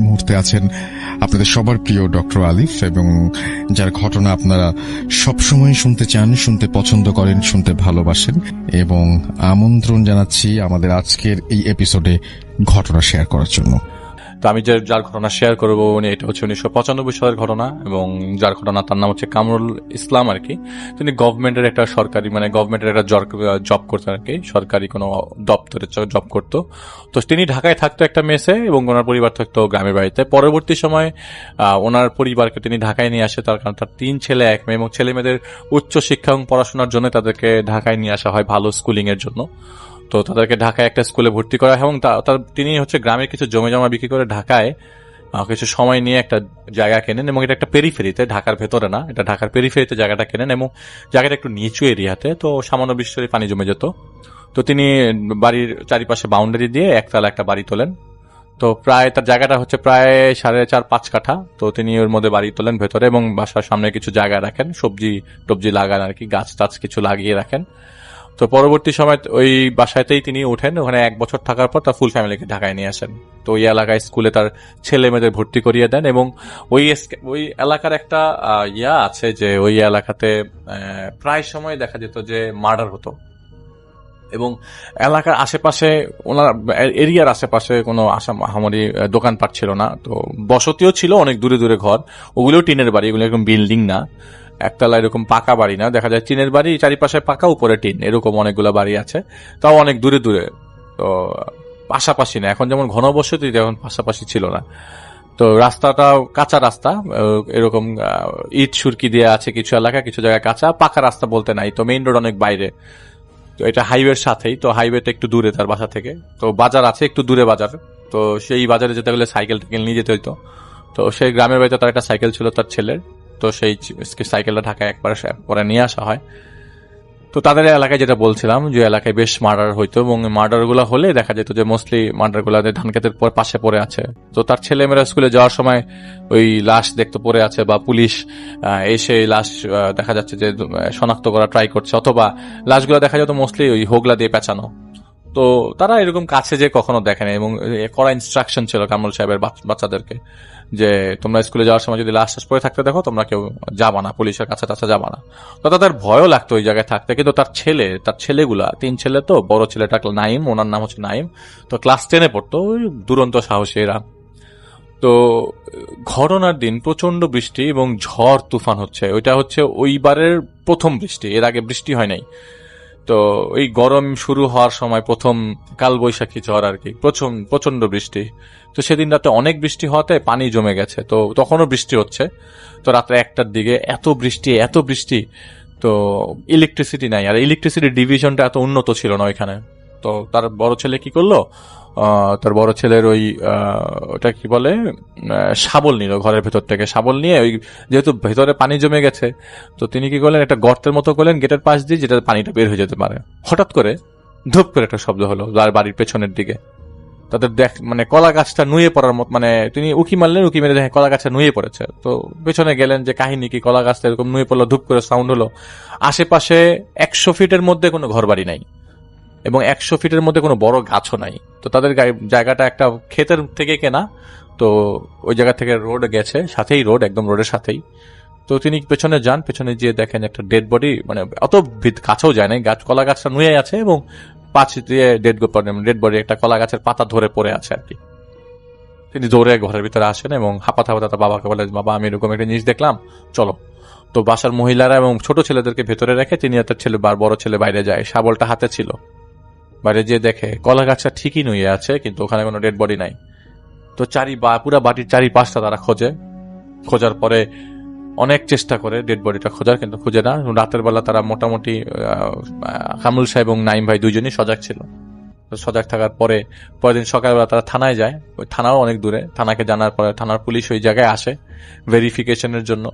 মুহূর্তে আছেন আপনাদের সবার প্রিয় ডক্টর আলিফ, এবং যার ঘটনা আপনারা সবসময় শুনতে চান, শুনতে পছন্দ করেন, শুনতে ভালোবাসেন, এবং আমন্ত্রণ জানাচ্ছি আমাদের আজকের এই এপিসোডে ঘটনা শেয়ার করার জন্য। তো আমি যার ঘটনা শেয়ার করবো এটা হচ্ছে 1995 সালের ঘটনা, এবং যার ঘটনা তার নাম হচ্ছে কামরুল ইসলাম আর কি। তিনি গভর্নমেন্টের একটা সরকারি গভর্নমেন্টের একটা জব করতেন আর কি, সরকারি কোনো দপ্তরে জব করতো। তো তিনি ঢাকায় থাকতো একটা মেসে, এবং ওনার পরিবার থাকতো গ্রামের বাড়িতে। পরবর্তী সময় ওনার পরিবারকে তিনি ঢাকায় নিয়ে আসে, তার কারণ তার 3 ছেলে 1 মেয়ে, এবং ছেলে মেয়েদের উচ্চ শিক্ষা এবং পড়াশোনার জন্য তাদেরকে ঢাকায় নিয়ে আসা হয় ভালো স্কুলিং এর জন্য। তো তাদেরকে ঢাকায় একটা স্কুলে ভর্তি করা হয়, এবং তিনি হচ্ছে গ্রামের কিছু জমি জমা বিক্রি করে ঢাকায় কিছু সময় নিয়ে একটা জায়গা কেনেন, এবং এটা একটা পেরিফেরিতে, ঢাকার ভেতরে না, এটা ঢাকার পেরিফেরিতে জায়গাটা কেনেন, এবং জায়গাটা একটু নিচু এরিয়াতে, তো সামান্য বৃষ্টিতে পানি জমে যেত। তো তিনি বাড়ির চারিপাশে বাউন্ডারি দিয়ে একতলা একটা বাড়ি তোলেন। তো প্রায় তার জায়গাটা হচ্ছে প্রায় 4.5-5 কাঠা। তো তিনি ওর মধ্যে বাড়ি তোলেন ভেতরে, এবং বাসার সামনে কিছু জায়গা রাখেন, সবজি টবজি লাগান আর কি, গাছ টাছ কিছু লাগিয়ে রাখেন। তো পরবর্তী সময় ওই বাসাতেই তিনি ওঠেন, ওখানে 1 বছর থাকার পর তার ফুল ফ্যামিলিকে ঢাকায় নিয়ে আসেন। তো ওই এলাকায় স্কুলে তার ছেলে মেয়েদের ভর্তি করিয়ে দেন, এবং ওই এলাকার একটা আছে যে ওই এলাকাতে প্রায় সময় দেখা যেত যে মার্ডার হতো, এবং এলাকার আশেপাশে ওনার এরিয়ার আশেপাশে কোনো আহামরি দোকানপাট ছিল না। তো বসতিও ছিল অনেক দূরে দূরে ঘর, ওগুলোও টিনের বাড়ি, এগুলো এরকম বিল্ডিং না, একতলা এরকম পাকা বাড়ি না, দেখা যায় টিনের বাড়ি, চারিপাশে পাকা উপরে টিন, এরকম অনেকগুলো বাড়ি আছে, তাও অনেক দূরে দূরে। তো পাশাপাশি না, এখন যেমন ঘনবসতি এখন পাশাপাশি ছিল না। তো রাস্তাটাও কাঁচা রাস্তা, এরকম ইট সুরকি দিয়ে আছে কিছু এলাকা, কিছু জায়গায় কাঁচা, পাকা রাস্তা বলতে নাই। তো মেইন রোড অনেক বাইরে, তো এটা হাইওয়ের সাথেই, তো হাইওয়েটা একটু দূরে তার বাসা থেকে। তো বাজার আছে একটু দূরে বাজার, তো সেই বাজারে যেতে গেলে সাইকেল টাইকেল নিয়ে যেতে হইতো। তো সেই গ্রামের বাড়িতে তার একটা সাইকেল ছিল তার ছেলের, তো সেই সাইকেলটা ঢাকায় একবার পরে নিয়ে আসা হয়। তো তাদের এলাকায় যেটা বলছিলাম, যে এলাকায় বেশ মার্ডার হইতো, এবং মার্ডার গুলো হলে দেখা যেত যে মোস্টলি মার্ডার গুলো ধান খেতের পাশে পড়ে আছে। তো তার ছেলেমেয়েরা স্কুলে যাওয়ার সময় ওই লাশ দেখতে পড়ে আছে, বা পুলিশ এসে লাশ দেখা যাচ্ছে যে শনাক্ত করা ট্রাই করছে, অথবা লাশগুলো দেখা যেত মোস্টলি ওই হোগলা দিয়ে পেঁচানো। তো তারা এরকম কাছে যে কখনো দেখেনি, এবং কড়া ইনস্ট্রাকশন ছিল কামরুল সাহেবের বাচ্চাদেরকে যে তোমরা স্কুলে যাওয়ার সময় যদি লাশ টাশ পড়ে থাকতে দেখো, তোমরা কেউ যাবা না, পুলিশের কাছে টাছে যাবা না। তো তাদের ভয়ও লাগতো ওই জায়গায় থাকতে। কিন্তু তার ছেলেগুলা 3 ছেলে, তো বড় ছেলেটা নাইম, ওনার নাম হচ্ছে নাইম, তো ক্লাস 10-এ পড়তো, ওই দুরন্ত সাহসী এরা। তো ঘটনার দিন প্রচন্ড বৃষ্টি এবং ঝড় তুফান হচ্ছে, ওইটা হচ্ছে ওইবারের প্রথম বৃষ্টি, এর আগে বৃষ্টি হয় নাই। তো ওই গরম শুরু হওয়ার সময় প্রথম কালবৈশাখী ঝড় আর কি, প্রচন্ড বৃষ্টি। তো সেদিন রাতে অনেক বৃষ্টি হওয়াতে পানি জমে গেছে, তো তখনও বৃষ্টি হচ্ছে। তো রাত্রে 1টার দিকে এত বৃষ্টি, তো ইলেকট্রিসিটি নাই, আর ইলেকট্রিসিটি ডিভিশনটা এত উন্নত ছিল না ওইখানে। তো তার বড় ছেলে কি করলো, তার বড় ছেলের ওটা কি বলে, শাবল নিল, ঘরের ভেতর থেকে শাবল নিয়ে, ওই যেহেতু ভেতরে পানি জমে গেছে, তো তিনি কি করলেন, একটা গর্তের মতো করলেন গেটের পাশ দিয়ে, যেটা পানিটা বের হয়ে যেতে পারে। হঠাৎ করে ধূপ করে একটা শব্দ হলো বাড়ির পেছনের দিকে। তাদের কলা গাছটা নুয়ে পড়ার মতো, তিনি উকি মারলেন, উকি মেরে দেখেন কলা গাছটা নুয়ে পড়েছে। তো পেছনে গেলেন যে কাহিনী কি, কলা গাছটা এরকম নুয়ে পড়লো, ধূপ করে সাউন্ড হলো। আশেপাশে 100 ফিটের মধ্যে কোনো ঘর বাড়ি নাই, এবং 100 ফিটের মধ্যে কোনো বড় গাছও নাই। তো তাদের জায়গাটা একটা ক্ষেতের থেকে কেনা, তো ওই জায়গা থেকে রোড গেছে, সাথেই রোড, একদম রোডের সাথেই। তো তিনি পেছনে যান, পেছনে গিয়ে দেখেন একটা ডেড বডি, অত কাছেও যায় নাই, কলা গাছটা নুয়ে আছে, এবং পাঁচ দিয়ে ডেড বডি একটা কলা গাছের পাতা ধরে পড়ে আছে আর কি। তিনি দৌড়ে ঘরের ভিতরে আসেন, এবং হাঁপাতে তার বাবাকে বলে, বাবা আমি এরকম একটা জিনিস দেখলাম, চলো। তো বাসার মহিলারা এবং ছোট ছেলেদেরকে ভেতরে রেখে তিনি তার বড় ছেলে বাইরে যায়, শাবলটা হাতে ছিল। বাইরে যেয়ে দেখে কলা গাছটা ঠিকই নুয়ে আছে, কিন্তু ওখানে কোনো ডেড বডি নাই। তো পুরা বাড়ির চারিপাশটা তারা খোঁজার পরে অনেক চেষ্টা করে ডেড বডিটা খোঁজার, কিন্তু খুঁজে না। রাতের বেলা তারা মোটামুটি কামরুল সাহেব এবং নাইম ভাই দুইজনই সজাগ ছিল। সজাগ থাকার পরে পরের দিন সকালবেলা তারা থানায় যায়, ওই থানাও অনেক দূরে। থানাকে জানার পরে থানার পুলিশ ওই জায়গায় আসে ভেরিফিকেশনের জন্য,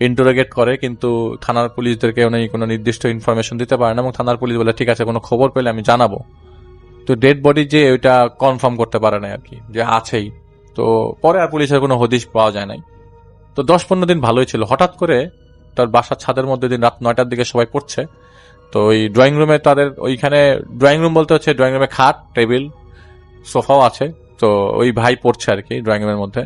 ইন্টারোগেট করে, কিন্তু থানার পুলিশদেরকে উনি কোনো নির্দিষ্ট ইনফরমেশন দিতে পারে না, এবং থানার পুলিশ বলে ঠিক আছে, কোনো খবর পেলে আমি জানাবো। তো ডেড বডি যে ওইটা কনফার্ম করতে পারে না আর কি, যে আছেই। তো পরে আর পুলিশের কোনো হদিশ পাওয়া যায় নাই। তো 10-15 দিন ভালোই ছিল। হঠাৎ করে তার বাসার ছাদের মধ্যে দিন রাত 9টার দিকে সবাই পড়ছে, তো ওই ড্রয়িং রুমে তাদের, ওইখানে ড্রয়িং রুম বলতে হচ্ছে ড্রয়িং রুমে খাট, টেবিল, সোফাও আছে, তো ওই ভাই পড়ছে আর কি ড্রয়িং রুমের মধ্যে,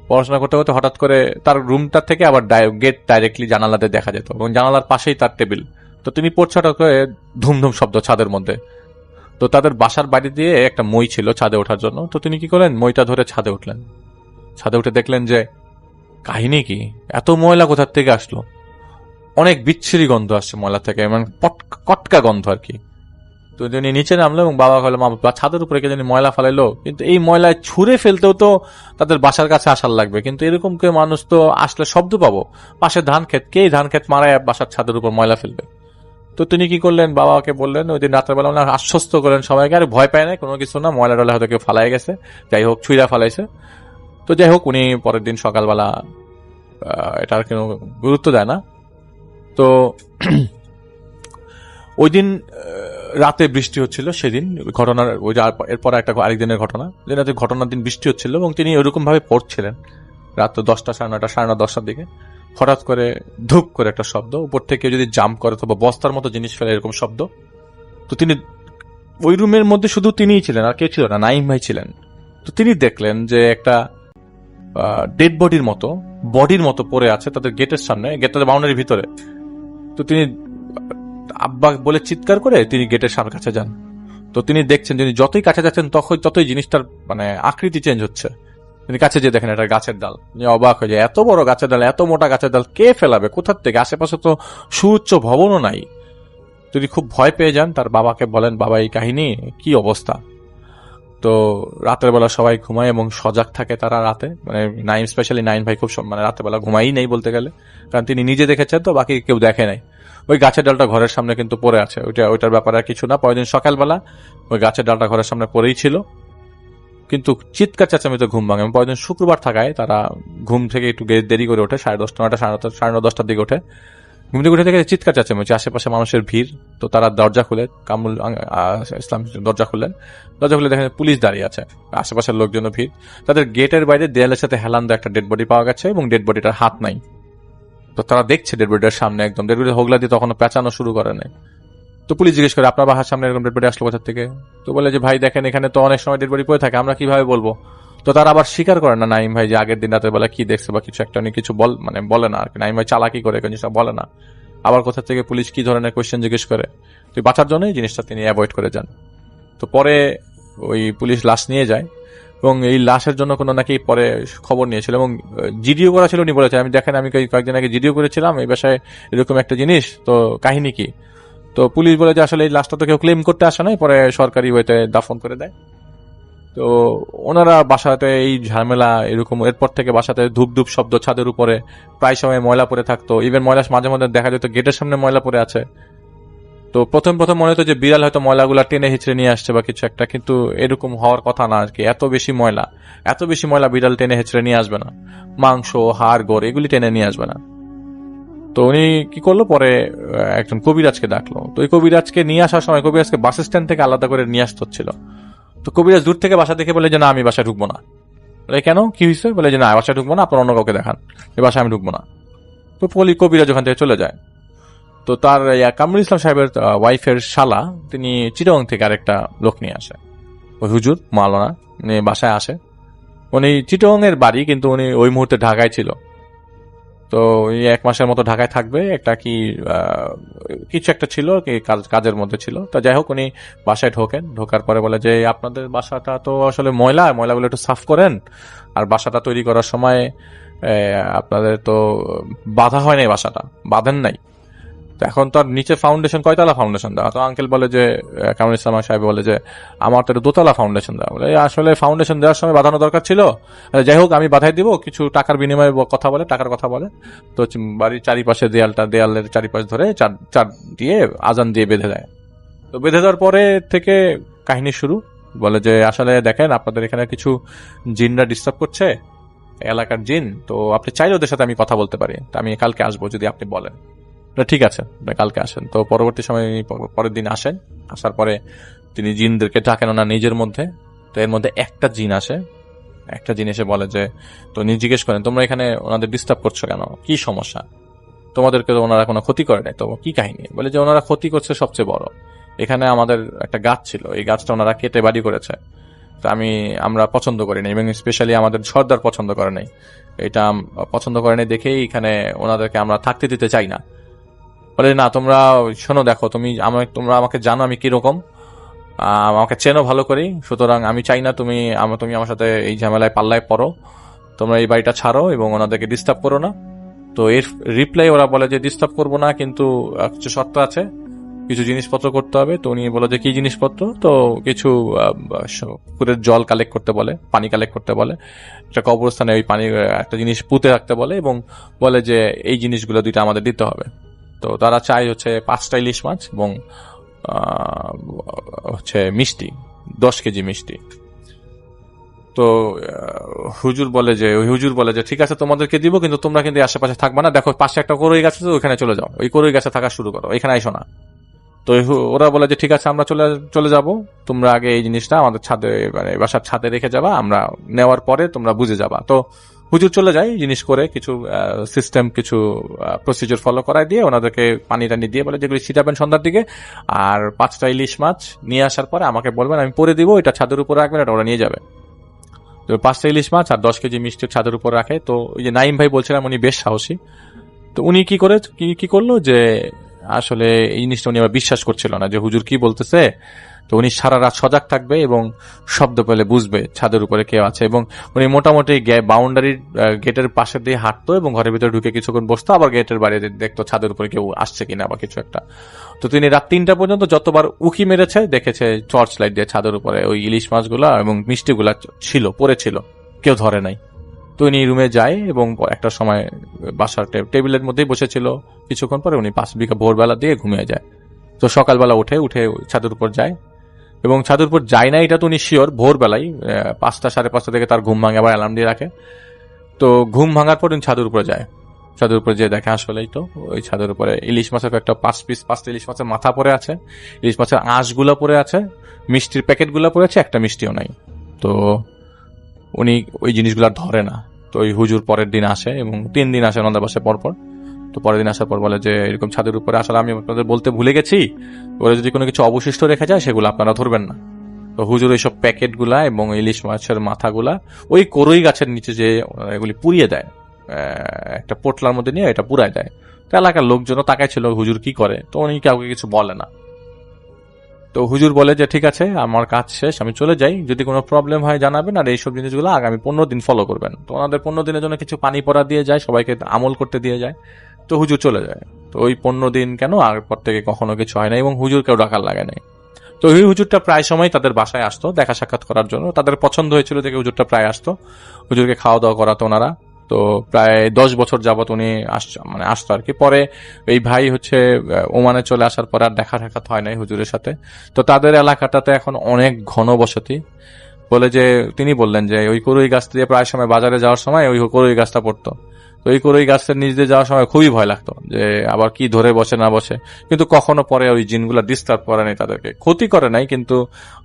পড়াশোনা করতে করতে হঠাৎ করে তার রুমটার থেকে আবার গেট ডাইরেক্টলি জানালাতে দেখা যেত এবং জানালার পাশেই তার টেবিল। তো তিনি পড়ছে, হঠাৎ করে ধুমধুম শব্দ ছাদের মধ্যে। তো তাদের বাসার বাইরে দিয়ে একটা মই ছিল ছাদে ওঠার জন্য। তো তিনি কি করলেন, মইটা ধরে ছাদে উঠলেন। ছাদে উঠে দেখলেন যে কাহিনী কি, এত ময়লা কোথার থেকে আসলো, অনেক বিচ্ছিরি গন্ধ আসছে ময়লা থেকে, মানে কটকা গন্ধ আর কি। তো তিনি নিচে নামলো এবং বাবা হলো মা ছাদের উপরে কে জানি ময়লা ফেলাইলো, কিন্তু এই ময়লায় ছুঁড়ে ফেলতেও তো তাদের বাসার কাছে আসার লাগবে, কিন্তু এরকম কেউ মানুষ তো আসলে শব্দ পাবো, পাশে ধান ক্ষেত, কে ধান ক্ষেত মারায় বাসার ছাদের উপর ময়লা ফেলবে। তো তিনি কি করলেন, বাবাকে বললেন, ওই দিন রাত্রেবেলা আশ্বস্ত করলেন সবাইকে, আর ভয় পায় না, কোনো কিছু না, ময়লা টয়লা হয়তো কেউ ফালাই গেছে, যাই হোক ছুঁড়া ফালাইছে। তো যাই হোক উনি পরের দিন সকালবেলা এটার কোনো গুরুত্ব দেয় না। তো ওই দিন রাতে বৃষ্টি হচ্ছিল, সেদিন ঘটনার ওই এরপর একটা আরেকদিনের ঘটনা, যে রাতে ঘটনার দিন বৃষ্টি হচ্ছিল এবং তিনি ওইরকম ভাবে পড়ছিলেন রাত 10টা, 9:30, 9:30, 10টার দিকে। হঠাৎ করে ধূপ করে একটা শব্দ, উপর থেকে যদি জাম্প করে অথবা বস্তার মতো জিনিস ফেলে এরকম শব্দ। তো তিনি ওই রুমের মধ্যে শুধু তিনিই ছিলেন, আর কেউ ছিল না, নাইম ভাই ছিলেন। তো তিনি দেখলেন যে একটা ডেড বডির মতো পড়ে আছে তাদের গেটের সামনে, গেটের বাউন্ডারির ভিতরে। তো তিনি আব্বা বলে চিৎকার করে তিনি গেটের সামনে কাছে যান। তো তিনি দেখছেন যিনি যতই কাছে যাচ্ছেন ততই জিনিসটার মানে আকৃতি চেঞ্জ হচ্ছে। তিনি কাছে যে দেখেন এটা গাছের ডাল, অবাক হয়ে যায়, এত বড় গাছের ডাল, এত মোটা গাছের ডাল কে ফেলাবে, কোথার থেকে, আশেপাশে তো সুউচ্চ ভবনও নাই। তিনি খুব ভয় পেয়ে যান, তার বাবাকে বলেন, বাবা এই কাহিনী কি অবস্থা। তো রাতের বেলা সবাই ঘুমায় এবং সজাগ থাকে তারা রাতে, মানে স্পেশালি নাইন ভাই খুব মানে রাতের বেলা ঘুমাই নেই বলতে গেলে, কারণ তিনি নিজে দেখেছেন, তো বাকি কেউ দেখে নাই। ওই গাছের ডালটা ঘরের সামনে কিন্তু পড়ে আছে, ওইটার ব্যাপারে আর কিছু না। পরের দিন সকালবেলা ওই গাছের ডালটা ঘরের সামনে পড়েই ছিল, কিন্তু চিৎকার চেঁচামেচিতে ঘুম ভাঙে। পরের দিন শুক্রবার থাকায় তারা ঘুম থেকে একটু দেরি করে ওঠে, 10:30, 9টা, 9:30, 10টার দিকে ওঠে। ঘুম থেকে উঠে থেকে চিৎকার চেঁচামেচি, আশেপাশে মানুষের ভিড়। তো তারা দরজা খুলে, কামরুল ইসলাম দরজা খুলে দেখেন পুলিশ দাঁড়িয়ে আছে, আশেপাশের লোকজনও ভিড়। তাদের গেটের বাইরে দেয়ালের সাথে হেলান দেওয়া একটা ডেড বডি পাওয়া গেছে এবং ডেড বডিটার হাত নাই। তো তারা দেখছে ডেড বডিটার সামনে একদম, ডেড বডি হোগলা দিয়ে তখনও পেঁচানো শুরু করে নাই। তো পুলিশ জিজ্ঞেস করে, আপনার বাসার সামনে এরকম ডেড বডি আসলো কোথা থেকে? তো বলে যে ভাই দেখেন এখানে তো অনেক সময় ডেড বডি পড়ে থাকে, আমরা কিভাবে বলবো। তো তারা আবার স্বীকার করে না নাইম ভাই যে আগের দিন রাতের বেলা কি দেখছে বা কিছু একটা, উনি কিছু বলে না আর কি। নাইম ভাই চালাকি করে জিনিসটা বলে না। আবার কোথা থেকে পুলিশ কি ধরনের কোয়েশ্চেন জিজ্ঞেস করে, তো বাঁচার জন্য এই জিনিসটা তিনি অ্যাভয়েড করে যান। তো পরে ওই পুলিশ লাশ নিয়ে যায় এবং এই লাশের জন্য কোনো নাকি পরে খবর নিয়েছিল এবং জিডিও করা ছিল। উনি বলেছেন, আমি দেখেন আমি কয়েকদিন আগে জিডিও করেছিলাম এই বাসায় এরকম একটা জিনিস, তো কাহিনী কি। তো পুলিশ বলে যে আসলে এই লাশটা তো কেউ ক্লেম করতে আসে নাই, পরে সরকারি ওয়েতে দাফন করে দেয়। তো ওনারা বাসাতে এই ঝামেলা এরকম, এরপর থেকে বাসাতে ধূপ ধূপ শব্দ, ছাদের উপরে প্রায় সময় ময়লা পড়ে থাকতো, ইভেন ময়লা মাঝে মধ্যে দেখা যেত গেটের সামনে ময়লা পড়ে আছে। তো প্রথম মনে হতো যে বিড়াল হয়তো ময়লাগুলা টেনে হিচড়ে নিয়ে আসছে বা কিছু একটা, কিন্তু এরকম হওয়ার কথা না আর কি। এত বেশি ময়লা বিড়াল টেনে হিচড়ে নিয়ে আসবে না, মাংস, হাড়, গোড় এগুলি টেনে নিয়ে আসবে না। তো উনি কি করলো, পরে একজন কবিরাজকে ডাকলো। তো ওই কবিরাজকে নিয়ে আসার সময় কবিরাজকে বাস স্ট্যান্ড থেকে আলাদা করে নিয়ে আসতে হচ্ছিল। তো কবিরাজ দূর থেকে বাসা দেখে বলে যে না, আমি বাসায় ঢুকবো না। বলে কেন, কি হয়েছে? বলে যে না, বাসায় ঢুকবো না, আপনার অন্য কাউকে দেখান, এই বাসায় আমি ঢুকবো না। তো কবিরাজ ওখান থেকে চলে যায়। তো তার কামরুল ইসলাম সাহেবের ওয়াইফের শালা, তিনি চিটাগং থেকে আরেকটা লোক নিয়ে আসে, ওই হুজুর মাওলানা, উনি বাসায় আসে। উনি চিটাগং এর বাড়ি, কিন্তু উনি ওই মুহূর্তে ঢাকায় ছিল। তো উনি 1 মাসের মতো ঢাকায় থাকবে, একটা কি কিছু একটা ছিল, কাজের মধ্যে ছিল। তো যাই হোক উনি বাসায় ঢোকার পরে বলে যে আপনাদের বাসাটা তো আসলে ময়লাগুলো একটু সাফ করেন, আর বাসাটা তৈরি করার সময় আপনাদের তো বাঁধা হয় নাই, বাসাটা বাঁধেন নাই। তো এখন তো আর নিচে ফাউন্ডেশন, কয়তলা ফাউন্ডেশন দেওয়া? তো আঙ্কেল বলে যে, কামরুল ইসলাম সাহেব বলে যে আমার তো 2তলা ফাউন্ডেশন দেওয়া। বলে আসলে ফাউন্ডেশন দেওয়ার সময় বাঁধানো দরকার ছিল, যাই হোক আমি বাধাই দিব, কিছু টাকার বিনিময়ে টাকার কথা বলে। তো বাড়ির চারিপাশে দেয়ালের চারিপাশ ধরে চার দিয়ে আজান দিয়ে বেঁধে দেয়। তো বেঁধে দেওয়ার পরে থেকে কাহিনী শুরু। বলে যে আসলে দেখেন আপনাদের এখানে কিছু জিনরা ডিস্টার্ব করছে, এলাকার জিন, তো আপনি চাইলে ওদের সাথে আমি কথা বলতে পারি, তো আমি কালকে আসবো যদি আপনি বলেন। ঠিক আছে, কালকে আসেন। তো পরবর্তী সময় পরের দিন আসেন, আসার পরে তিনি জিনদেরকে ডাকেন ওনার নিজের মধ্যে। তো এর মধ্যে একটা জিন আসে, একটা জিন এসে বলে যে, তো উনি জিজ্ঞেস করেন তোমরা এখানে ওনাদের ডিস্টার্ব করছো কেন, কি সমস্যা, তোমাদেরকে তো ওনারা কোনো ক্ষতি করে নাই, তো কি কাহিনী? বলে যে ওনারা ক্ষতি করছে সবচেয়ে বড়, এখানে আমাদের একটা গাছ ছিল, এই গাছটা ওনারা কেটে বাড়ি করেছে। আমরা পছন্দ করি না, এবং স্পেশালি আমাদের সর্দার পছন্দ করে নাই। এটা পছন্দ করে নাই দেখেই এখানে ওনাদেরকে আমরা থাকতে দিতে চাই না। বলে না, তোমরা শোনো, দেখো তোমরা আমাকে জানো আমি কিরকম, আমাকে চেনো ভালো করেই, সুতরাং আমি চাই না তুমি আমার সাথে এই ঝামেলায় পাল্লায় পড়ো, তোমরা এই বাড়িটা ছাড়ো এবং ওনাদেরকে ডিস্টার্ব করো না। তো এর রিপ্লাই ওরা বলে যে ডিস্টার্ব করবো না, কিন্তু কিছু শর্ত আছে, কিছু জিনিসপত্র করতে হবে। তো উনি বলে যে কি জিনিসপত্র? তো কিছু পুকুরের জল কালেক্ট করতে বলে, পানি কালেক্ট করতে বলে, একটা কবরস্থানে ওই পানি একটা জিনিস পুঁতে রাখতে বলে, এবং বলে যে এই জিনিসগুলো 2টা আমাদের দিতে হবে। তো তারা চায় হচ্ছে 5টা ইলিশ মাছ এবং হচ্ছে মিষ্টি, 10 কেজি মিষ্টি। তো হুজুর বলে যে ঠিক আছে তোমাদেরকে দিব, কিন্তু তোমরা কিন্তু আশেপাশে থাকবা না, দেখো পাশে একটা করই গাছ আছে, ওইখানে চলে যাও, ওই করই গাছে থাকা শুরু করো, এখানে আইসো না। তো ওরা বলে যে ঠিক আছে আমরা চলে যাব, তোমরা আগে এই জিনিসটা আমাদের ছাদে, মানে বাসার ছাদে রেখে যাবা, আমরা নেওয়ার পরে তোমরা বুঝে যাবা। তো হুজুর চলে যায়, জিনিস করে কিছু সিস্টেম, কিছু প্রসিজার ফলো করায় দিয়ে ওনাদেরকে পানি টানি দিয়ে বলে যেগুলি ছিটাবেন সন্ধ্যার দিকে, আর 5টা ইলিশ মাছ নিয়ে আসার পরে আমাকে বলবেন, আমি পরে দিব, এটা ছাদের উপরে রাখবেন, এটা ওরা নিয়ে যাবে। তো 5টা ইলিশ মাছ আর 10 কেজি মিষ্টি ছাদের উপর রাখে। তো ওই যে নাইম ভাই বলছিলাম, উনি বেশ সাহসী। তো উনি কি করলো যে আসলে এই জিনিসটা উনি আবার বিশ্বাস করছিল না যে হুজুর কি বলতেছে। তো উনি সারা রাত সজাগ থাকবে এবং শব্দ পেলে বুঝবে ছাদের উপরে কেউ আছে, এবং উনি মোটামুটি বাউন্ডারির গেটের পাশে দিয়ে হাঁটতো এবং ঘরের ভিতরে ঢুকে কিছুক্ষণ বসতো, আবার গেটের বাইরে দেখতো ছাদের উপরে কেউ আসছে কিনা বা কিছু একটা। তো তিনি রাত 3টা পর্যন্ত যতবার উকি মেরেছে দেখেছে টর্চ লাইট দিয়ে ছাদের উপরে ওই ইলিশ মাছগুলা এবং মিষ্টিগুলা পড়েছিল, কেউ ধরে নাই। তো উনি রুমে যায় এবং একটা সময় বাসার টেবিলের মধ্যেই বসেছিল, কিছুক্ষণ পরে উনি 5 বিঘা ভোরবেলা দিয়ে ঘুমিয়ে যায়। তো সকালবেলা উঠে ছাদের উপর যায়, এবং ছাদের উপর যায় না এটা তো উনি শিওর, ভোরবেলায় 5টা 5:30 থেকে তার ঘুম ভাঙে, আবার অ্যালার্ম দিয়ে রাখে। তো ঘুম ভাঙার পর উনি ছাদের উপরে যায়, ছাদের উপরে যে দেখে আসলেই তো ওই ছাদের উপরে ইলিশ মাছের একটা 5টা ইলিশ মাছের মাথা পড়ে আছে, ইলিশ মাছের আঁশগুলো পড়ে আছে, মিষ্টির প্যাকেটগুলো পড়ে আছে, একটা মিষ্টিও নাই। তো উনি ওই জিনিসগুলো ধরে না। তো ওই হুজুর পরের দিন আসে এবং 3 দিন আসে ওনাদের বাসায় পরপর। তো পরের দিন আসার পর বলে যে এরকম ছাদের উপরে আসলে আমি আপনাদের বলতে ভুলে গেছি, ওরা যদি কোনো কিছু অবশিষ্ট রেখে যায় সেগুলো আপনারা ধরবেন না। তো হুজুর এইসব প্যাকেটগুলা এবং ইলিশ মাছের মাথাগুলা ওই করই গাছের নিচে যে এগুলি পুড়িয়ে দেয়, একটা পোটলার মধ্যে নিয়ে এটা পুড়ায় দেয়। তো এলাকার লোকজনও তাকায় ছিল হুজুর কি করে, তো উনি কাউকে কিছু বলে না। তো হুজুর বলে যে ঠিক আছে আমার কাজ শেষ, আমি চলে যাই, যদি কোনো প্রবলেম হয় জানাবেন, আর এইসব জিনিসগুলো আগামী 15 দিন ফলো করবেন। তো ওনাদের 15 দিনের জন্য কিছু পানি পড়া দিয়ে যায়, সবাইকে আমল করতে দিয়ে যায়। তো হুজুর চলে যায়। তো ওই 15 দিন কেন, আর পর থেকে কখনো কিছু হয় না এবং হুজুরকেও ডাকার লাগে নাই। তো ওই হুজুরটা প্রায় সময় তাদের বাসায় আসতো দেখা সাক্ষাৎ করার জন্য, তাদের পছন্দ হয়েছিল দেখে হুজুরটা প্রায় আসতো, হুজুরকে খাওয়া দাওয়া করাতো ওনারা। তো প্রায় 10 বছর যাবত উনি আসতো আর কি। পরে এই ভাই হচ্ছে ওমানে চলে আসার পর আর দেখা সাক্ষাৎ হয় নাই হুজুরের সাথে। তো তাদের এলাকাটাতে এখন অনেক ঘন বসতি। বলে যে তিনি বললেন যে ওই করই গাছ দিয়ে প্রায় সময় বাজারে যাওয়ার সময় ওই করই গাছটা পড়তো। তো এই করই গাছের নিচ দিয়ে যাওয়ার সময় খুবই ভয় লাগতো যে আবার কি ধরে বসে না বসে, কিন্তু কখনো পরে ওই জিনগুলা ডিস্টার্ব করে নাই, তাদেরকে ক্ষতি করে নাই, কিন্তু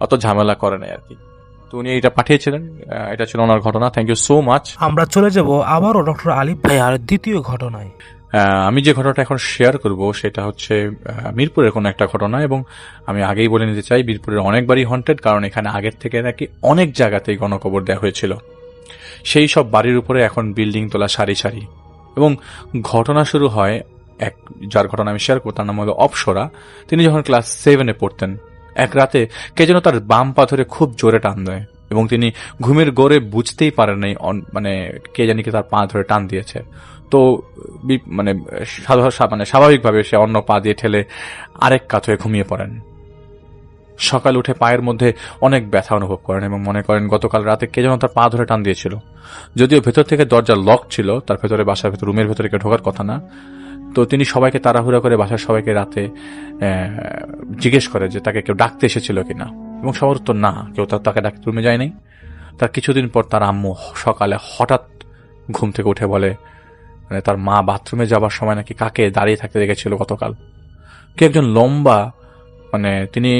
অত ঝামেলা করে নাই আর কি। তো উনি এটা পাঠিয়েছিলেন, এটা ছিল ওনার ঘটনা। Thank you so much. আমরা চলে যাব আবারও ডক্টর আলিফ ভাইয়ার দ্বিতীয় ঘটনায়। আমি যে ঘটনাটা এখন শেয়ার করব সেটা হচ্ছে মিরপুরের কোনো একটা ঘটনা, এবং আমি আগেই বলে নিতে চাই মিরপুরের অনেকবারই হন্টেড, কারণ এখানে আগের থেকে নাকি অনেক জায়গাতেই গণকবর দেওয়া হয়েছিল। সেই সব বাড়ির উপরে এখন বিল্ডিং তোলা সারি সারি। এবং ঘটনা শুরু হয় যার ঘটনা আমি শেয়ার করব তার নাম হলো অপসরা। তিনি যখন ক্লাস 7-এ পড়তেন, এক রাতে কে যেন তার বাম পা ধরে খুব জোরে টান দেয়, এবং তিনি ঘুমের ঘোরে বুঝতেই পারেন নাই মানে কে জানি কি তার পা ধরে টান দিয়েছে। তো মানে স্বাভাবিকভাবে সে অন্য পা দিয়ে ঠেলে আরেক কাত হয়ে ঘুমিয়ে পড়েন। সকাল উঠে পায়ের মধ্যে অনেক ব্যথা অনুভব করেন এবং মনে করেন গতকাল রাতে কে যেন তার পা ধরে টান দিয়েছিল। যদিও ভেতর থেকে দরজা লক ছিল, তার ভেতরে বাসার ভেতর রুমের ভেতরে কেউ ঢোকার কথা না। তো তিনি সবাইকে তাড়াহুড়া করে বাসার সবাইকে রাতে জিজ্ঞেস করে যে তাকে কেউ ডাকতে এসেছিল কিনা, এবং সবার উত্তর না, কেউ তাকে ডাকতে রুমে যায় নাই। তার কিছুদিন পর তার আম্মু সকালে হঠাৎ ঘুম থেকে উঠে বলে মানে তার মা বাথরুমে যাবার সময় নাকি কাকে দাঁড়িয়ে থাকতে দেখেছিল গতকাল। কে একজন লম্বা, মানে তিনি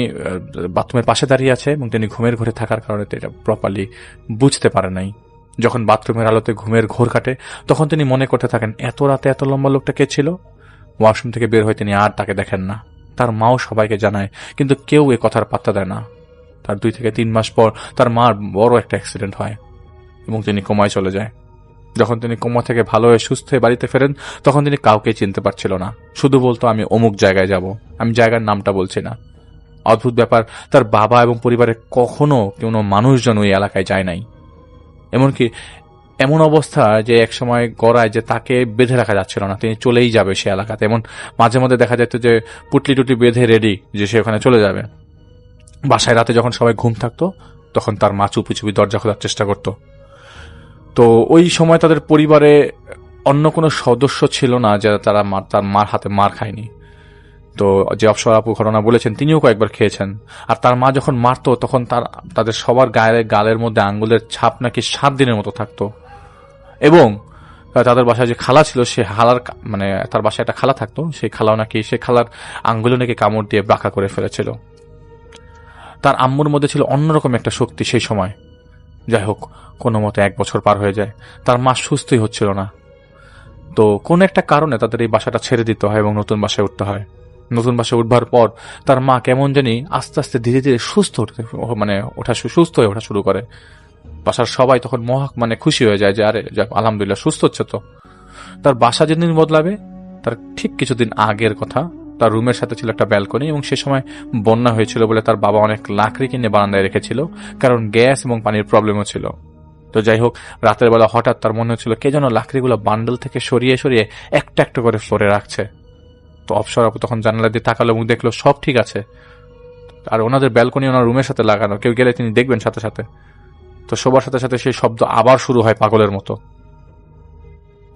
বাথরুমের পাশে দাঁড়িয়ে আছে এবং তিনি ঘুমের ঘোরে থাকার কারণে এটা প্রপারলি বুঝতে পারে নাই। যখন বাথরুমের আলোতে ঘুমের ঘোর কাটে তখন তিনি মনে করতে থাকেন এত রাতে এত লম্বা লোকটা কে ছিল। ওয়াশরুম থেকে বের হয়ে তিনি আর তাকে দেখেন না। তার মাও সবাইকে জানায়, কিন্তু কেউ এ কথার পাত্তা দেয় না। তার 2 থেকে 3 মাস পর তার মার বড় একটা অ্যাক্সিডেন্ট হয় এবং তিনি কোমায় চলে যায়। যখন তিনি কোমা থেকে ভালো হয়ে সুস্থ হয়ে বাড়িতে ফেরেন, তখন তিনি কাউকে চিনতে পারছিল না। শুধু বলতো আমি অমুক জায়গায় যাব, আমি জায়গার নামটা বলছি না। অদ্ভুত ব্যাপার, তার বাবা এবং পরিবারের কখনো কোনো মানুষজন ওই এলাকায় যায় নাই। এমনকি এমন অবস্থা যে এক সময় গড়ায় যে তাকে বেঁধে রাখা যাচ্ছিল না, তিনি চলেই যাবে সে এলাকাতে। এমন মাঝে মধ্যে দেখা যেত যে পুটলি টুটি বেঁধে রেডি যে সে ওখানে চলে যাবে। বাসায় রাতে যখন সবাই ঘুম থাকতো, তখন তার মা চুপি চুপি দরজা খোলার চেষ্টা করত। তো ওই সময় তাদের পরিবারে অন্য কোনো সদস্য ছিল না যে তার মার হাতে মার খায়নি। তো যে অপসরা আপু ঘটনা বলেছেন, তিনিও কয়েকবার খেয়েছেন। আর তার মা যখন মারতো, তখন তাদের সবার গালের মধ্যে আঙ্গুলের ছাপ নাকি 7 দিনের মতো থাকতো। এবং তাদের বাসায় যে খালা ছিল, সে খালার মানে তার বাসায় একটা খালা থাকতো, সেই খালাও নাকি সে খালার আঙ্গুলে নাকি কামড় দিয়ে বাঁকা করে ফেলেছিল। তার আম্মুর মধ্যে ছিল অন্যরকম একটা শক্তি সেই সময়। যাই হোক, কোনো মতে 1 বছর পার হয়ে যায়, তার মা সুস্থই হচ্ছিল না। তো কোন একটা কারণে তাদের এই বাসাটা ছেড়ে দিতে হয় এবং নতুন বাসায় উঠতে হয়। নতুন বাসায় উঠবার পর তার মা কেমন জানি আস্তে আস্তে ধীরে ধীরে সুস্থ হয়ে ওঠা শুরু করে। বাসার সবাই তখন খুশি হয়ে যায় যে আরে যাক, আলহামদুলিল্লাহ সুস্থ হচ্ছে। তো তার বাসা যেদিন বদলাবে, তার ঠিক কিছুদিন আগের কথা, তার রুমের সাথে ছিল একটা ব্যালকনি এবং সে সময় বন্যা হয়েছিল বলে তার বাবা অনেক লাকড়ি কিনে বারান্দায় রেখেছিল, কারণ গ্যাস এবং পানির প্রবলেমও ছিল। তো যাই হোক, রাতের বেলা হঠাৎ তার মনে হচ্ছিল কে যেন লাকড়িগুলো বান্ডেল থেকে সরিয়ে সরিয়ে একটা একটা করে ফ্লোরে রাখছে। তো অপসর আপু তখন জানালা দিয়ে তাকালো এবং দেখলো সব ঠিক আছে। আর ওনাদের ব্যালকনি ওনার রুমের সাথে লাগানো, কেউ গেলে তিনি দেখবেন সাথে সাথে। তো সবার সাথে সাথে সেই শব্দ আবার শুরু হয় পাগলের মতো।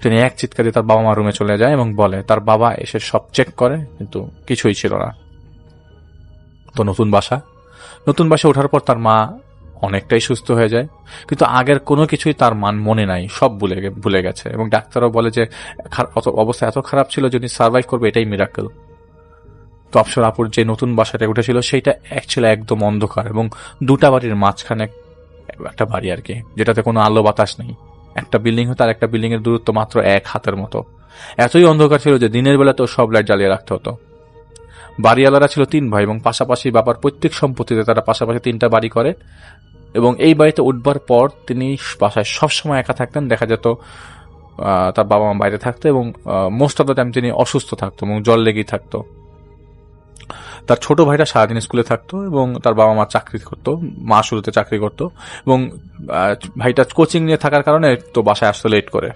তিনি এক চিৎকারে তার বাবা মা রুমে চলে যায় এবং বলে, তার বাবা এসে সব চেক করে, কিন্তু কিছুই ছিল না। তো নতুন বাসা ওঠার পর তার মা অনেকটাই সুস্থ হয়ে যায়, কিন্তু আগের কোনো কিছুই তার মনে নাই, সব ভুলে গেছে। এবং ডাক্তারও বলে যে অবস্থা এত খারাপ ছিল, যদি সার্ভাইভ করবে এটাই মিরাকল। তো অপসর আপুর যে নতুন বাসাটা উঠেছিল, সেইটা ছিল একদম অন্ধকার এবং 2টা বাড়ির মাঝখানে একটা বাড়ি আর কি, যেটাতে কোনো আলো বাতাস নেই। একটা বিল্ডিং হতো আর একটা বিল্ডিং এর দূরত্ব মাত্র 1 হাতের মতো। এতই অন্ধকার ছিল যে দিনের বেলাতেও সব লাইট জ্বালিয়ে রাখতে হতো। বাড়িওয়ালারা ছিল 3 ভাই এবং পাশাপাশি বাবার পৈতৃক সম্পত্তিতে তারা পাশাপাশি 3টা বাড়ি করে। এবং এই বাড়িতে উঠবার পর তিনি বাসায় সবসময় একা থাকতেন। দেখা যেত তার বাবা মা বাইরে থাকতো এবং মোস্ট অফ দ্য টাইম তিনি অসুস্থ থাকতো এবং জল লেগেই থাকতো। তার ছোট ভাইটা সারাদিন স্কুলে থাকতো এবং তার বাবা মা চাকরি করতো, মা শুরুতে চাকরি করতো এবং ভাইটা কোচিং নিয়ে থাকার কারণে তো বাসায় আসতে লেট করে।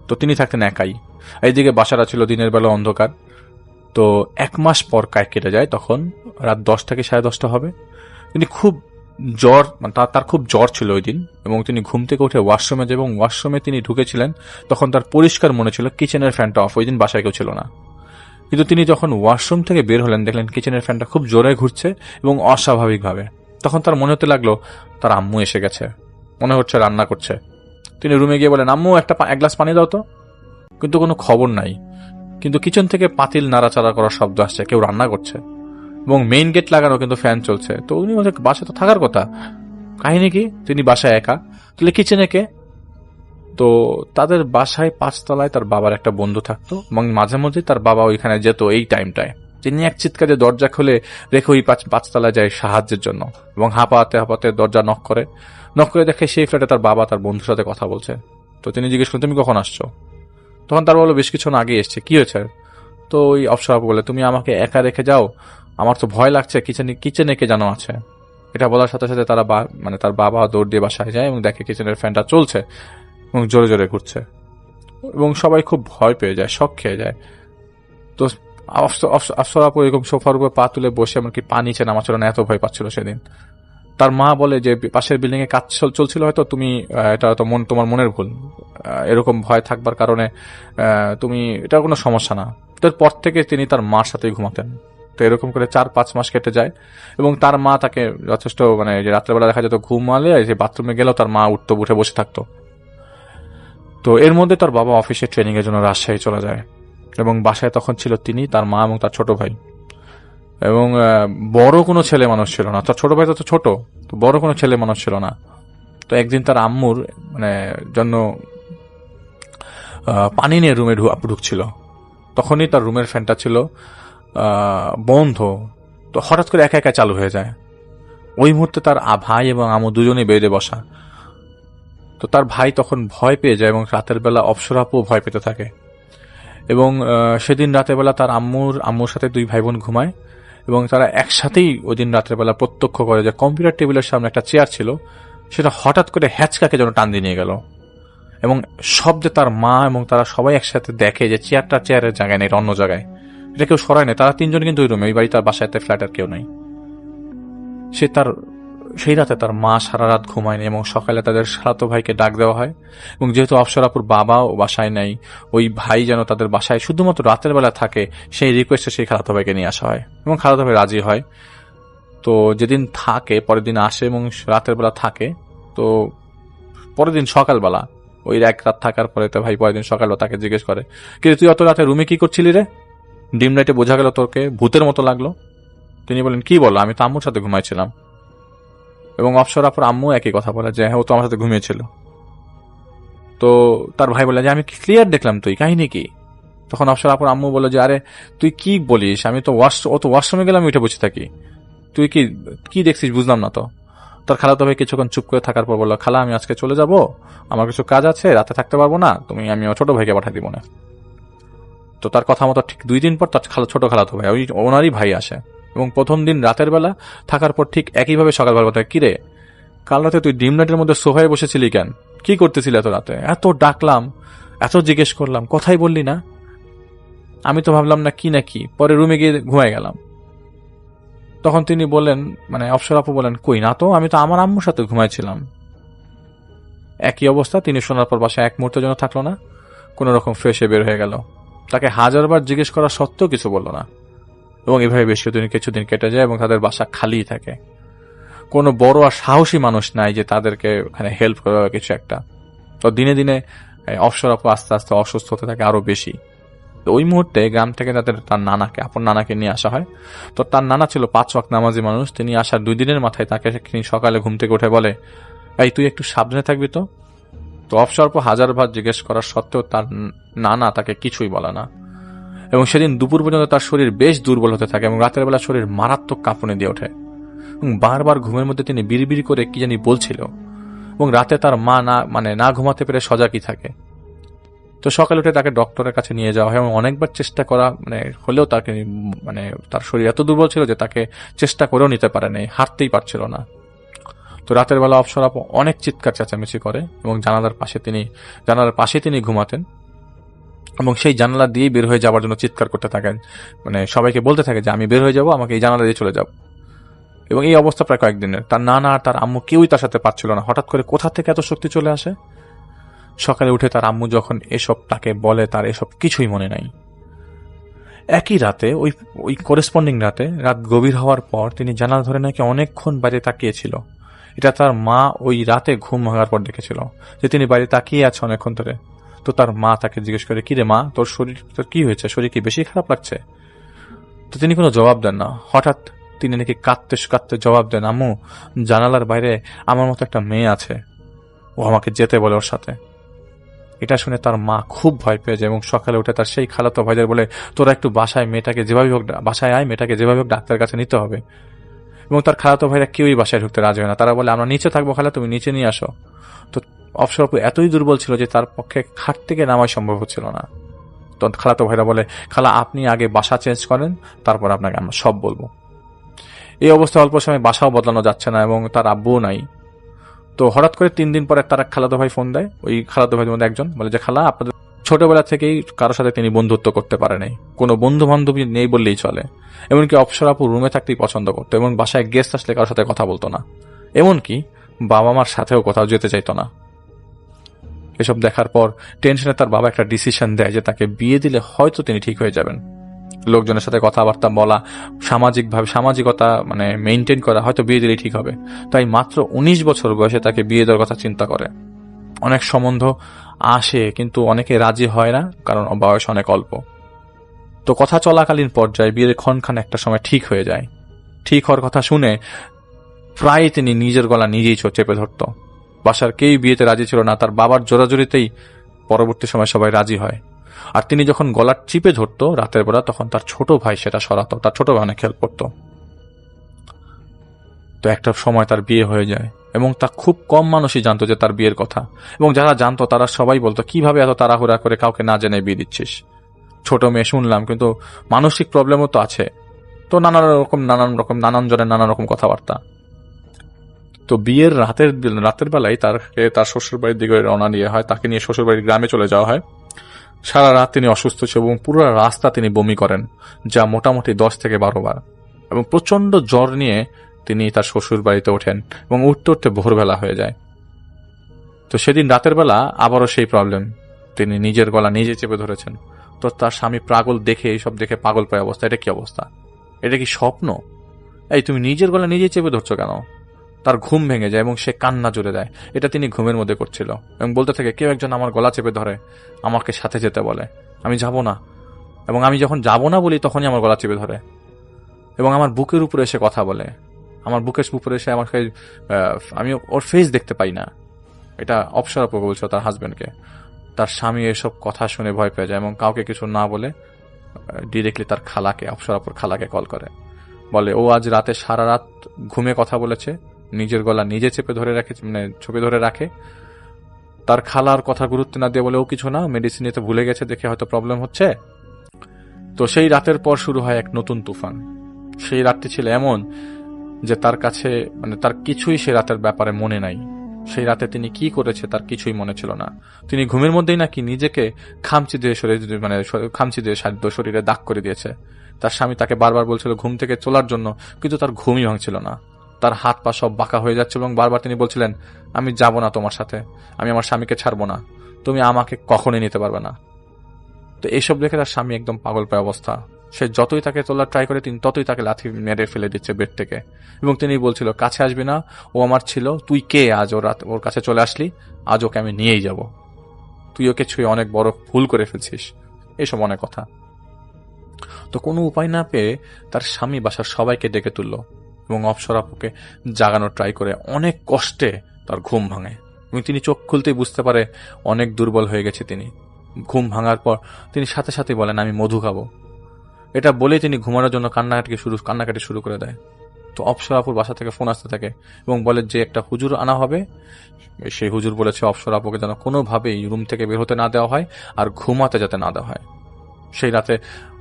তো তিনি থাকতেন একাই। এইদিকে বাসাটা ছিল দিনের বেলা অন্ধকার। তো 1 মাস পর কেটে যায়, তখন রাত 10 থেকে 10:30 হবে। তিনি খুব জ্বর, তার খুব জ্বর ছিল ওই দিন এবং তিনি ঘুম থেকে উঠে ওয়াশরুমে যায় এবং ওয়াশরুমে তিনি ঢুকেছিলেন। তখন তার পরিষ্কার মনে ছিল কিচেনের ফ্যানটা অফ, ওই দিন বাসায় কেউ ছিল না। কিন্তু তিনি যখন ওয়াশরুম থেকে বের হলেন, দেখলেন কিচেনের ফ্যানটা খুব জোরে ঘুরছে এবং অস্বাভাবিকভাবে। তখন তার মনে হতে লাগলো তার আম্মু এসে গেছে, মনে হচ্ছে রান্না করছে। তিনি রুমে গিয়ে বলেন, আম্মু এক গ্লাস পানি দাও তো। কিন্তু কোনো খবর নাই। কিন্তু কিচেন থেকে পাতিল নাড়াচাড়া করার শব্দ আসছে, কেউ রান্না করছে এবং মেইন গেট লাগানো, কিন্তু ফ্যান চলছে। তো উনি বাসায় তো থাকার কথা, কাহিনী কি? তিনি বাসায় একা, তাহলে কিচেনে কে? তো তাদের বাসায় 5 তলায় তার বাবার একটা বন্ধু থাকতো এবং মাঝে মধ্যে তার বাবা ওইখানে যেত এই টাইমটায়। তিনি এক চিৎকারে দরজা খুলে রেখে ওই 5 তলায় যায় সাহায্যের জন্য এবং হাঁপাতে হাঁপাতে দরজা নক করে দেখে সেই ফ্ল্যাটে তার বাবা তার বন্ধুর সাথে কথা বলছে। তো তিনি জিজ্ঞেস করেন, তুমি কখন আসছো? তখন তার বললো, বেশ কিছুক্ষণ আগে এসছে। কি হয়েছে? তো ওই অপসর আপু বলে, তুমি আমাকে একা রেখে যাও, আমার তো ভয় লাগছে, কিচেনে কে জানো আছে। এটা বলার সাথে সাথে তার বাবা দৌড় দিয়ে বাসায় যায় এবং দেখে কিচেনের ফ্যানটা চলছে এবং জোরে জোরে ঘুরছে এবং সবাই খুব ভয় পেয়ে যায়, শক খেয়ে যায়। তো অপসর আপু এরকম সোফার উপর পা তুলে বসে এমনকি পানি চেয়ে নামাচ্ছিল না, এত ভয় পাচ্ছিল সেদিন। তার মা বলে যে পাশের বিল্ডিং এ কাজ চলছিল, হয়তো তুমি এটা তো তোমার মনের ভুল, এরকম ভয় থাকবার কারণে তুমি, এটা কোনো সমস্যা না। তারপর থেকে তিনি তার মার সাথেই ঘুমাতেন। তো এরকম করে 4-5 মাস কেটে যায় এবং তার মা তাকে যথেষ্ট যে রাত্রেবেলা দেখা যেত ঘুমালে যে বাথরুমে গেলেও তার মা উঠে বসে থাকতো। তো এর মধ্যে তার বাবা অফিসে ট্রেনিং এর জন্য রাজশাহী চলে যায় এবং বাসায় তখন ছিল তিনি, তার মা এবং তার ছোট ভাই। এবং বড় কোনো ছেলে মানুষ ছিল না, তার ছোট ভাই তো ছোট, তো বড় কোনো ছেলে মানুষ ছিল না। তো একদিন তার আম্মুর জন্য পানি নিয়ে রুমে ঢুকছিল, তখনই তার রুমের ফ্যানটা ছিল বন্ধ। তো হঠাৎ করে একা একা চালু হয়ে যায় ওই মুহূর্তে তার ভাই এবং আমু দুজনেই বেডে বসা। তো তার ভাই তখন ভয় পেয়ে যায় এবং রাতের বেলা অপ্সরা আপুও ভয় পেতে থাকে। এবং সেদিন রাতের বেলা তার আম্মুর সাথে দুই ভাই বোন ঘুমায় এবং তারা একসাথেই ওই দিন রাতের বেলা প্রত্যক্ষ করে যে কম্পিউটার টেবিলের সামনে একটা চেয়ার ছিল, সেটা হঠাৎ করে হ্যাচকাকে যেন টান দিয়ে নিয়ে গেল। এবং শব্দে তার মা এবং তারা সবাই একসাথে দেখে যে চেয়ারটা চেয়ারের জায়গায় নেই, অন্য জায়গায়। এটা কেউ সরায় নেই, তারা তিনজন কিন্তু ওই রুমে, ওই বাড়ি তার বাসায় ফ্ল্যাটের কেউ নাই। সেই রাতে তার মা সারা রাত ঘুমায়নি এবং সকালে তাদের খালাতো ভাইকে ডাক দেওয়া হয়। এবং যেহেতু অপ্সরাপুর বাবাও বাসায় নাই, ওই ভাই যেন তাদের বাসায় শুধুমাত্র রাতের বেলা থাকে, সেই রিকোয়েস্টে সেই খালাতো ভাইকে নিয়ে আসা হয় এবং খালাতো ভাই রাজি হয়। তো যেদিন থাকে পরের দিন আসে এবং রাতের বেলা থাকে। তো পরের দিন সকালবেলা ওই এক রাত থাকার পরে তো ভাই পরের দিন সকালবেলা তাকে জিজ্ঞেস করে, কিন্তু তুই অত রাতে রুমে কি করছিলি রে? ডিম লাইটে বোঝা গেল তোকে ভূতের মতো লাগলো। তিনি বলেন, কি বলো? আমি তো আম্মুর সাথে ঘুমাইছিলাম। এবং অপ্সরাপুর আম্মু একই কথা বলে যে হ্যাঁ, ও তো আমার সাথে ঘুমিয়েছিল। তো তার ভাই বলে যে আমি ক্লিয়ার দেখলাম, তুই কাহিনী কি? তখন অপ্সরাপুর আম্মু বলে যে আরে তুই কি বলিস, আমি তো ওয়াশরুমে গেলাম, উঠে বসে থাকি, তুই কি দেখছিস বুঝলাম না। তো তার খালাতো ভাই কিছুক্ষণ চুপ করে থাকার পর বললো, খালা আমি আজকে চলে যাব, আমার কিছু কাজ আছে, রাতে থাকতে পারবো না, আমি আমার ছোট ভাইকে পাঠাই দিব না। তো তার কথা মতো ঠিক 2 দিন পর তার ছোট খালাতো ভাই, ওনারই ভাই আসে এবং প্রথম দিন রাতের বেলা থাকার পর ঠিক একইভাবে সকালবেলা কথা, কিরে কাল রাতে তুই ডিম লাইটের মধ্যে সোফায় বসেছিলি কেন? কি করতেছিলি এত রাতে? এত ডাকলাম, এত জিজ্ঞেস করলাম, কথাই বললি না। আমি তো ভাবলাম না কি, পরে রুমে গিয়ে ঘুমাই গেলাম। তখন তিনি বলেন, মানে অপ্সরা আপু বলেন, কই না তো, আমি তো আমার আম্মুর সাথে ঘুমাইছিলাম। একই অবস্থা। তিনি শোনার পর বাসায় এক মুহূর্তের জন্য থাকলো না, কোন রকম ফ্রেশে বের হয়ে গেল। তাকে হাজারবার জিজ্ঞেস করা সত্ত্বেও কিছু বলল না। এবং এভাবে বেশ কিছুদিন কেটে যায় এবং তাদের বাসা খালিই থাকে। কোনো বড় আর সাহসী মানুষ নাই যে তাদেরকে ওখানে হেল্প করা কিছু একটা। তো দিনে দিনে অপ্সরা আপু আস্তে আস্তে অসুস্থ হতে থাকে আরো বেশি। তো ওই মুহূর্তে গ্রাম থেকে তার আপন নানাকে নিয়ে আসা হয়। তো তার নানা ছিল 5 ওয়াক্ত নামাজি মানুষ। তিনি আসার 2 দিনের মাথায় তাকে সকালে ঘুম থেকে উঠে বলে, এই তুই একটু সাবধানে থাকবি তো। তো অপ্সরা আপু হাজারবার জিজ্ঞেস করার সত্ত্বেও তার নানা তাকে কিছুই বলে না। এবং সেদিন দুপুর পর্যন্ত তার শরীর বেশ দুর্বল হতে থাকে এবং রাতের বেলা শরীর মারাত্মক কাঁপুনি দিয়ে ওঠে এবং বারবার ঘুমের মধ্যে তিনি বিড়বিড় করে কি জানি বলছিল। এবং রাতে তার মা না ঘুমাতে পেরে সজাগই থাকে। তো সকালে উঠে তাকে ডক্টরের কাছে নিয়ে যাওয়া হয় এবং অনেকবার চেষ্টা করা হলেও তাকে তার শরীর এত দুর্বল ছিল যে তাকে চেষ্টা করেও নিতে পারে নাই, হাঁটতেই পারছিল না। তো রাতের বেলা অপ্সরা আপু অনেক চিৎকার চেঁচামেচি করে এবং জানালার পাশে তিনি ঘুমাতেন এবং সেই জানালা দিয়ে বের হয়ে যাওয়ার জন্য চিৎকার করতে থাকেন। সবাইকে বলতে থাকে যে আমি বের হয়ে যাব, আমাকে এই জানালা দিয়ে চলে যাব। এবং এই অবস্থা প্রায় কয়েকদিনের। তার নানা আর তার আম্মু কেউই তার সাথে পারছিল না। হঠাৎ করে কোথা থেকে এত শক্তি চলে আসে? সকালে উঠে তার আম্মু যখন এসব তাকে বলে, তার এসব কিছুই মনে নাই। একই রাতে ওই করেসপন্ডিং রাত গভীর হওয়ার পর তিনি জানালা ধরে নাকি অনেকক্ষণ বাইরে তাকিয়েছিল। এটা তার মা ওই রাতে ঘুম ভাঙার পর দেখেছিল যে তিনি বাইরে তাকিয়ে আছে অনেকক্ষণ ধরে। তো তার মা তাকে জিজ্ঞেস করে, কি রে মা, তোর কি হয়েছে, শরীর কি বেশি খারাপ লাগছে? তো তিনি কোনো জবাব দেন না। হঠাৎ তিনি নাকি কাঁদতে কাঁদতে জবাব দেন, আম্মু জানালার বাইরে আমার মতো একটা মেয়ে আছে, ও আমাকে যেতে বলে ওর সাথে। এটা শুনে তার মা খুব ভয় পেয়ে যায় এবং সকালে উঠে তার সেই খালাতো ভাইদের বলে, তোরা একটু বাসায় আয়, মেয়েটাকে যেভাবে হোক ডাক্তারের কাছে নিতে হবে। এবং তার খালাতো ভাইরা কেউই বাসায় ঢুকতে রাজি হয় না। তারা বলে, আমরা নিচে থাকবো খালা, তুমি নিচে নিয়ে আসো। তো অপ্সরা আপু এতই দুর্বল ছিল যে তার পক্ষে খাট থেকে নামাই সম্ভব হচ্ছিল না। তো খালাতো ভাইরা বলে, খালা আপনি আগে বাসা চেঞ্জ করেন, তারপর আপনাকে আমরা সব বলবো। এই অবস্থায় অল্প সময় বাসাও বদলানো যাচ্ছে না এবং তার আব্বুও নাই। তো হঠাৎ করে 3 দিন পরে তার এক খালাতো ভাই ফোন দেয়। ওই খালাতো ভাইদের মধ্যে একজন বলে যে, খালা আপনাদের ছোটবেলা থেকেই কারোর সাথে তিনি বন্ধুত্ব করতে পারে নাই, কোনো বন্ধু বান্ধবী নেই বললেই চলে। এমনকি অপ্সরা আপু রুমে থাকতেই পছন্দ করতো এবং বাসায় গেস্ট আসলে কারোর সাথে কথা বলতো না, এমনকি বাবা মার সাথেও কোথাও যেতে চাইতো না। এসব দেখার পর টেনশনে তার বাবা একটা ডিসিশন দেয় যে তাকে বিয়ে দিলে হয়তো তিনি ঠিক হয়ে যাবেন। লোকজনের সাথে কথাবার্তা বলা, সামাজিকতা মেইনটেইন করা, হয়তো বিয়ে দিলেই ঠিক হবে। তাই মাত্র 19 বছর বয়সে তাকে বিয়ে দেওয়ার কথা চিন্তা করে। অনেক সম্বন্ধ আসে কিন্তু অনেকে রাজি হয় না, কারণ বয়স অনেক অল্প। তো কথা চলাকালীন পর্যায়ে বিয়ের ক্ষণখান একটা সময় ঠিক হয়ে যায়। ঠিক হওয়ার কথা শুনে প্রায় তিনি নিজের গলা নিজেই চেপে ধরত। বাসার কেউ বিয়েতে রাজি ছিল না, তার বাবার জোরাজুরিতেই পরবর্তী সময় সবাই রাজি হয়। আর তিনি যখন গলা চিপে ধরতো রাতের বেলা, তখন তার ছোট ভাই সেটা সরাতো, তার ছোট ভাই অনেক হেল্প করতো। তো একটা সময় তার বিয়ে হয়ে যায় এবং তা খুব কম মানুষই জানতো যে তার বিয়ের কথা, এবং যারা জানতো তারা সবাই বলতো কিভাবে এত তাড়াহুড়া করে কাউকে না জেনে বিয়ে দিচ্ছিস, ছোট মেয়ে শুনলাম, কিন্তু মানসিক প্রবলেমও তো আছে। তো নানান জনের নানা রকম কথাবার্তা। তো বিয়ের রাতের বেলায় তার শ্বশুর বাড়ির দিকে রওনা দিয়ে হয়, তাকে নিয়ে শ্বশুর বাড়ির গ্রামে চলে যাওয়া হয়। সারা রাত তিনি অসুস্থ ছিল এবং পুরো রাস্তা তিনি বমি করেন, যা মোটামুটি 10 থেকে 12 বার, এবং প্রচন্ড জ্বর নিয়ে তিনি তার শ্বশুর বাড়িতে ওঠেন এবং উঠতে উঠতে ভোরবেলা হয়ে যায়। তো সেদিন রাতের বেলা আবারও সেই প্রবলেম, তিনি নিজের গলা নিজে চেপে ধরেছেন। তো তার স্বামী পাগল দেখে, এইসব দেখে পাগল প্রায় অবস্থা, এটা কি অবস্থা, এটা কি স্বপ্ন, এই তুমি নিজের গলা নিজে চেপে ধরছো কেন? তার ঘুম ভেঙে যায় এবং সে কান্না জুড়ে দেয়। এটা তিনি ঘুমের মধ্যে করছিল এবং বলতে থাকে, কেউ একজন আমার গলা চেপে ধরে, আমাকে সাথে যেতে বলে, আমি যাব না, এবং আমি যখন যাব না বলি তখনই আমার গলা চেপে ধরে এবং আমার বুকের উপরে এসে কথা বলে, আমার বুকের উপরে এসে আমাকে, আমি ওর ফেস দেখতে পাই না। এটা অপসরা আপু বলছিল তার হাজবেন্ডকে। তার স্বামী এসব কথা শুনে ভয় পেয়ে যায় এবং কাউকে কিছু না বলে ডিরেক্টলি তার খালাকে, অপসরাপুর খালাকে কল করে, বলে ও আজ রাতে সারা রাত ঘুমে কথা বলেছে, নিজের গলা নিজে চেপে ধরে রাখে। তার খালার কথা গুরুত্ব না দিয়ে বলে ও কিছু না, মেডিসিন নিতে ভুলে গেছে দেখে হয়তো প্রবলেম হচ্ছে। তো সেই রাতের পর শুরু হয় এক নতুন তুফান। সেই রাতটি ছিল এমন যে তার কাছে তার কিছুই সে রাতের ব্যাপারে মনে নাই। সেই রাতে তিনি কি করেছে তার কিছুই মনে ছিল না। তিনি ঘুমের মধ্যেই নাকি নিজেকে খামচি দিয়ে শরীরে দাগ করে দিয়েছে। তার স্বামী তাকে বারবার বলছিল ঘুম থেকে তোলার জন্য, কিন্তু তার ঘুমই ভাঙছিল না। তার হাত পা সব বাঁকা হয়ে যাচ্ছিল এবং বারবার তিনি বলছিলেন, আমি যাব না তোমার সাথে, আমি আমার স্বামীকে ছাড়বো না, তুমি আমাকে কখনোই নিতে পারবে না। তো এইসব দেখে তার স্বামী একদম পাগল প্রায় অবস্থা। সে যতই তাকে তোলার ট্রাই করে, তিনি ততই তাকে লাথি মেরে ফেলে দিচ্ছে বেড থেকে, এবং তিনি বলছিল, কাছে আসবি না, ও আমার ছিল, তুই কে আজ ওর কাছে চলে আসলি, আজ ওকে আমি নিয়েই যাব, তুই ওকে ছুঁয়ে অনেক বড় ভুল করে ফেলছিস, এইসব অনেক কথা। তো কোনো উপায় না পেয়ে তার স্বামী বাসার সবাইকে ডেকে তুলল এবং অপসরা আপুকে জাগানোর ট্রাই করে অনেক কষ্টে তার ঘুম ভাঙে এবং তিনি চোখ খুলতেই বুঝতে পারে অনেক দুর্বল হয়ে গেছে তিনি। ঘুম ভাঙার পর তিনি সাথে সাথে বলেন, আমি মধু খাবো। এটা বলে তিনি ঘুমানোর জন্য কান্নাকাটি শুরু করে দেয়। তো অপসরা আপুর বাসা থেকে ফোন আসতে থাকে এবং বলে যে একটা হুজুর আনা হবে। সেই হুজুর বলেছে অপসরা আপুকে যেন কোনোভাবেই রুম থেকে বের হতে না দেওয়া হয় আর ঘুমাতে যাতে না দেওয়া হয়। সেই রাতে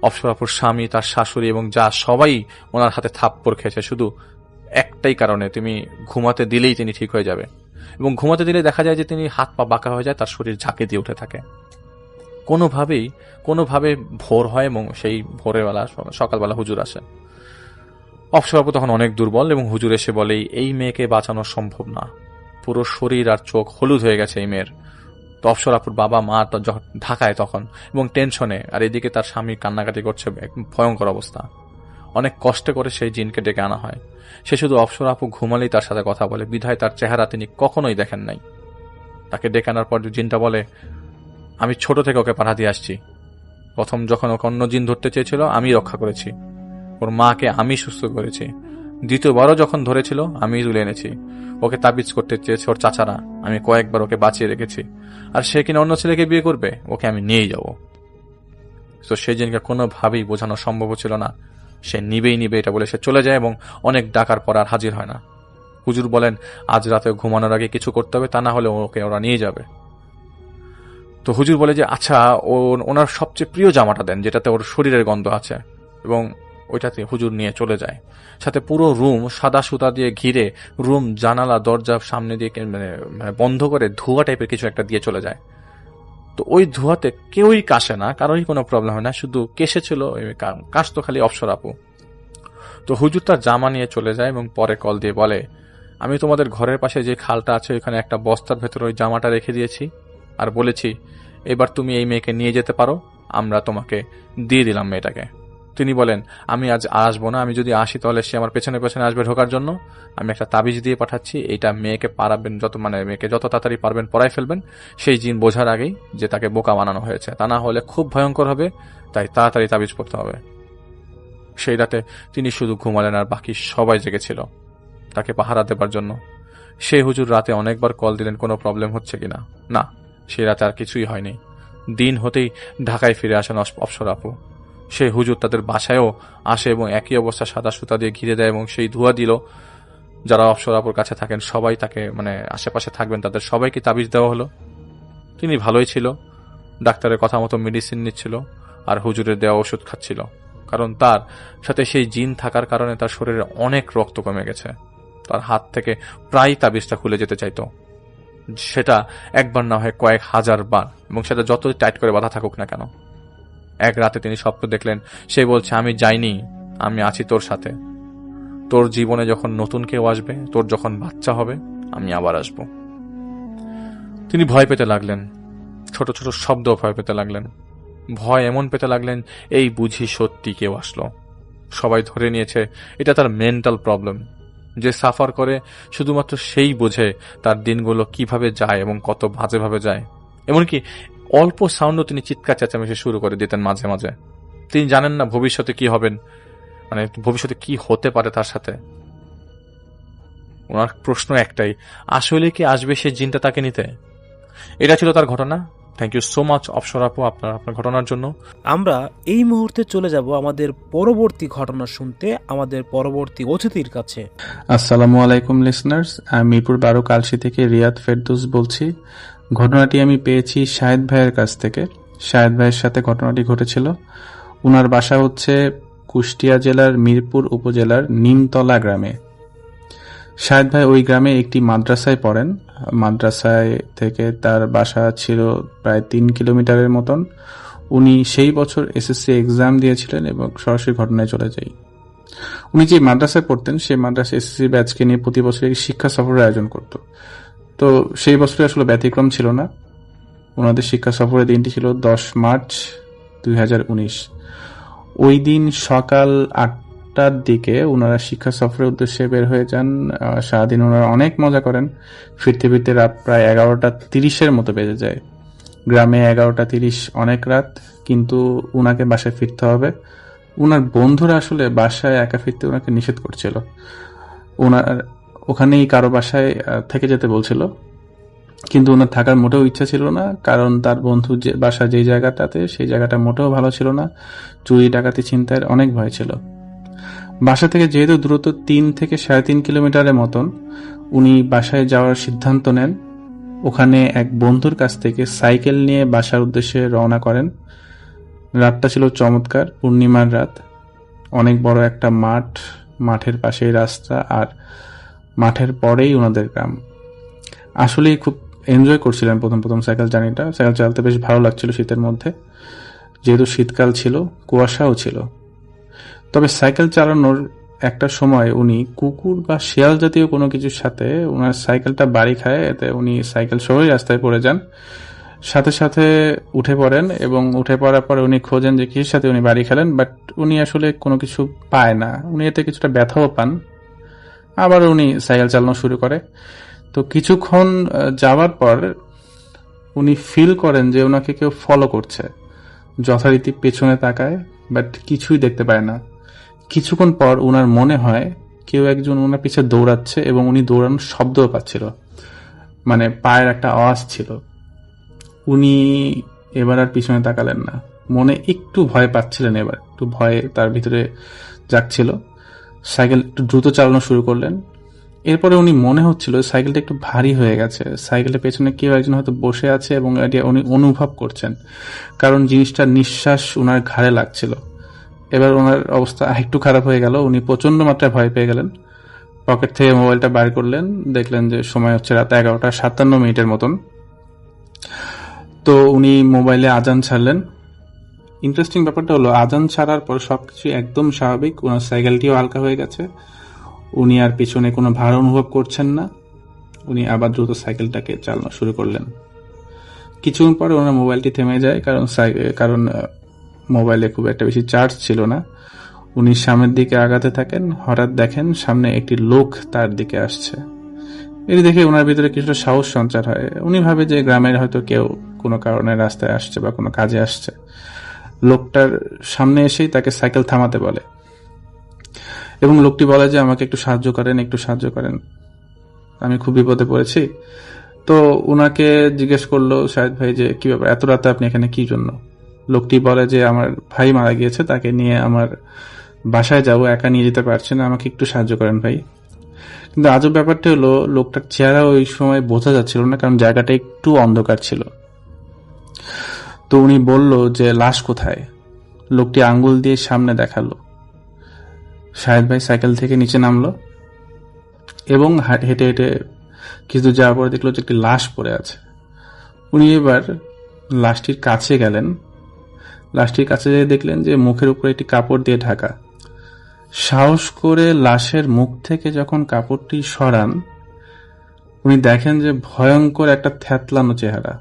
অপসরা আপুর স্বামী, তার শাশুড়ি এবং যা সবাই ওনার হাতে থাপ্পড় খেয়েছে, শুধু একটাই কারণে, তুমি ঘুমাতে দিলেই তিনি ঠিক হয়ে যাবে। এবং ঘুমাতে দিলে দেখা যায় যে তিনি হাত পা বাঁকা হয়ে যায়, তার শরীর ঝাঁকে দিয়ে উঠে থাকে। কোনোভাবে ভোর হয় এবং সেই ভোরের বেলা সকালবেলা হুজুর আসে। অপসরা আপু তখন অনেক দুর্বল এবং হুজুর এসে বলে, এই মেয়েকে বাঁচানো সম্ভব না, পুরো শরীর আর চোখ হলুদ হয়ে গেছে এই মেয়ের। তো অপসরা আপুর বাবা মা ঢাকায় তখন এবং টেনশনে, আর এদিকে তার স্বামী কান্নাকাটি করছে, ভয়ঙ্কর অবস্থা। অনেক কষ্ট করে সেই জিনকে ডেকে আনা হয়। সে শুধু অপসরা আপু ঘুমালেই তার সাথে কথা বলে, বিধায় তার চেহারা তিনি কখনোই দেখেন নাই। তাকে ডেকে আনার পর জিনটা বলে, আমি ছোট থেকে ওকে পাঠা দিয়ে আসছি, প্রথম যখন ওকে অন্য জিন ধরতে চেয়েছিল আমি রক্ষা করেছি, ওর মাকে আমি সুস্থ করেছি, দ্বিতীয়বারও যখন ধরেছিল আমি তুলে এনেছি, ওকে তাবিজ করতে চেয়েছে ওর চাচারা, আমি কয়েকবার ওকে বাঁচিয়ে রেখেছি, আর সে কিনা অন্য ছেলেকে বিয়ে করবে, ওকে আমি নিয়েই যাব। তো সেই জিনকে কোনোভাবেই বোঝানো সম্ভব ছিল না, সে নিবে এটা বলে সে চলে যায় এবং অনেক ডাকার পর আর হাজির হয় না। হুজুর বলেন, আজ রাতে ঘুমানোর আগে কিছু করতে হবে, তা না হলে ওকে ওরা নিয়ে যাবে। তো হুজুর বলে যে আচ্ছা, ওনার সবচেয়ে প্রিয় জামাটা দেন, যেটাতে ওর শরীরের গন্ধ আছে, এবং ওইটাতে হুজুর নিয়ে চলে যায়। সাথে পুরো রুম সাদা সুতা দিয়ে ঘিরে, রুম জানালা দরজা সামনে দিয়ে বন্ধ করে ধোঁয়া টাইপের কিছু একটা দিয়ে চলে যায়। তো ওই ধোঁয়াতে কেউই কাশে না, কারোরই কোনো প্রবলেম হয় না, শুধু কেসেছিল, কাশতো খালি অপসরা আপু। তো হুজুর তার জামা নিয়ে চলে যায় এবং পরে কল দিয়ে বলে, আমি তোমাদের ঘরের পাশে যে খালটা আছে ওইখানে একটা বস্তার ভেতরে ওই জামাটা রেখে দিয়েছি, আর বলেছি এবার তুমি এই মেয়েকে নিয়ে যেতে পারো, আমরা তোমাকে দিয়ে দিলাম মেয়েটাকে। তিনি বলেন, আমি আজ আসবো না, আমি যদি আসি তাহলে সে আমার পেছনে পেছনে আসবে ঢোকার জন্য, আমি একটা তাবিজ দিয়ে পাঠাচ্ছি, এইটা মেয়েকে পারাবেন মেয়েকে যত তাড়াতাড়ি পারবেন পড়াই ফেলবেন, সেই জিন বোঝার আগেই যে তাকে বোকা বানানো হয়েছে, তা না হলে খুব ভয়ঙ্কর হবে, তাই তাড়াতাড়ি তাবিজ পড়তে হবে। সেই রাতে তিনি শুধু ঘুমালেন আর বাকি সবাই জেগেছিল তাকে পাহারা দেবার জন্য। সেই হুজুর রাতে অনেকবার কল দিলেন কোনো প্রবলেম হচ্ছে কিনা, না, সেই রাতে আর কিছুই হয়নি। দিন হতেই ঢাকায় ফিরে আসেন অপসরা আপু। সেই হুজুর তাদের বাসায়ও আসে এবং একই অবস্থা, সাদা সুতা দিয়ে ঘিরে দেয় এবং সেই ধোঁয়া দিল যারা অফশোর আপুর কাছে থাকেন সবাই তাকে মানে আশেপাশে থাকবেন তাদের সবাইকে তাবিজ দেওয়া হলো। তিনি ভালোই ছিল, ডাক্তারের কথা মতো মেডিসিন নিচ্ছিল আর হুজুরের দেওয়া ওষুধ খাচ্ছিল, কারণ তার সাথে সেই জিন থাকার কারণে তার শরীরে অনেক রক্ত কমে গেছে। তার হাত থেকে প্রায় তাবিজটা খুলে যেতে চাইতো, সেটা একবার না হয় কয়েক হাজার বার, এবং সেটা যতই টাইট করে বাঁধা থাকুক না কেন। এক রাতে তিনি স্বপ্ন দেখলেন, সে বলছে, আমি যাইনি, আমি আছি তোর সাথে, তোর জীবনে যখন নতুন কেউ আসবে, তোর যখন বাচ্চা হবে, আমি আবার আসব। তিনি ভয় পেতে লাগলেন, ছোট ছোট শব্দ ভয় পেতে লাগলেন, ভয় এমন পেতে লাগলেন এই বুঝি সত্যি কেউ আসলো। সবাই ধরে নিয়েছে এটা তার মেন্টাল প্রবলেম। যে সাফার করে শুধুমাত্র সেই বোঝে তার দিনগুলো কিভাবে যায় এবং কত বাজেভাবে যায়। এমনকি অল্প সাউন্ডও তিনি চিৎকার চেঁচামেচি শুরু করে দিতেন মাঝে মাঝে। তিনি জানেন না ভবিষ্যতে কি হবেন, মানে ভবিষ্যতে কি হতে পারে তার সাথে। ওনার প্রশ্ন একটাই, আসলে কি আসবে সে জিনটা তাকে নিতে? এটা ছিল তার ঘটনা। থ্যাংক ইউ সো মাচ অপসর আপু আপনার ঘটনার জন্য। আমরা এই মুহূর্তে চলে যাব আমাদের পরবর্তী ঘটনা শুনতে আমাদের পরবর্তী অতিথির কাছে। আসসালামু আলাইকুম লিসনার্স, আমি মিরপুর 12 কালশি থেকে রিয়াদ ফেরদৌস বলছি। ঘটনাটি আমি পেয়েছি শাহেদ ভাইয়ের কাছ থেকে। শাহেদ ভাইয়ের সাথে ঘটনাটি ঘটেছিল। উনার বাসা হচ্ছে কুষ্টিয়া জেলার মিরপুর উপজেলার নিমতলা গ্রামে। শাহেদ ভাই ওই গ্রামে একটি মাদ্রাসায় পড়েন। মাদ্রাসায় থেকে তার বাসা ছিল প্রায় 3 কিলোমিটারের মতন। উনি সেই বছর এসএসসি এক্সাম দিয়েছিলেন এবং সরাসরি ঘটনায় চলে যাই। উনি যে মাদ্রাসায় পড়তেন সেই মাদ্রাসা এসএসসি ব্যাচকে নিয়ে প্রতি বছর শিক্ষা সফরের আয়োজন করত। তো সেই বছরে আসলে ব্যতিক্রম ছিল না। ওনাদের শিক্ষা সফরের দিনটি ছিল 10 মার্চ 2019। ওই দিন সকাল 8টার দিকে ওনারা শিক্ষা সফরের উদ্দেশ্যে বের হয়ে যান। সারাদিন ওনারা অনেক মজা করেন। ফিরতে ফিরতে রাত প্রায় 11:30 মতো বেজে যায়। গ্রামে 11:30 অনেক রাত, কিন্তু উনাকে বাসায় ফিরতে হবে। উনার বন্ধুরা আসলে বাসায় একা ফিরতে ওনাকে নিষেধ করছিল। ওনার ওখানেই কারো বাসায় থেকে যেতে বলছিল, কিন্তু ওনার থাকার মোটেও ইচ্ছা ছিল না, কারণ তার বন্ধু যে বাসা যেই জায়গাটাতে সেই জায়গাটা মোটেও ভালো ছিল না। চুরি ডাকাতি ছিনতাইয়ের অনেক ভয় ছিল। বাসা থেকে যেহেতু দূরত্ব 3 থেকে 3.5 কিলোমিটারের মতন, উনি বাসায় যাওয়ার সিদ্ধান্ত নেন। ওখানে এক বন্ধুর কাছ থেকে সাইকেল নিয়ে বাসার উদ্দেশ্যে রওনা করেন। রাতটা ছিল চমৎকার, পূর্ণিমার রাত। অনেক বড় একটা মাঠ, মাঠের পাশেই রাস্তা, আর মাঠের পরেই ওনাদের গ্রাম। আসলেই খুব এনজয় করছিলেন প্রথম সাইকেল জার্নিটা। সাইকেল চালাতে বেশ ভালো লাগছিল শীতের মধ্যে, যেহেতু শীতকাল ছিল, কুয়াশাও ছিল। তবে সাইকেল চালানোর একটা সময় উনি কুকুর বা শিয়াল জাতীয় কোনো কিছুর সাথে ওনার সাইকেলটা বাড়ি খায়। এতে উনি সাইকেল সহই রাস্তায় পড়ে যান। সাথে সাথে উঠে পড়েন, এবং উঠে পড়ার পরে উনি খোঁজেন যে কিসের সাথে উনি বাড়ি খেলেন, বাট উনি আসলে কোনো কিছু পায় না। উনি এতে কিছুটা ব্যথাও পান। আবার উনি সাইকেল চালানো শুরু করে। তো কিছুক্ষণ যাওয়ার পর উনি ফিল করেন যে ওনাকে কেউ ফলো করছে। যথারীতি পেছনে তাকায়, বাট কিছুই দেখতে পায় না। কিছুক্ষণ পর ওনার মনে হয় কেউ একজন ওনার পিছে দৌড়াচ্ছে, এবং উনি দৌড়ানোর শব্দও পাচ্ছিল, মানে পায়ের একটা আওয়াজ ছিল। উনি এবার আর পিছনে তাকালেন না। মনে একটু ভয় পাচ্ছিলেন, এবার একটু ভয় তার ভিতরে জাগছিল। সাইকেল একটু দ্রুত চালানো শুরু করলেন। এরপরে উনি মনে হচ্ছিল সাইকেলটা একটু ভারী হয়ে গেছে। সাইকেলের পেছনে কেউ একজন হয়তো বসে আছে, এবং এটি উনি অনুভব করছেন, কারণ জিনিসটা নিঃশ্বাস ওনার ঘাড়ে লাগছিল। এবার ওনার অবস্থা একটু খারাপ হয়ে গেল। উনি প্রচন্ড মাত্রায় ভয় পেয়ে গেলেন। পকেট থেকে মোবাইলটা বাইর করলেন, দেখলেন যে সময় হচ্ছে রাত 11:57 মতন। তো উনি মোবাইলে আজান ছাড়লেন। ইন্টারেস্টিং ব্যাপারটা হলো, আজান ছাড়ার পর সবকিছু একদম স্বাভাবিক। ওনার সাইকেলটিও হালকা হয়ে গেছে। উনি আর পিছনে কোনো ভার অনুভব করছেন না। উনি আবার দ্রুত সাইকেলটাকে চালানো শুরু করলেন। কিছুক্ষণ পরে ওনার মোবাইলটি থেমে যায়, কারণ মোবাইলে খুব একটা বেশি চার্জ ছিল না। উনি সামনের দিকে আগাতে থাকেন। হঠাৎ দেখেন সামনে একটি লোক তার দিকে আসছে। এটি দেখে ওনার ভিতরে কিছুটা সাহস সঞ্চার হয়। উনি ভাবে যে গ্রামের হয়তো কেউ কোনো কারণে রাস্তায় আসছে বা কোনো কাজে আসছে। লোকটার সামনে এসেই তাকে সাইকেল থামাতে বলে, এবং লোকটি বলে যে আমাকে একটু সাহায্য করেন, আমি খুব বিপদে পড়েছি। তো উনাকে জিজ্ঞেস করলো শাহেদ ভাই যে কি ব্যাপার, এত রাতে আপনি এখানে কি জন্য? লোকটি বলে যে আমার ভাই মারা গিয়েছে, তাকে নিয়ে আমার বাসায় যাব, একা নিয়ে যেতে পারছি না, আমাকে একটু সাহায্য করেন ভাই। কিন্তু আজব ব্যাপারটা হলো লোকটার চেহারা ওই সময় বোঝা যাচ্ছিল না, কারণ জায়গাটা একটু অন্ধকার ছিল। তো উনি বলল যে লাশ কোথায়। লোকটি আঙ্গুল দিয়ে সামনে দেখালো। শাহেদ ভাই সাইকেল থেকে নিচে নামলো এবং হেঁটে হেঁটে কিছু যাওয়ার পরে দেখলো যে একটি লাশ পড়ে আছে। উনি এবার লাশটির কাছে গেলেন। লাশটির কাছে যেয়ে দেখলেন যে মুখের উপরে একটি কাপড় দিয়ে ঢাকা। সাহস করে লাশের মুখ থেকে যখন কাপড়টি সরান, উনি দেখেন যে ভয়ঙ্কর একটা থ্যাতলানো চেহারা,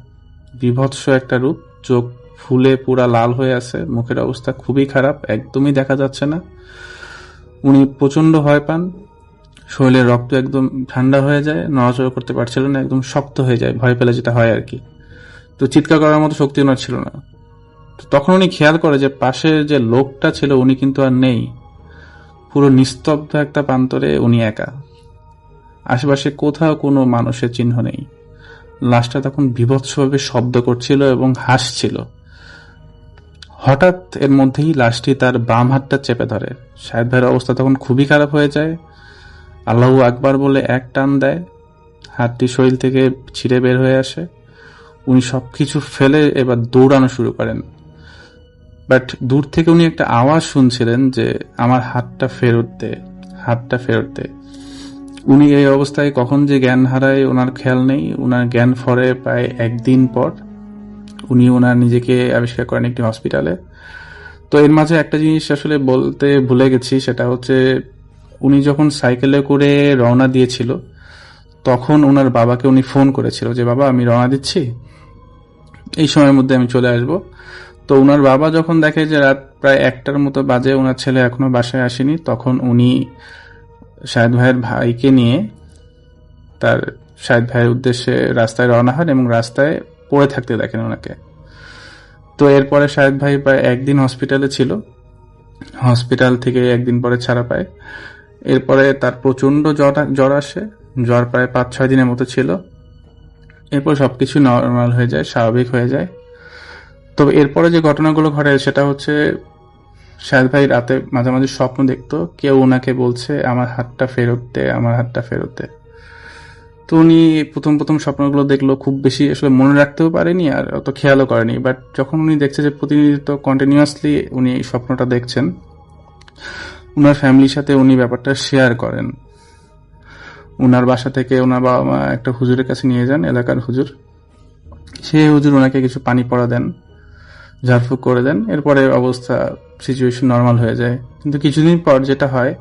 বিভৎস একটা রূপ, চোখ ফুলে পুরা লাল হয়ে আছে, মুখের অবস্থা খুবই খারাপ, একদমই দেখা যাচ্ছে না। উনি প্রচন্ড ভয় পান, শরীরের রক্ত একদম ঠান্ডা হয়ে যায়, নড়াচড়া করতে পারছিল না, একদম শক্ত হয়ে যায়, ভয় পেলে যেটা হয় আর কি। তো চিৎকার করার মতো শক্তি ওনার ছিল না। তো তখন উনি খেয়াল করে যে পাশে যে লোকটা ছিল উনি কিন্তু আর নেই। পুরো নিস্তব্ধ একটা প্রান্তরে উনি একা, আশেপাশে কোথাও কোনো মানুষের চিহ্ন নেই। লাশটা তখন বীভৎসভাবে শব্দ করছিল এবং হাসছিল। হঠাৎ এর মধ্যেই লাশটি তার বাম হাতটা চেপে ধরে। শাহেদ ভাইয়ের অবস্থা তখন খুবই খারাপ হয়ে যায়। আল্লাহু আকবার বলে এক টান দেয়, হাতটি শরীর থেকে ছিঁড়ে বের হয়ে আসে। উনি সবকিছু ফেলে এবার দৌড়ানো শুরু করেন। বাট দূর থেকে উনি একটা আওয়াজ শুনছিলেন যে আমার হাতটা ফেরত দে, হাতটা ফেরত দে। উনি এই অবস্থায় কখন যে জ্ঞান হারায় ওনার খেয়াল নেই। ওনার জ্ঞান ফরে প্রায় একদিন পর। উনি ওনার নিজেকে আবিষ্কার করেন একটি হসপিটালে। তো এর মাঝে একটা জিনিস আসলে বলতে ভুলে গেছি, সেটা হচ্ছে উনি যখন সাইকেলে করে রওনা দিয়েছিল তখন ওনার বাবাকে উনি ফোন করেছিল যে বাবা আমি রওনা দিচ্ছি, এই সময়ের মধ্যে আমি চলে আসব। তো ওনার বাবা যখন দেখে যে রাত প্রায় 1টার মতো বাজে, ওনার ছেলে এখনো বাসায় আসেনি, তখন উনি শাহেদ ভাইয়ের ভাইকে নিয়ে তার শাহেদ ভাইয়ের উদ্দেশ্যে রাস্তায় রওনা হন এবং রাস্তায় পড়ে থাকতে দেখেন ওনাকে। তো এরপরে শাহেদ ভাই প্রায় একদিন হসপিটালে ছিল, হসপিটাল থেকে একদিন পরে ছাড়া পায়। এরপরে তার প্রচন্ড জ্বর আসে, জ্বর প্রায় 5-6 দিনের মতো ছিল। এরপর সবকিছু নর্মাল হয়ে যায়, স্বাভাবিক হয়ে যায়। তবে এরপরে যে ঘটনাগুলো ঘটে সেটা হচ্ছে শাহেদ ভাই রাতে মাঝে মাঝে স্বপ্ন দেখতো কেউ ওনাকে বলছে আমার হাতটা ফেরত দে, আমার হাতটা ফেরত দে। তো উনি প্রথম প্রথম স্বপ্নগুলো দেখলো, খুব বেশি আসলে মনে রাখতেও পারেনি আর অত খেয়ালও করেনি। বাট যখন উনি দেখছে যে প্রতিনিয়ত কন্টিনিউয়াসলি উনি এই স্বপ্নটা দেখছেন, ওনার ফ্যামিলির সাথে উনি ব্যাপারটা শেয়ার করেন। ওনার বাসা থেকে ওনার বাবা মা একটা হুজুরের কাছে নিয়ে যান, এলাকার হুজুর। সেই হুজুর ওনাকে কিছু পানি পড়া দেন, ঝাড়ফুঁক করে দেন। এরপরে অবস্থা সিচুয়েশন নর্মাল হয়ে যায়। কিন্তু কিছুদিন পর যেটা হয়,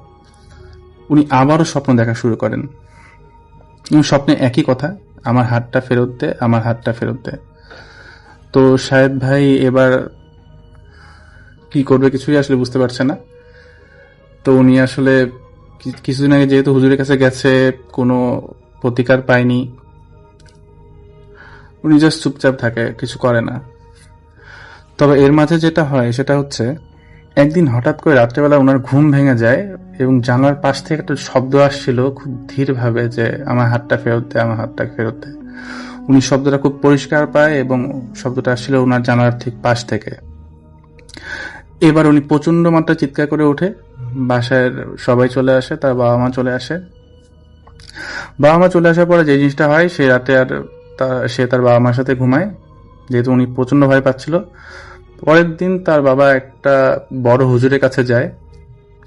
উনি আবারও স্বপ্ন দেখা শুরু করেন এবং স্বপ্নে একই কথা, আমার হাতটা ফেরত দে, আমার হাতটা ফেরত দে। তো শাহেদ ভাই এবার কি করবে কিছুই আসলে বুঝতে পারছে না। তো উনি আসলে কিছুদিন আগে যেহেতু হুজুরের কাছে গেছে, কোনো প্রতিকার পায়নি, উনি জাস্ট চুপচাপ থাকে, কিছু করে না। তবে এর মাঝে যেটা হয় সেটা হচ্ছে একদিন হঠাৎ করে রাত্রেবেলা ওনার ঘুম ভেঙে যায় এবং জানলার পাশ থেকে একটা শব্দ আসছিল খুব ধীর ভাবে যে আমার হাতটা ফেরত দে, আমার হাতটা ফেরত দে। উনি শব্দটা খুব পরিষ্কার পায় এবং শব্দটা আসছিল ওনার জানলার ঠিক পাশ থেকে। এবার উনি প্রচন্ড মাত্রা চিৎকার করে ওঠে। বাসায় সবাই চলে আসে, তার বাবা মা চলে আসে। বাবা মা চলে আসার পরে যে জিনিসটা হয়, সে রাতে আর সে তার বাবা মার সাথে ঘুমায়, যেহেতু উনি প্রচন্ড ভয় পাচ্ছিল। পরের দিন তার বাবা একটা বড় হুজুরের কাছে যায়,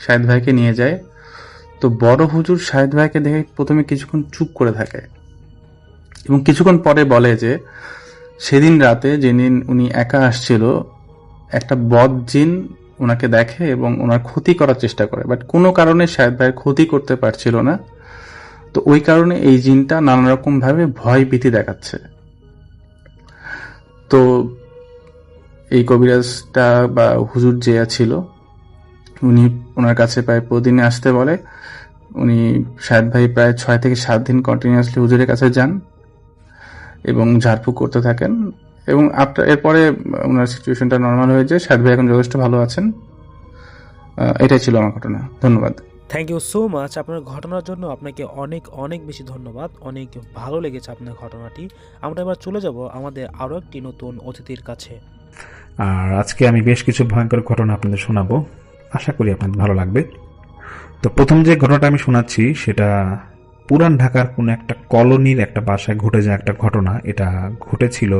শাহেদ ভাইকে নিয়ে যায়। তো বড় হুজুর শাহেদ ভাইকে দেখে প্রথমে কিছুক্ষণ চুপ করে থাকে এবং কিছুক্ষণ পরে বলে যে সেদিন রাতে যেদিন উনি একা আসছিল, একটা বদ জিন ওনাকে দেখে এবং ওনার ক্ষতি করার চেষ্টা করে, বাট কোনো কারণে শাহেদ ভাইয়ের ক্ষতি করতে পারছিল না। তো ওই কারণে এই জিনটা নানা রকম ভাবে ভয় ভীতি দেখাচ্ছে। তো এই কবিরাজটা বা হুজুর যে ছিল, উনি ওনার কাছে প্রায় প্রতিদিনে আসতে বলে। উনি শাহেদ ভাই প্রায় 6 থেকে 7 দিন কন্টিনিউয়াসলি হুজুরের কাছে যান এবং ঝাড়ফুঁক করতে থাকেন এবং এরপরে ওনার সিচুয়েশনটা নর্মাল হয়ে যায়। শাহেদ ভাই এখন যথেষ্ট ভালো আছেন। এটাই ছিল আমার ঘটনা। ধন্যবাদ। Thank you so much. আপনার ঘটনার জন্য আপনাকে অনেক অনেক বেশি ধন্যবাদ। অনেক ভালো লেগেছে আপনার ঘটনাটি। আমরা এবার চলে যাব আমাদের আরও একটি নতুন অতিথির কাছে। আর আজকে আমি বেশ কিছু ভয়ঙ্কর ঘটনা আপনাদের শোনাবো, আশা করি আপনাদের ভালো লাগবে। তো প্রথম যে ঘটনাটা আমি শোনাচ্ছি সেটা পুরান ঢাকার কোনো একটা কলোনির একটা বাসায় ঘটে যায় একটা ঘটনা। এটা ঘটেছিল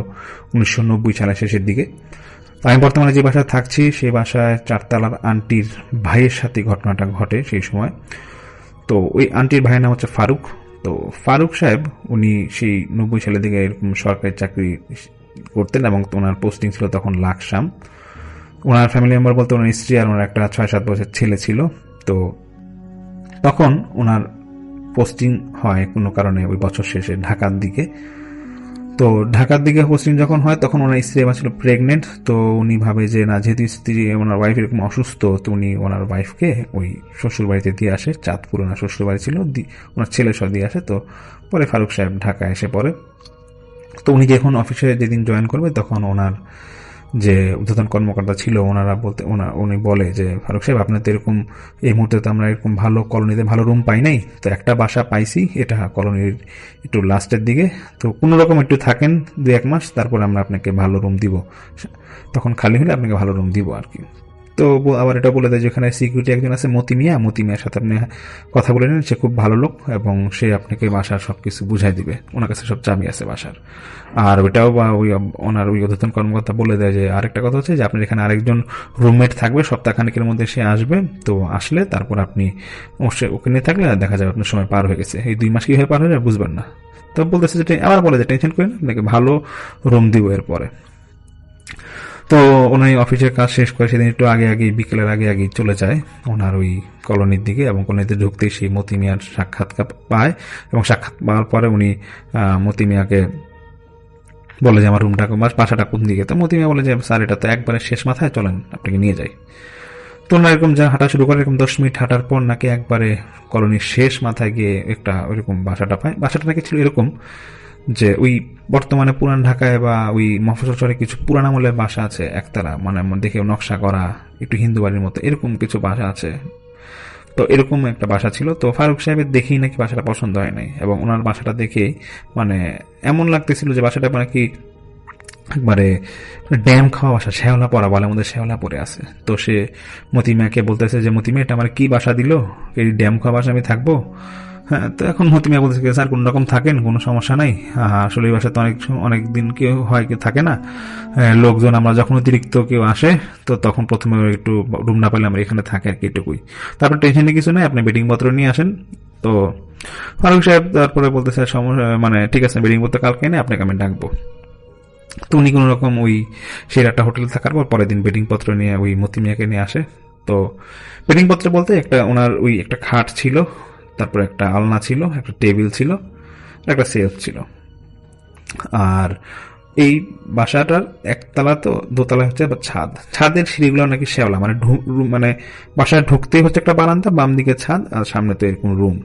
1990 সালের শেষের দিকে। তো আমি বর্তমানে যে বাসায় থাকছি সেই বাসায় চারতলার আন্টির ভাইয়ের সাথে ঘটনাটা ঘটে সেই সময়। তো ওই আন্টির ভাইয়ের নাম হচ্ছে ফারুক। তো ফারুক সাহেব উনি সেই 90 সালের দিকে এরকম সরকারি চাকরি করতেন এবং ওনার পোস্টিং ছিল তখন লাকসাম। ওনার ফ্যামিলি মেম্বার বলতে ওনার স্ত্রী আর ওনার একটা 6-7 বছর ছেলে ছিল। তো তখন ওনার পোস্টিং হয় কোনো কারণে ওই বছর শেষে ঢাকার দিকে। তো ঢাকার দিকে পোস্টিং যখন হয় তখন ওনার স্ত্রী এবার ছিল প্রেগনেন্ট। তো উনি ভাবে যে না, যেহেতু স্ত্রী ওনার ওয়াইফ এরকম অসুস্থ, তো উনি ওনার ওয়াইফকে ওই শ্বশুর বাড়িতে দিয়ে আসে। চাঁদপুর ওনার শ্বশুর বাড়ি ছিল, ওনার ছেলে সহ দিয়ে আসে। তো পরে ফারুক সাহেব ঢাকায় এসে পড়ে। তো উনি যখন অফিসে যেদিন জয়েন করবে তখন ওনার যে ঊর্ধ্বতন কর্মকর্তা ছিল উনি বলে যে ফারুক সাহেব, আপনার তো এরকম এই মুহূর্তে তো আমরা এরকম ভালো কলোনিতে ভালো রুম পাই নাই, তো একটা বাসা পাইছি, এটা কলোনির একটু লাস্টের দিকে, তো কোনো রকম একটু থাকেন 2-1 মাস, তারপর আমরা আপনাকে ভালো রুম দিব, তখন খালি হলে আপনাকে ভালো রুম দিব আর কি। তো আবার এটা বলে দেয় যেখানে সিকিউরিটি একজন আছে মতি মিয়ার সাথে আপনি কথা বলে নেন, সে খুব ভালো লোক এবং সে আপনাকে বাসার সবকিছু বুঝাই দিবে, ওনার কাছে সব চাবি আছে বাসার। আর ওইটাও বা ওই ওনার ওই ঊর্ধ্বতন কর্মকর্তা বলে দেয় যে আরেকটা কথা হচ্ছে যে আপনার এখানে আরেকজন রুমমেট থাকবে, সপ্তাহখানেকের মধ্যে সে আসবে, তো আসলে তারপর আপনি ওকে নিয়ে থাকলে দেখা যাবে আপনার সময় পার হয়ে গেছে, এই 2 মাস কিভাবে পার হয়ে যায় বুঝবেন না। তো বলতেছে যে আবার বলে যে টেনশন করেন, আপনাকে ভালো রুম দিব এরপরে। তো উনি অফিসের কাজ শেষ করে সেদিন একটু আগে বিকেলের আগে চলে যায় ওনার ওই কলোনির দিকে, এবং কলোনিতে ঢুকতেই সেই মতি মিয়ার সাক্ষাৎকার পায়, এবং সাক্ষাৎ পাওয়ার পরে উনি মতি মিয়াকে বলে যে আমার রুমটা বাসাটা কোন দিকে। তো মতি মিয়া বলে যে স্যার এটা তো একবারে শেষ মাথায়, চলেন আপনাকে নিয়ে যাই। তো না এরকম যা হাঁটা শুরু করে, এরকম 10 মিনিট হাঁটার পর নাকি একবারে কলোনির শেষ মাথায় গিয়ে একটা ওইরকম বাসাটা পায়। বাসাটা নাকি ছিল এরকম যে ওই বর্তমানে পুরান ঢাকায় বা ওই মফস্বল শহরে কিছু পুরান আমলের বাসা আছে একতলা, মানে দেখে নকশা করা একটু হিন্দু বাড়ির মতো, এরকম কিছু বাসা আছে। তো এরকম একটা বাসা ছিল। তো ফারুক সাহেবের দেখেই নাকি বাসাটা পছন্দ হয় নাই, এবং ওনার বাসাটা দেখে মানে এমন লাগতেছিল যে বাসাটা মানে কি একবারে ড্যাম খাওয়া বাসা, শ্যাওলা পড়া বলে, আমাদের শ্যাওলা পড়ে আছে। তো সে মতিমিয়াকে বলতেছে যে মতিমিয়া এটা আমার কি বাসা দিল, এই ড্যাম খাওয়া বাসা আমি থাকবো? হ্যাঁ, তো এখন মতিমিয়া বলতেছে স্যার কোন রকম থাকেন, কোনো সমস্যা নাই, আসলে এই বাসায় তো অনেক দিন কেউ হয় কেউ থাকে না, লোকজন আমরা যখন অতিরিক্ত কেউ আসে তো তখন প্রথমে একটু রুম না পেলে আমরা এখানে থাকি আর কি, এটুকুই, তারপর টেনশনে কিছু নেই, আপনি বেডিং পত্র নিয়ে আসেন। তো ফারুক সাহেব তারপরে বলতেছে সমস্যা মানে ঠিক আছে, বেডিং পত্র কালকে এনে আপনাকে আমি ডাকবো। তো উনি কোনো রকম ওই সেই একটা হোটেলে থাকার পর পরের দিন বেডিং পত্র নিয়ে ওই মতি মিয়াকে নিয়ে আসে। তো বেডিং পত্র বলতে একটা ওনার ওই একটা খাট ছিল, তারপর একটা আলনা ছিল, একটা টেবিল ছিল, একটা সেলফ ছিল। আর এই বাসাটার একতলা তো দোতলা হচ্ছে ছাদের সিঁড়িগুলো নাকি শ্যাওলা, মানে মানে বাসায় ঢুকতেই হচ্ছে একটা বারান্দা, বাম দিকে ছাদ আর সামনে তো এরকম রুম।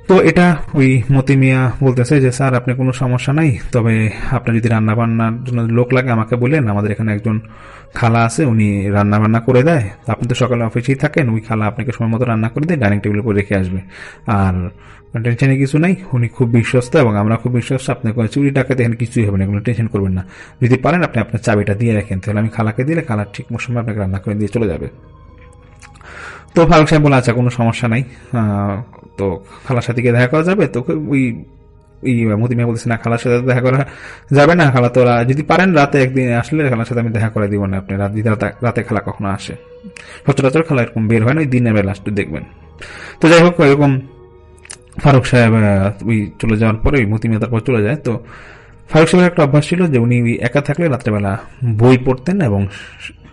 তো এটা ওই মতি মিয়া বলতেছে যে স্যার আপনি কোনো সমস্যা নাই, তবে আপনার যদি রান্না বান্নার জন্য লোক লাগে আমাকে বলেন, আমাদের এখানে একজন খালা আছে, উনি রান্না বান্না করে দেয়, আপনি তো সকালে অফিসেই থাকেন, ওই খালা আপনাকে সময় মতো রান্না করে দেয়, ডাইনিং টেবিলের উপর রেখে আসবে, আর টেনশনে কিছু নাই, উনি খুব বিশ্বস্ত এবং আমরা খুব বিশ্বস্ত, আপনাকে চুরি ডাকাতে এখানে কিছুই হবে না, কোনো টেনশন করবেন না, যদি পারেন আপনি আপনার চাবিটা দিয়ে রাখেন, তাহলে আমি খালাকে দিলে খালা ঠিক সময় আপনাকে রান্না করে দিয়ে চলে যাবে। তো ফারুক সাহেব বলে আচ্ছা কোনো সমস্যা নাই, তো খালার সাথে গিয়ে দেখা করা যাবে। তো ওই মতি মিয়া বলতেছে না, খালার সাথে দেখা করা যাবে না, খালা তোরা যদি পারেন রাতে একদিন আসলে খালার সাথে আমি দেখা করে দিব না, আপনি রাতে খালা কখনো আসে, সচরাচর খালা এরকম বের হয় না, ওই দিনের বেলা আসতে দেখবেন। তো যাই হোক এরকম ফারুক সাহেব ওই চলে যাওয়ার পরে ওই মতি মিয়া তারপর চলে যায়। তো ফারুক সাহেবের একটা অভ্যাস ছিল যে উনি একা থাকলে রাত্রেবেলা বই পড়তেন, এবং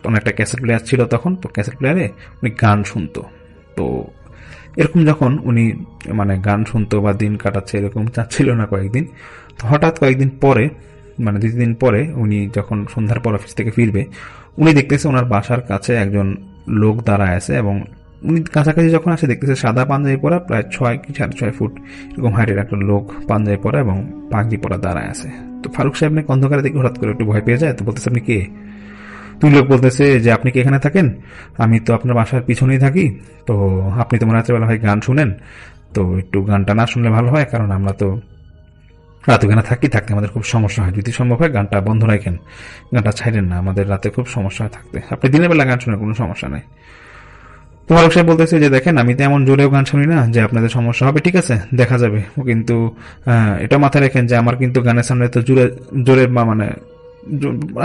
অনেকটা ক্যাসেট প্লেয়ার ছিল তখন, তো ক্যাসেট প্লেয়ারে উনি গান শুনতো। তো এরকম যখন উনি মানে গান শুনতো বা দিন কাটাচ্ছে এরকম চাচ্ছিল না কয়েকদিন, তো হঠাৎ কয়েকদিন পরে মানে 2 দিন পরে উনি যখন সন্ধ্যার পর অফিস থেকে ফিরবে, উনি দেখতেছে ওনার বাসার কাছে একজন লোক দাঁড়ায় আছে, এবং উনি কাছাকাছি যখন আসে দেখতেছে সাদা পাঞ্জাবি পরা, প্রায় 6 কি 6.5 ফুট এরকম হাইটের একটা লোক পাঞ্জাবি পরা এবং পাগড়ি পরা দাঁড়ায় আছে। তো ফারুক সাহেব নাকি অন্ধকারে দেখে হঠাৎ করে একটু ভয় পেয়ে যায়। তো বলতেছে আপনি কে? তুই লোক বলতেছে যে আপনি কি এখানে থাকেন? আমি তো আপনার বাসার পিছনেই থাকি, তো আপনি তো মনে রাত্রেবেলা হয় গান শুনেন, তো একটু গানটা না শুনলে ভালো হয়, কারণ আমরা তো রাত ওখানে থাকতে আমাদের খুব সমস্যা হয়, যদি সম্ভব হয় গানটা বন্ধ রাখেন, গানটা ছাইড়েন না, আমাদের রাতে খুব সমস্যা হয় থাকতে, আপনি দিনের বেলা গান শুনে কোনো সমস্যা নাই। তো ফারুক সাহেব বলতেছে যে দেখেন আমি তো এমন জোরেও গান শুনি না যে আপনাদের সমস্যা হবে, ঠিক আছে দেখা যাবে, কিন্তু এটা মাথায় রাখেন যে আমার কিন্তু গানের সামনে তো জোরের মানে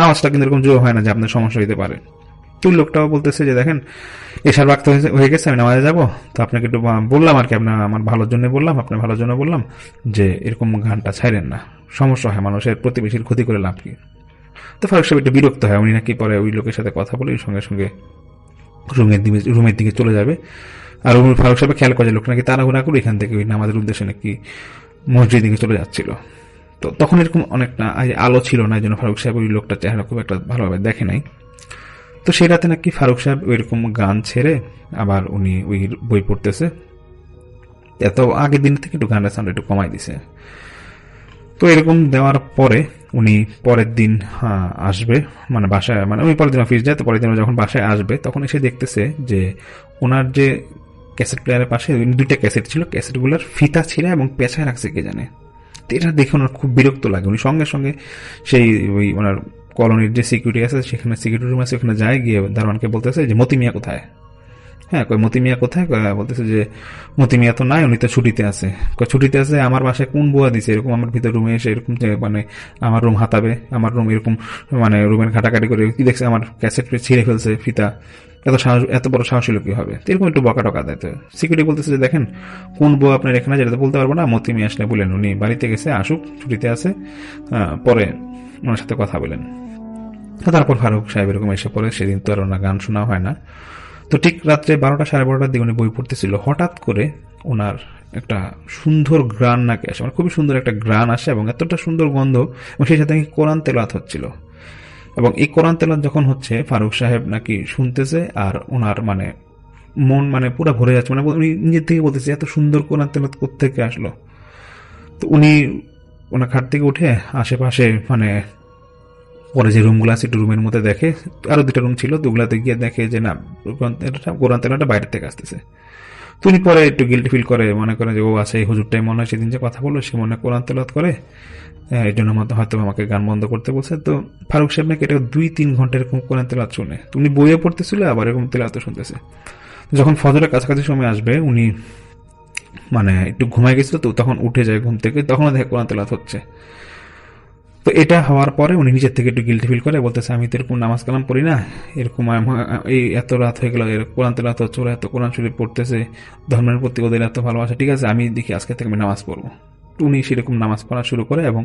আওয়াজটা কিন্তু এরকম জোর হয় না যে আপনার সমস্যা হইতে পারে। তো লোকটাও বলতেছে যে দেখেন এসার বাক্ত হয়ে গেছে, আমি নামাজে যাবো, তো আপনাকে একটু বললাম আর কি, আপনার আমার ভালোর জন্য বললাম, আপনার ভালোর জন্য বললাম যে এরকম গানটা ছাড়েন না, সমস্যা হয়, মানুষের প্রতিবেশীর ক্ষতি করে লাভ কি। তো ফারুক সাহেব একটু বিরক্ত হয়, উনি নাকি পরে ওই লোকের সাথে কথা বলে সঙ্গে সঙ্গে রুমের দিকে চলে যাবে। আর ফারুক সাহেব খেয়াল করে লোক নাকি তাড়াহুড়া করে এখান থেকে ওই নামাজের উদ্দেশ্যে নাকি মসজিদের দিকে চলে যাচ্ছিল। তো তখন এরকম অনেকটা আলো ছিল না, এই জন্য ফারুক সাহেব ওই লোকটার চেহারা খুব একটা ভালোভাবে দেখে নাই। তো সেই রাতে নাকি ফারুক সাহেব ওইরকম গান ছেড়ে আবার উনি ওই বই পড়তেছে, এত আগের দিন থেকে একটু গানের সাউন্ড একটু কমাই দিছে। তো এরকম দেওয়ার পরে উনি পরের দিন আসবে, মানে বাসায়, মানে উনি পরের দিন অফিস যায়, তো পরের দিন যখন বাসায় আসবে তখন এসে দেখতেছে যে ওনার যে ক্যাসেট প্লেয়ারের পাশে 2টা ক্যাসেট ছিল, ক্যাসেটগুলোর ফিতা ছিঁড়া এবং পেঁচায় রাখছে কে জানে। তো এটা দেখে ওনার খুব বিরক্ত লাগে। উনি সঙ্গে সঙ্গে সেই ওই ওনার কলোনির যে সিকিউরিটি আছে সেখানে, সিকিউরিটি রুম আছে, ওখানে যায়, গিয়ে দারোয়ানকে বলতেছে যে মতি মিয়া কোথায়। হ্যাঁ, মতি মিয়া কোথায়, বলতেছে যে মতি মিয়া তো নাই, উনি তো ছুটিতে আছে। ছুটিতে আছে, আমার বাসায় কোন বুয়া দিছে এরকম আমার ভিতর রুমে এসে এরকম মানে আমার রুম হাতাবে, আমার রুম এরকম মানে রুমের ঘাটাঘাটি করে কি দেখছে আমার ক্যাসেট ছিঁড়ে ফেলছে ফিতা, এত বড় সাহস হলো কি হবে। এরকম একটু বকা টকা দেয়। তো সিকিউরিটি বলতেছে যে দেখেন কোন বউ আপনার এখানে, যেটা তো বলতে পারবো না, মতি মিয়া আসলে বলেন, উনি বাড়িতে গেছে, আসুক, ছুটিতে আছে, পরে ওনার সাথে কথা বলেন। তারপর ফারুক সাহেব এরকম এসে পড়ে। সেদিন তো আর ওনার গান শোনা হয় না। তো ঠিক রাত্রে 12টা সাড়ে 12টার দিকে উনি বই পড়তেছিল, হঠাৎ করে ওনার একটা সুন্দর গ্রান নাকি আসে, মানে খুবই সুন্দর একটা গ্রান আসে এবং এতটা সুন্দর গন্ধ, এবং সেই সাথে কোরআন তেলাওয়াত হচ্ছিল। এবং এই কোরআন তেলাওয়াত যখন হচ্ছে ফারুক সাহেব নাকি শুনতেছে, আর ওনার মানে মন মানে পুরো ভরে যাচ্ছে, মানে উনি নিজের থেকে বলতেছে এত সুন্দর কোরআন তেলাওয়াত কোত্থেকে আসলো। তো উনি ওনার খাট থেকে উঠে আশেপাশে মানে পরে যে রুমগুলো আছে একটু রুমের মধ্যে দেখে, আরো 2টা রুম ছিল, তো ওগুলাতে গিয়ে দেখে যে না, কোরআন তেলাওয়াতটা বাইরে থেকে আসতেছে। তো উনি পরে একটু গিল্টি ফিল করে, মনে করে যে ও আছে এই হুজুরটাই মনে হয় সেদিন যে কথা বললো, সে মনে কোরআন তেলাওয়াত করে, এই জন্য হয়তো আমাকে গান বন্ধ করতে বলছে। তো ফারুক সাহেব নাকি এটা 2-3 ঘন্টা এরকম কোরআন তেলাওয়াত শুনে, উনি বইয়ে পড়তেছিল আবার এরকম তেলাওয়াত শুনতেছে। যখন ফজরের কাছাকাছি সময় আসবে, উনি মানে একটু ঘুমাই গেছিল, তো তখন উঠে যায় ঘুম থেকে, তখনও দেখে কোরআন তেলাওয়াত হচ্ছে। তো এটা হওয়ার পরে উনি নিজের থেকে একটু গিল্টি ফিল করে, বলতেছে আমি তো এরকম নামাজ কালাম পড়ি না, এরকম এই এত রাত হয়ে গেল, কোরআন তেলাওয়াত হচ্ছে, ওরা এত কোরআন শরীফ পড়তেছে, ধর্মের প্রতি ওদের এত ভালোবাসা, ঠিক আছে আমি দেখি আজকে থেকে আমি নামাজ পড়বো। উনি সেরকম নামাজ পড়া শুরু করে এবং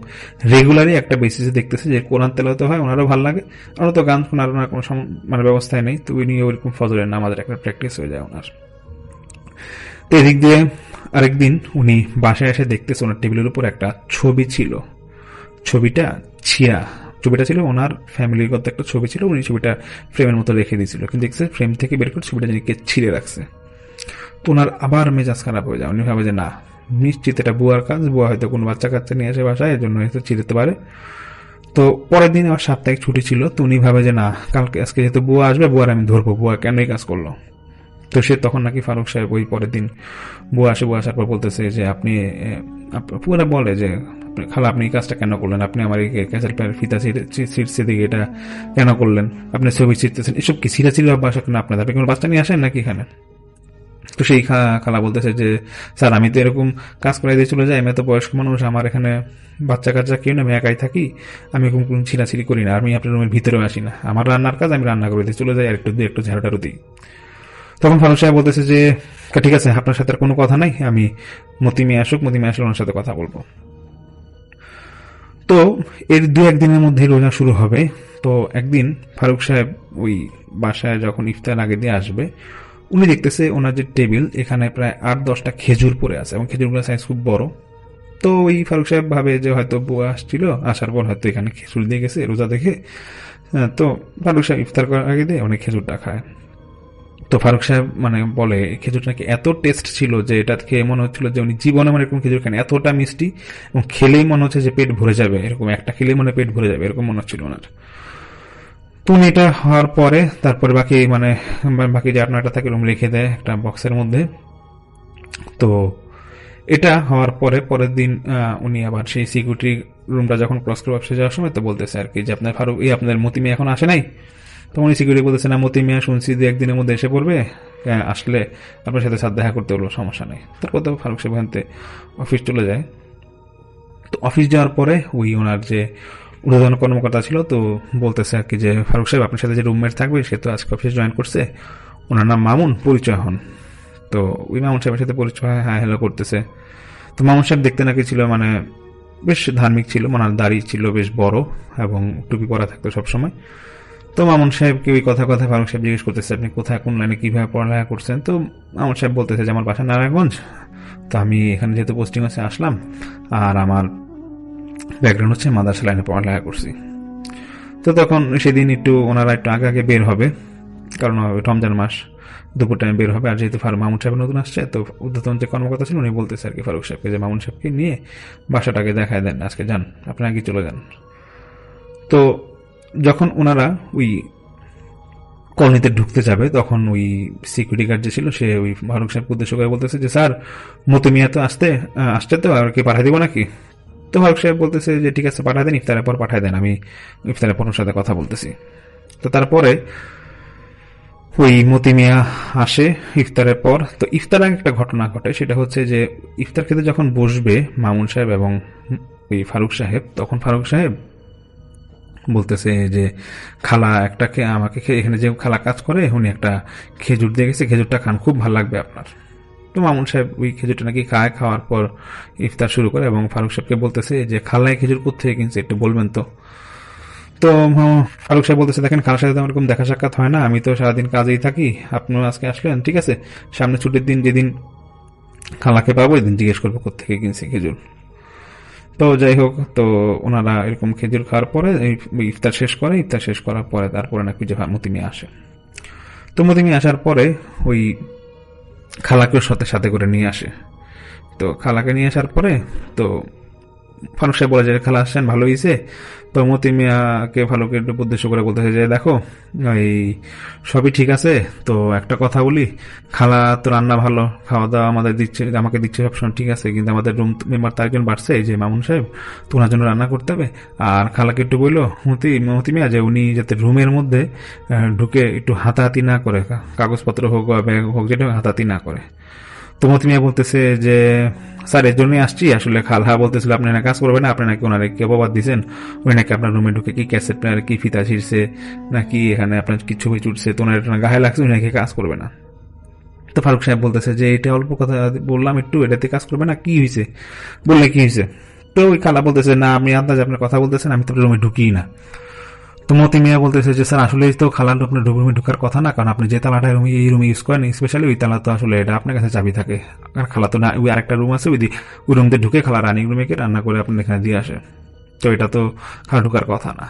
রেগুলারই একটা বেসিসে দেখতেছে যে কোরআন তেলাওয়াত হয়, ওনারও ভালো লাগে, ওনার তো গান শোনার ওনার কোনো মানে ব্যবস্থায় নেই, তো উনি ওইরকম ফজরের নামাজের একটা প্র্যাকটিস হয়ে যায় ওনার। তো এদিক দিয়ে আরেকদিন উনি বাসায় এসে দেখতেছে ওনার টেবিলের উপর একটা ছবি ছিল, ছবিটা ছিল ওনার ফ্যামিলিগত একটা ছবি ছিল, উনি ছবিটা ফ্রেমের মতো রেখে দিয়েছিল, কিন্তু দেখছে ফ্রেম থেকে বের করে ছবিটা জানি কে ছিঁড়ে রাখছে। তো ওনার আবার মেজাজ খারাপ হয়ে যায়, উনি ভাবে যে না, নিশ্চিত এটা বুয়ার কাজ, বুয়া হয়তো কোনো বাচ্চা কাচ্চা নিয়ে আসে বাসায়, এর জন্য হয়তো ছিঁড়তে পারে। তো পরের দিন আমার সাপ্তাহিক ছুটি ছিল, তো উনি ভাবে যে না, আজকে যেহেতু বুয়া আসবে, বুয়ার আমি ধরবো, বুয়া কেন এই কাজ করলো। তো সে তখন নাকি ফারুক সাহেব ওই পরের দিন বুয়া আসার পর বলতেছে যে আপনি পুরা বলে যে খালা আপনি এই কাজটা কেন করলেন, আপনি আমার এই ক্যাসেট প্লেয়ার ফিতা ছিঁড়ছে দিকে এটা কেন করলেন, আপনি ছবি ছিঁড়তেছেন, এসব কি ছিঁড়াছিঁড়ি অভ্যাস না আপনাদের, আপনি কোনো বাচ্চা নিয়ে আসেন নাকি এখানে। তো সেই খালা বলতেছে যে স্যার আমি তো এরকম কাজ করে দিয়ে চলে যাই, আমি এত বয়স্ক মানুষ, আমার এখানে বাচ্চা কাচ্চা কেউ না, আমি একাই থাকি, আমি এরকম কোনো ছিঁড়াছিঁড়ি করি না, আমি আপনার রুমের ভিতরেও আসি না, আমার রান্নার কাজ আমি রান্না করে দিয়ে চলে যাই, আর একটু ঝাড়াটারু দিই। তখন ফারুক সাহেব বলতেছে যে ঠিক আছে আপনার সাথে আর কোনো কথা নাই, আমি মতি মিয়া আসলে ওনার সাথে কথা বলবো। তো এর 2-1 দিনের মধ্যে রোজা শুরু হবে। তো একদিন ফারুক সাহেব ওই বাসায় যখন ইফতার আগে দিয়ে আসবে, উনি দেখতেছে ওনার যে টেবিল, এখানে প্রায় 8-10টা খেজুর পড়ে আছে এবং খেজুরগুলোর সাইজ খুব বড়। তো ওই ফারুক সাহেব ভাবে যে হয়তো বুয়া আসছিল, আসার পর হয়তো এখানে খেজুর দিয়ে গেছে রোজা দেখে। তো ফারুক সাহেব ইফতার করার আগে দিয়ে অনেক খেজুরটা খায়। তো ফারুক সাহেব মানে বলে খেজুরটা নাকি এত টেস্ট ছিল যে এটা খেয়ে মনে হচ্ছিল যে উনি জীবনে মানে এরকম খেজুর খান, এতটা মিষ্টি, এবং খেলেই মনে হচ্ছে যে পেট ভরে যাবে, এরকম একটা খেলেই মনে পেট ভরে যাবে, এরকম মনে হচ্ছিল ওনার। তো এটা হওয়ার পরে তারপরে বাকি যে 8-9টা থাকে রুম রেখে দেয় একটা বক্সের মধ্যে। তো এটা হওয়ার পরে পরের দিন উনি আবার সেই সিকিউরিটি রুমটা যখন ক্রস করে ব্যবসা যাওয়ার সময় তো বলতেছে আর কি যে আপনার ফারুক আপনাদের মতি মিয়া এখন আসে নাই। তো উনি সিকিউরিটি বলতেছে না, মতি মিয়া শুনছি 2-1 দিনের মধ্যে এসে পড়বে, আসলে আপনার সাথে স্যার দেখা করতে বলবো, সমস্যা নেই। তারপর তো ফারুক সাহেব ওখানে অফিস চলে যায়। তো অফিস যাওয়ার পরে ওই ওনার যে ঊর্ধ্বতন কর্মকর্তা ছিল, তো বলতেছে আর কি যে ফারুক সাহেব আপনার সাথে যে রুমমেট থাকবে সে তো আজকে অফিসে জয়েন করছে, ওনার নাম মামুন, পরিচয় হন। তো ওই মামুন সাহেবের সাথে পরিচয় হয়, হ্যাঁ হ্যালো করতেছে। তো মামুন সাহেব দেখতে নাকি ছিল মানে বেশ ধার্মিক ছিল, ওনার দাড়ি ছিল বেশ বড় এবং টুপি পরা থাকতো সবসময়। তো মামুন সাহেবকে ওই কথা ফারুক সাহেব জিজ্ঞেস করতেছে আপনি কোথায়, কোন লাইনে, কিভাবে পড়ালেখা করছেন। তো মামুন সাহেব বলতেছে যে আমার বাসা নারায়ণগঞ্জ, তো আমি এখানে যেহেতু পোস্টিং আছে আসলাম, আর আমার ব্যাকগ্রাউন্ড হচ্ছে মাদ্রাসা লাইনে পড়ালেখা করছি। তো তখন সেদিন একটু ওনারা একটু আগে আগে বের হবে, কারণ রমজান মাস, দুপুর টাইমে বের হবে। আর যেহেতু মামুন সাহেব নতুন আসছে, তো ঊর্ধ্বতন যে কর্মকর্তা ছিল উনি বলতেছে আর কি ফারুক সাহেবকে যে মামুন সাহেবকে নিয়ে বাসাটাকে দেখায় দেন, আজকে যান, আপনি আগে চলে যান। তো যখন ওনারা ওই কলোনিতে ঢুকতে যাবে, তখন ওই সিকিউরিটি গার্ড যে ছিল সে ওই ফারুক সাহেবকে উদ্দেশ্য করে বলতেছে যে স্যার মতো মিয়া তো আসছে তো, আর কি পাঠিয়ে দিব নাকি। তো ফারুক সাহেব বলতেছে যে ঠিক আছে পাঠায় দেন, ইফতারের পর পাঠায় দেন, আমি ইফতারের পর ওর সাথে কথা বলতেছি। তো তারপরে ওই মতি মিয়া আসে ইফতারের পর। তো ইফতার আগে একটা ঘটনা ঘটে, সেটা হচ্ছে যে ইফতার খেতে যখন বসবে মামুন সাহেব এবং ওই ফারুক সাহেব, তখন ফারুক সাহেব বলতেছে যে খালা একটাকে আমাকে এখানে যে খালা কাজ করে উনি একটা খেজুর দিয়ে গেছে, খেজুরটা খান, খুব ভালো লাগবে আপনার। তো মামুন সাহেব ওই খেজুরটা নাকি খায়, খাওয়ার পর ইফতার শুরু করে এবং ফারুক সাহেবকে বলতেছে যে খালায় খেজুর কোথেকে কিনছে একটু বলবেন তো। তো ফারুক সাহেব বলতেছে দেখেন খালার সাথে তো আমার এরকম দেখা সাক্ষাৎ হয় না, আমি তো সারাদিন কাজেই থাকি, আপনিও আজকে আসলেন, ঠিক আছে সামনে ছুটির দিন যেদিন খালাকে পাবো ওই দিন জিজ্ঞেস করবো কোথেকে কিনছে খেজুর। তো যাই হোক, তো ওনারা এরকম খেজুর খাওয়ার পরে ইফতার শেষ করে, ইফতার শেষ করার পরে তারপরে নাকি যে মতিমি আসে। তো মতিমি আসার পরে ওই খালাকেও সাথে সাথে করে নিয়ে আসে। তো খালাকে নিয়ে আসার পরে তো ফারুক সাহেব বলে যে খালা আসছেন, ভালো হয়েছে। তো মতি মিয়াকে ফারুকের একটু উদ্দেশ্য করে বলতেছে যে দেখো এই সবই ঠিক আছে, তো একটা কথা বলি, খালা তো রান্না ভালো, খাওয়া দাওয়া আমাদের দিচ্ছে, আমাকে দিচ্ছে সবসময়, ঠিক আছে, কিন্তু আমাদের রুম মেম্বার তার একজন বাড়ছে, এই যে মামুন সাহেব, তো ওনার জন্য রান্না করতে হবে। আর খালাকে একটু বললো মতি মিয়া যে উনি যাতে রুমের মধ্যে ঢুকে একটু হাতাহাতি না করে, কাগজপত্র হোক বা ব্যাগ হোক যেটা হাতাহাতি না করে। তো মতি মিয়া বলতেছে যে স্যার এর জন্যই আসছি, আসলে খালা বলতেছিল আপনি না কাজ করবেন না, আপনি নাকি ওনারে কি অপবাদ দিচ্ছেন, উনি নাকি আপনার রুমে ঢুকে কি ক্যাসেট প্লেয়ার কি ফিতা ছিঁড়ছে নাকি এখানে আপনার কি ছবি চুটছে, তো ওনার গায়ে লাগছে, উনি নাকি কাজ করবে না। তো ফারুক সাহেব বলতেছে যে এটা অল্প কথা বললাম, একটু এটাতে কাজ করবে না, কি হয়েছে বললে কি হয়েছে। তো ওই খালা বলতেছে না আপনি আন্দাজ আপনার কথা বলতেছেন, আমি তো রুমে ঢুকি না। তো মতি মিয়া বলতেছে যে স্যার আসলে তো খালার আপনার রুমে ঢোকার কথা না, কারণ আপনি যে তালাটা এই রুমে ইউজ করেন স্পেশালি ওই তালা তো আসলে এটা আপনার কাছে চাবি থাকে, আর খালা তো না ওই আরেকটা রুম আছে ওই রুম দিয়ে ঢুকে খালা রানিং রুমে গিয়ে রান্না করে আপনি এখানে দিয়ে আসে, তো এটা তো খালা ঢোকার কথা না।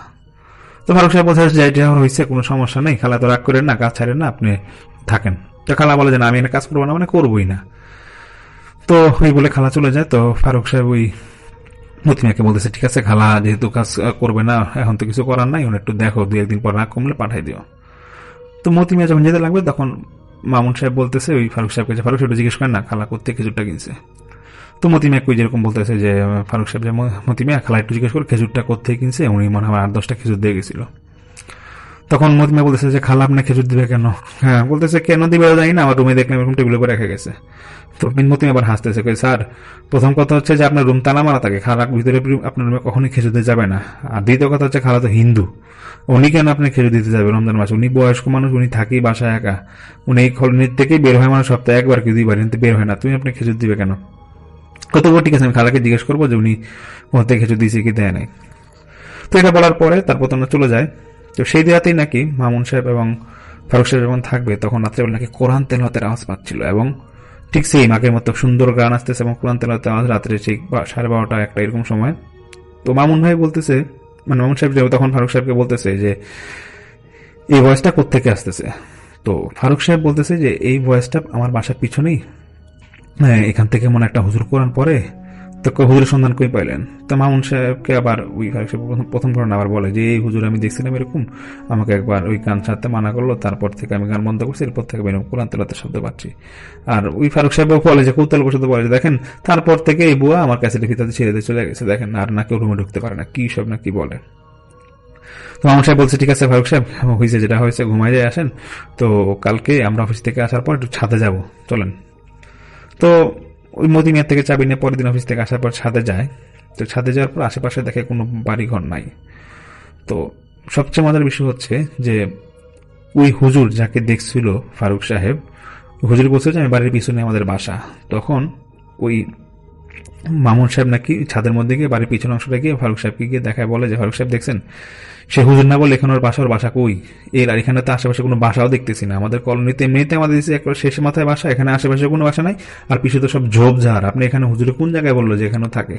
তো ফারুক সাহেব বলছে যে এটা হয়েছে কোনো সমস্যা নেই, খালা তো রাগ করেন না, কাজ ছাড়েন না, আপনি থাকেন। তো খালা বলে যে না আমি এখানে কাজ করবো না, মানে করবোই না। তো ওই বলে খালা চলে যায়। তো ফারুক সাহেব ওই মতিমিয়াকে বলতেছে ঠিক আছে খালা যেহেতু কাজ করবে না, এখন তো কিছু করার নাই, একটু দেখো 2-1 দিন পর না কমলে পাঠাই দিও। তো মতিমিয়া যখন যেতে লাগবে তখন মামুন সাহেব বলতেছে ওই ফারুক সাহেবকে যে ফারুক সাহেব জিজ্ঞেস করেন না খালা কোথেকে খেজুরটা কিনছে। তো মতিমিয়া কই যেরকম বলতেছে যে ফারুক সাহেব যে মতিমিয়া খালা একটু জিজ্ঞেস করে খেজুরটা কোথেকে কিনছে, উনি মনে হয় 8-10টা খেজুর দিয়ে গেছিল। তখন মতিমিয়া বলতেছে যে খালা আপনার খেজুর দিবে কেন, হ্যাঁ বলতেছে কেন দিবে জানি না, আমার রুমে দেখলাম এরকম টেবিলের উপর রেখে গেছে। তো মতিমিয়া আবার হাসতেছে স্যার প্রথম কথা হচ্ছে যে আপনার রুম তালা মারা থাকে, খালা ভিতরে আপনার রুমে কখনোই খেজুর দিতে যাবে না, আর দ্বিতীয় কথা হচ্ছে খালা তো হিন্দু, উনি কেন আপনি খেজুর দিতে যাবে রমজান মাসে, উনি বয়স্ক মানুষ, উনি থাকি বাসায় একা, উনি এই কলোনির থেকেই বের হয় মানে সপ্তাহে একবার কি 2বার কিন্তু বের হয় না, তুমি আপনি খেজুর দিবে কেন। কত ঠিক আছে আমি খালাকে জিজ্ঞেস করবো যে উনি কোথায় খেজুর দিয়েছে কি দেয় নাই। তো এটা বলার পরে তারপর তো চলে যায়। তো সেই রাতেই নাকি মামুন সাহেব এবং ফারুক সাহেব যখন থাকবে তখন রাত্রেবেলা নাকি কোরআন তেলাওয়াতের আওয়াজ পাচ্ছিল, এবং ঠিক সেই আগের মতো সুন্দর গান আসতেছে এবং কোরআন তেলাওয়াতের আওয়াজ রাত্রে ঠিক 12:30 একটা এরকম সময়। তো মামুন ভাই বলতেছে, মানে মামুন সাহেব তখন ফারুক সাহেবকে বলতেছে যে এই ভয়েসটা কোত্থেকে আসতেছে। তো ফারুক সাহেব বলতেছে যে এই ভয়েসটা আমার বাসার পিছনেই, এখান থেকে মনে একটা হুজুর কোরআন পড়ে, তো হুজুরের সন্ধান কই পাইলেন। তো মামুন সাহেবকে আবার ওই প্রথম ঘটনা আবার বলে যে এই হুজুর আমি দেখছিলাম এরকম, আমাকে একবার ওই গান ছাড়তে মানা করলো, তারপর থেকে আমি গান বন্ধ করছি, এরপর থেকে এরকম কোরআন তেলাওয়াতের শব্দ পাচ্ছি। আর ওই ফারুক সাহেব বলে যে কৌতূহল বসত বলে যে দেখেন তারপর থেকে এই বুয়া আমার ক্যাসেটের ভিতরে ছেড়ে দিয়ে চলে গেছে, দেখেন আর না কেউ রুমে ঢুকতে পারে না, কি সব না কি বলে। তো মামুন সাহেব বলছে ঠিক আছে ফারুক সাহেব, হয়েছে যেটা হয়েছে, ঘুমাই যায় আসেন। তো কালকে আমরা অফিস থেকে আসার পর একটু ছাদে যাব, চলেন। তো ওই মদিনার থেকে চাবি নিয়ে পরের দিন অফিস থেকে আসার পর ছাদে যায়। তো ছাদে যাওয়ার পর আশেপাশে দেখে কোনো বাড়িঘর নাই। তো সবচেয়ে মজার বিষয় হচ্ছে যে ওই হুজুর যাকে দেখছিল ফারুক সাহেব, হুজুর বলছে যে আমি বাড়ির পিছনে আমাদের বাসা। তখন ওই মামুন সাহেব নাকি ছাদের মধ্যে গিয়ে বাড়ির পিছনে অংশটা গিয়ে ফারুক সাহেবকে গিয়ে দেখায়, বলে যে ফারুক সাহেব দেখছেন, সে হুজুর না বলে এখানে ওর বাসা কই? আর এখানে তো আশেপাশে কোনো বাসাও দেখতেছি না। আমাদের কলোনিতে এমনিতে আমাদের একবার শেষে মাথায় বাসা, এখানে আশেপাশে কোনো বাসা নাই, আর পিছিয়ে তো সব ঝোপঝাড়। আপনি এখানে হুজুরে কোন জায়গায় বললো যে এখানেও থাকে?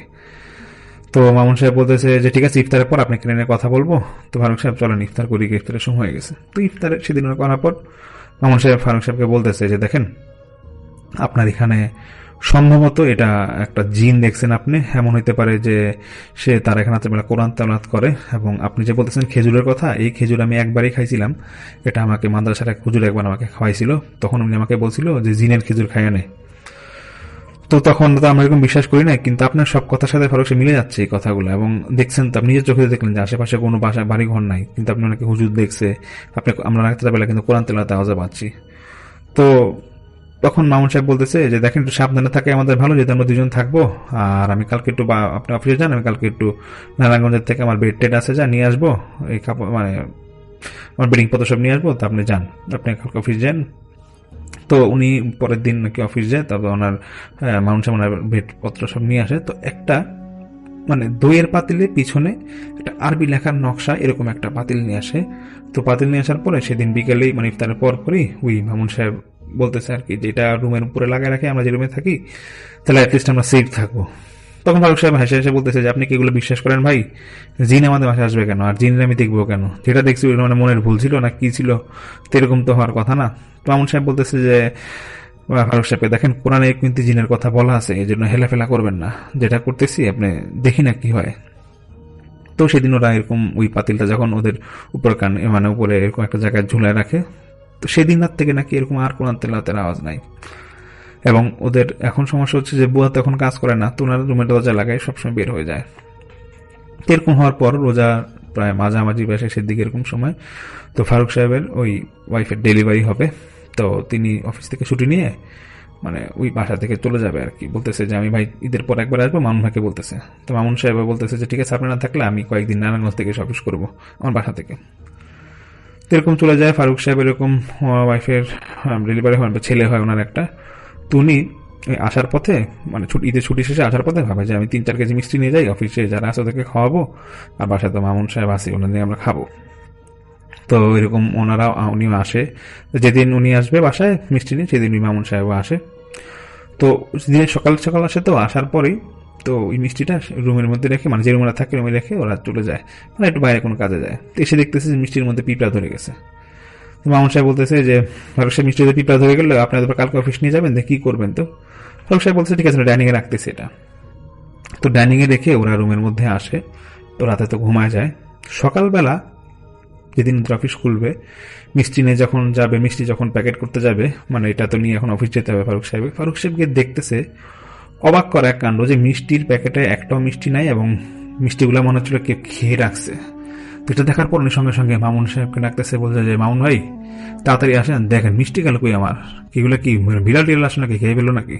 তো মামুন সাহেব বলতেছে যে ঠিক আছে, ইফতারের পর আপনি কিনে কথা বলবো। তো ফারুক সাহেব চলেন ইফতার করি, ইফতারের সময় হয়ে গেছে। তো ইফতারের সেদিন করার পর মামুন সাহেব ফারুক সাহেবকে বলতেছে যে দেখেন, আপনার এখানে সম্ভবত এটা একটা জিন দেখছেন আপনি, এমন হইতে পারে যে সে তার এখানে রাত্রেবেলা কোরআন তেলাওয়াত করে। এবং আপনি যে বলতেছেন খেজুরের কথা, এই খেজুর আমি একবারই খাইছিলাম, এটা আমাকে মাদ্রাসার এক হুজুর একবার আমাকে খাওয়াইছিল। তখন উনি আমাকে বলছিল যে জিনের খেজুর খাইয়া নেয়। তো তখন তো আমরা এরকম বিশ্বাস করি না, কিন্তু আপনার সব কথার সাথে ফারুক সাহেব মিলে যাচ্ছে এই কথাগুলো। এবং দেখছেন তো, আপনি নিজের চোখে দেখলেন যে আশেপাশে কোনো বাড়ি ঘর নাই, কিন্তু আপনি অনেকে হুজুর দেখছে, আপনি আমরা রাত্রেবেলা কিন্তু কোরআন তেলাওয়াত আওয়াজে পাচ্ছি। তো তখন মামুন সাহেব বলতেছে যে দেখেন, একটু সাবধানে থাকে আমাদের ভালো, যেহেতু আমরা দুজন থাকবো। আর আমি কালকে একটু আপনি অফিসে যান, আমি কালকে একটু নারায়ণগঞ্জের থেকে আমার বেড টেড আছে, যা নিয়ে আসবো, এই কাপড় মানে আমার বেডিং পত্র সব নিয়ে আসবো। তো আপনি যান, আপনি কালকে অফিস যান। তো উনি পরের দিন নাকি অফিস যায়, তবে ওনার মামুন সাহেব ওনার বেড পত্র সব নিয়ে আসে। তো একটা মানে দইয়ের পাতিলের পিছনে একটা আরবি লেখার নকশা এরকম একটা পাতিল নিয়ে আসে। তো পাতিল নিয়ে আসার পরে সেদিন বিকেলেই মানে ইফতারের পরই ওই মামুন সাহেব বলতেছে আর কি, যে এটা রুমের উপরে লাগায় রাখে, আমরা যে রুমে থাকি, তাহলে অ্যাটলিস্ট আমরা সেফ থাকবো। তখন ফারুক সাহেব হেসে হেসে বলতেছে যে আপনি কি এগুলো বিশ্বাস করেন ভাই? জিন আমাদের বাসায় আসবে কেন? আর জিন আমি দেখবো কেন? যেটা দেখছি ওইটা মানে মনের ভুল ছিল না কি ছিল? তো এরকম তো হওয়ার কথা না। তো মামুন সাহেব বলতেছে যে ফারুক সাহেবকে দেখেন, কোরআনে কিন্তু জিনের কথা বলা আছে, এই জন্য হেলাফেলা করবেন না, যেটা করতেছি আপনি দেখি না কি হয়। তো সেদিন ওরা এরকম ওই পাতিলটা যখন ওদের উপর মানে উপরে এরকম একটা জায়গায় ঝুলায় রাখে, তো সেদিন রাত থেকে নাকি এরকম আর কোরআন তেলাওয়াতের আওয়াজ নাই। এবং ওদের এখন সমস্যা হচ্ছে যে বুয়া তো এখন কাজ করে না, তো ওনার রুমের দরজা লাগায় সবসময় বের হয়ে যায়। এরকম হওয়ার পর রোজা প্রায় মাঝামাঝি বা শেষের দিকে এরকম সময়, তো ফারুক সাহেবের ওই ওয়াইফের ডেলিভারি হবে। তো তিনি অফিস থেকে ছুটি নিয়ে মানে ওই বাসা থেকে চলে যাবে আর কি। বলতেছে যে আমি ভাই ঈদের পর একবার আসবো, মামুন ভাইকে বলতেছে। তো মামুন সাহেব বলতেছে যে ঠিক আছে, আপনি না থাকলে আমি কয়েকদিন নারায়ণগঞ্জ থেকে অফিস করবো আমার বাসা থেকে। এরকম চলে যায় ফারুক সাহেব। এরকম ওয়াইফের ডেলিভারি হয়, ছেলে হয় ওনার একটা। তো উনি আসার পথে মানে ঈদের ছুটি শেষে আসার পথে ভাবে যে আমি 3-4 কেজি মিষ্টি নিয়ে যাই, অফিসে যারা আছে ওদেরকে খাওয়াবো, আর বাসায় তো মামুন সাহেব আছে, ওনার নিয়ে আমরা খাবো। তো এরকম উনিও আসে। যেদিন উনি আসবে বাসায় মিষ্টি নিয়ে, সেদিন মামুন সাহেবও আসে। তো দিনে সকাল সকাল আসে। তো আসার পরেই তো ওই মিষ্টিটা রুমের মধ্যে রেখে, মানে যে রুমে থাকে রুমে রেখে ওরা চলে যায়, মানে একটু বাইরে কোনো কাজে যায়। তো এসে দেখতেছে যে মিষ্টির মধ্যে পিঁপড়া ধরে গেছে। তো মামুন সাহেব বলতেছে যে ফারুক সাহেব, মিষ্টিতে পিঁপড়া ধরে গেলে আপনাদের কালকে অফিস নিয়ে যাবেন, কি করবেন? তো ফারুক সাহেব বলতেছে ঠিক আছে, ডাইনিং এ রাখতেছে এটা। তো ডাইনিং এ রেখে ওরা রুমের মধ্যে আসে। তো রাতে তো ঘুমায় যায়। সকালবেলা যেদিন অফিস খুলবে, মিষ্টি নিয়ে যখন যাবে, মিষ্টি যখন প্যাকেট করতে যাবে, মানে এটা তো নিয়ে এখন অফিস যেতে হবে ফারুক সাহেবকে দেখতেছে অবাক করা এক কাণ্ড, যে মিষ্টির প্যাকেটে একটাও মিষ্টি নাই এবং মিষ্টিগুলো মনে হচ্ছিল কেউ খেয়ে রাখছে। তো এটা দেখার পর উনি সঙ্গে সঙ্গে মামুন সাহেবকে ডাকতেছে, বলছে যে মামুন ভাই তাড়াতাড়ি আসেন, দেখেন মিষ্টি গেল কই আমার, এগুলো কি বিড়াল টিড়াল আসে নাকি, খেয়ে ফেলো নাকি?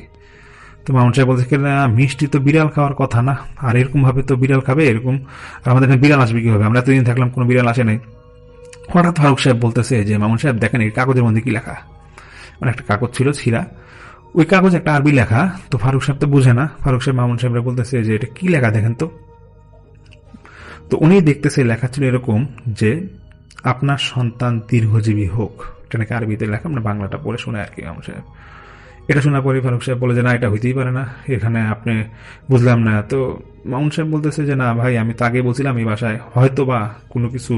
তো মামুন সাহেব বলছে না, মিষ্টি তো বিড়াল খাওয়ার কথা না, আর এরকম ভাবে তো বিড়াল খাবে এরকম, আর আমাদের এখানে বিড়াল আসবে কি হবে, আমরা এতদিন থাকলাম কোনো বিড়াল আসে নাই। হঠাৎ ফারুক সাহেব বলতেছে যে মামুন সাহেব দেখেন এই কাগজের মধ্যে কি লেখা। মানে একটা কাগজ ছিল ছিঁড়া, ওই কাগজ একটা আরবি লেখা। তো ফারুক সাহেব তো বুঝে না। ফারুক সাহেব মামুন সাহেবরা বলতেছে যে এটা কি লেখা দেখেন তো। তো উনি দেখতেছে লেখা ছিল এরকম যে আপনার সন্তান দীর্ঘজীবী হোক, এটা নাকি আরবিতে লেখা, মানে বাংলাটা পড়ে শুনে আর কি মামুন সাহেব। এটা শোনার পরে ফারুক সাহেব বলে যে না, এটা হইতেই পারে না, এখানে আপনি বুঝলাম না। তো মামুন সাহেব বলতেছে যে না ভাই, আমি তো আগে বলছিলাম এই বাসায় হয়তো বা কোনো কিছু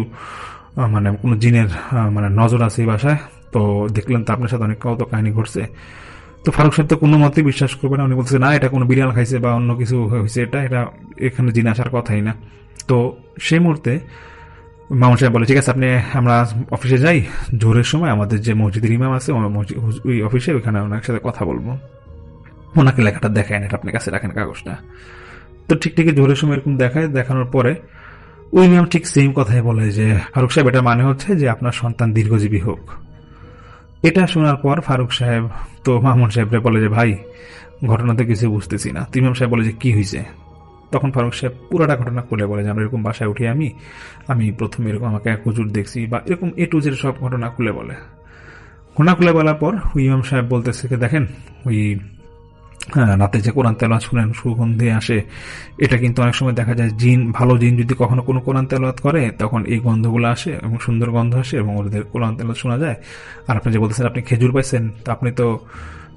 মানে কোনো জিনের মানে নজর আছে এই বাসায়, তো দেখলেন তো আপনার সাথে অনেক কত কাহিনী ঘটছে। তো ফারুক সাহেব তো কোনো মতেই বিশ্বাস করবে না। উনি বলছে না, এটা কোনো বিড়াল খাইছে বা অন্য কিছু হয়েছে, এটা এখানে জিন আসার কথাই না। তো সেই মুহূর্তে মামুন সাহেব বলে ঠিক আছে, আমরা অফিসে যাই, জোরের সময় আমাদের যে মসজিদের ইমাম আছে ওই অফিসে, ওইখানে ওনার সাথে কথা বলবো, ওনাকে লেখাটা দেখায়, এটা আপনার কাছে রাখেন কাগজটা। তো ঠিক জোরের সময় এরকম দেখায়। দেখানোর পরে ওই ম্যাম ঠিক সেম কথাই বলে যে ফারুক সাহেব এটা মানে হচ্ছে যে আপনার সন্তান দীর্ঘজীবী হোক। এটা শোনার পর ফারুক সাহেব তো মামুন সাহেবরে বলে যে ভাই ঘটনা তো কিছু বুঝতেছি না। তো ইমাম সাহেব বলে যে কি হয়েছে? তখন ফারুক সাহেব পুরোটা ঘটনা খুলে বলে যে আমরা এরকম বাসায় উঠি, আমি প্রথমে এরকম আমাকে এক হুজুর দেখছি বা এরকম এ টু জেড সব ঘটনা খুলে বলে। ঘটনা খুলে বলার পর ওই ইমাম সাহেব বলতেছে যে দেখেন ওই রাতে যে কোরআন তেলাওয়াত শুনেন সুগন্ধি আসে, এটা কিন্তু অনেক সময় দেখা যায় জিন, ভালো জিন যদি কখনো কোনো কোরআন তেলাওয়াত করে তখন এই গন্ধগুলো আসে এবং সুন্দর গন্ধ আসে এবং ওদের কোরআন তেলাওয়াত শোনা যায়। আর আপনি যে বলতেছেন আপনি খেজুর পাইছেন, তো আপনি তো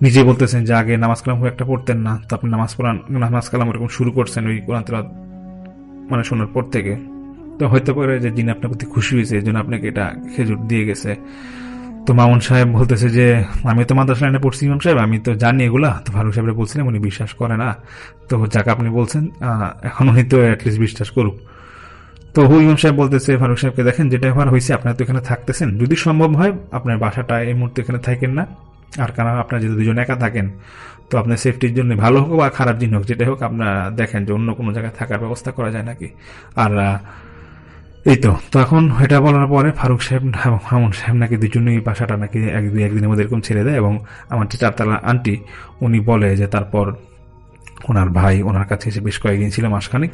নিজে বলতেছেন যে আগে নামাজ কালাম খুব একটা পড়তেন না, তো আপনি নামাজ কালাম এরকম শুরু করছেন ওই কোরআন তেলাওয়াত মানে শোনার পর থেকে, তো হয়তো পারে যে জিন আপনার প্রতি খুশি হয়েছে এই জন্য আপনাকে এটা খেজুর দিয়ে গেছে। তো মামুন সাহেব বলতেছে যে আমি তো মাদ্রাসা লাইনে পড়ছি ইমাম সাহেব, আমি তো জানি এগুলা। তো ফারুক সাহেবরে বলছিলাম, উনি বিশ্বাস করে না। তো যাকে আপনি বলছেন এখন উনি তো অ্যাটলিস্ট বিশ্বাস করুক। তো ইমাম সাহেব বলতেছে ফারুক সাহেবকে দেখেন যেটা এবার হয়েছে, আপনার তো এখানে থাকতেছেন, যদি সম্ভব হয় আপনার বাসাটা এই মুহূর্তে এখানে থাকেন না। আর কারণ আপনার যদি দুজন একা থাকেন তো আপনার সেফটির জন্য ভালো হোক বা খারাপ জিনিস হোক যেটাই হোক আপনারা দেখেন যে অন্য কোনো জায়গায় থাকার ব্যবস্থা করা যায় নাকি। আর এই তো এখন এটা বলার পরে ফারুক সাহেব এবং মামুন সাহেব নাকি দুজনেই বাসাটা নাকি একদিনের মধ্যে এরকম ছেড়ে দেয় এবং আমার যে চারতলা আন্টি উনি বলে যে তারপর ওনার ভাই ওনার কাছে এসে বেশ কয়েকদিন ছিল, মাসখানিক।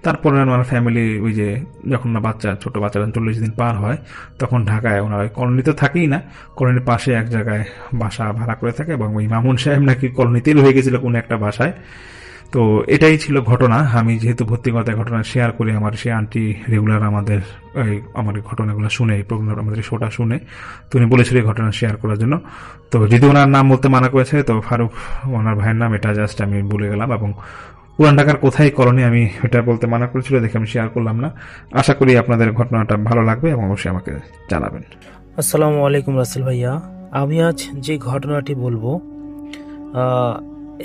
তারপর ওনার ফ্যামিলি ওই যে যখন না ছোট বাচ্চারা 40 দিন পার হয় তখন ঢাকায় ওনারা ওই কলোনিতে থাকেই না, কলোনির পাশে এক জায়গায় বাসা ভাড়া করে থাকে এবং ওই মামুন সাহেব নাকি কলোনিতেই রয়ে গেছিল কোনো একটা বাসায়। তো এটাই ছিল ঘটনা। আমি যেহেতু ভর্তি কথায় ঘটনা শেয়ার করি, আমার সে আন্টি রেগুলার আমার ঘটনাগুলো শুনে, এই প্রোগ্রাম আমাদের শোটা শুনে, তো উনি বলেছিল এই ঘটনা শেয়ার করার জন্য। তো যদি ওনার নাম বলতে মানা করেছে তো ফারুক ওনার ভাইয়ের নাম, এটা জাস্ট আমি ভুলে গেলাম। এবং পুরান ঢাকার কোথায় কলোনি আমি এটা বলতে মানা করেছিল দেখে আমি শেয়ার করলাম না। আশা করি আপনাদের ঘটনাটা ভালো লাগবে এবং অবশ্যই আমাকে জানাবেন। আসসালামু আলাইকুম রাসেল ভাইয়া, আমি আজ যে ঘটনাটি বলবো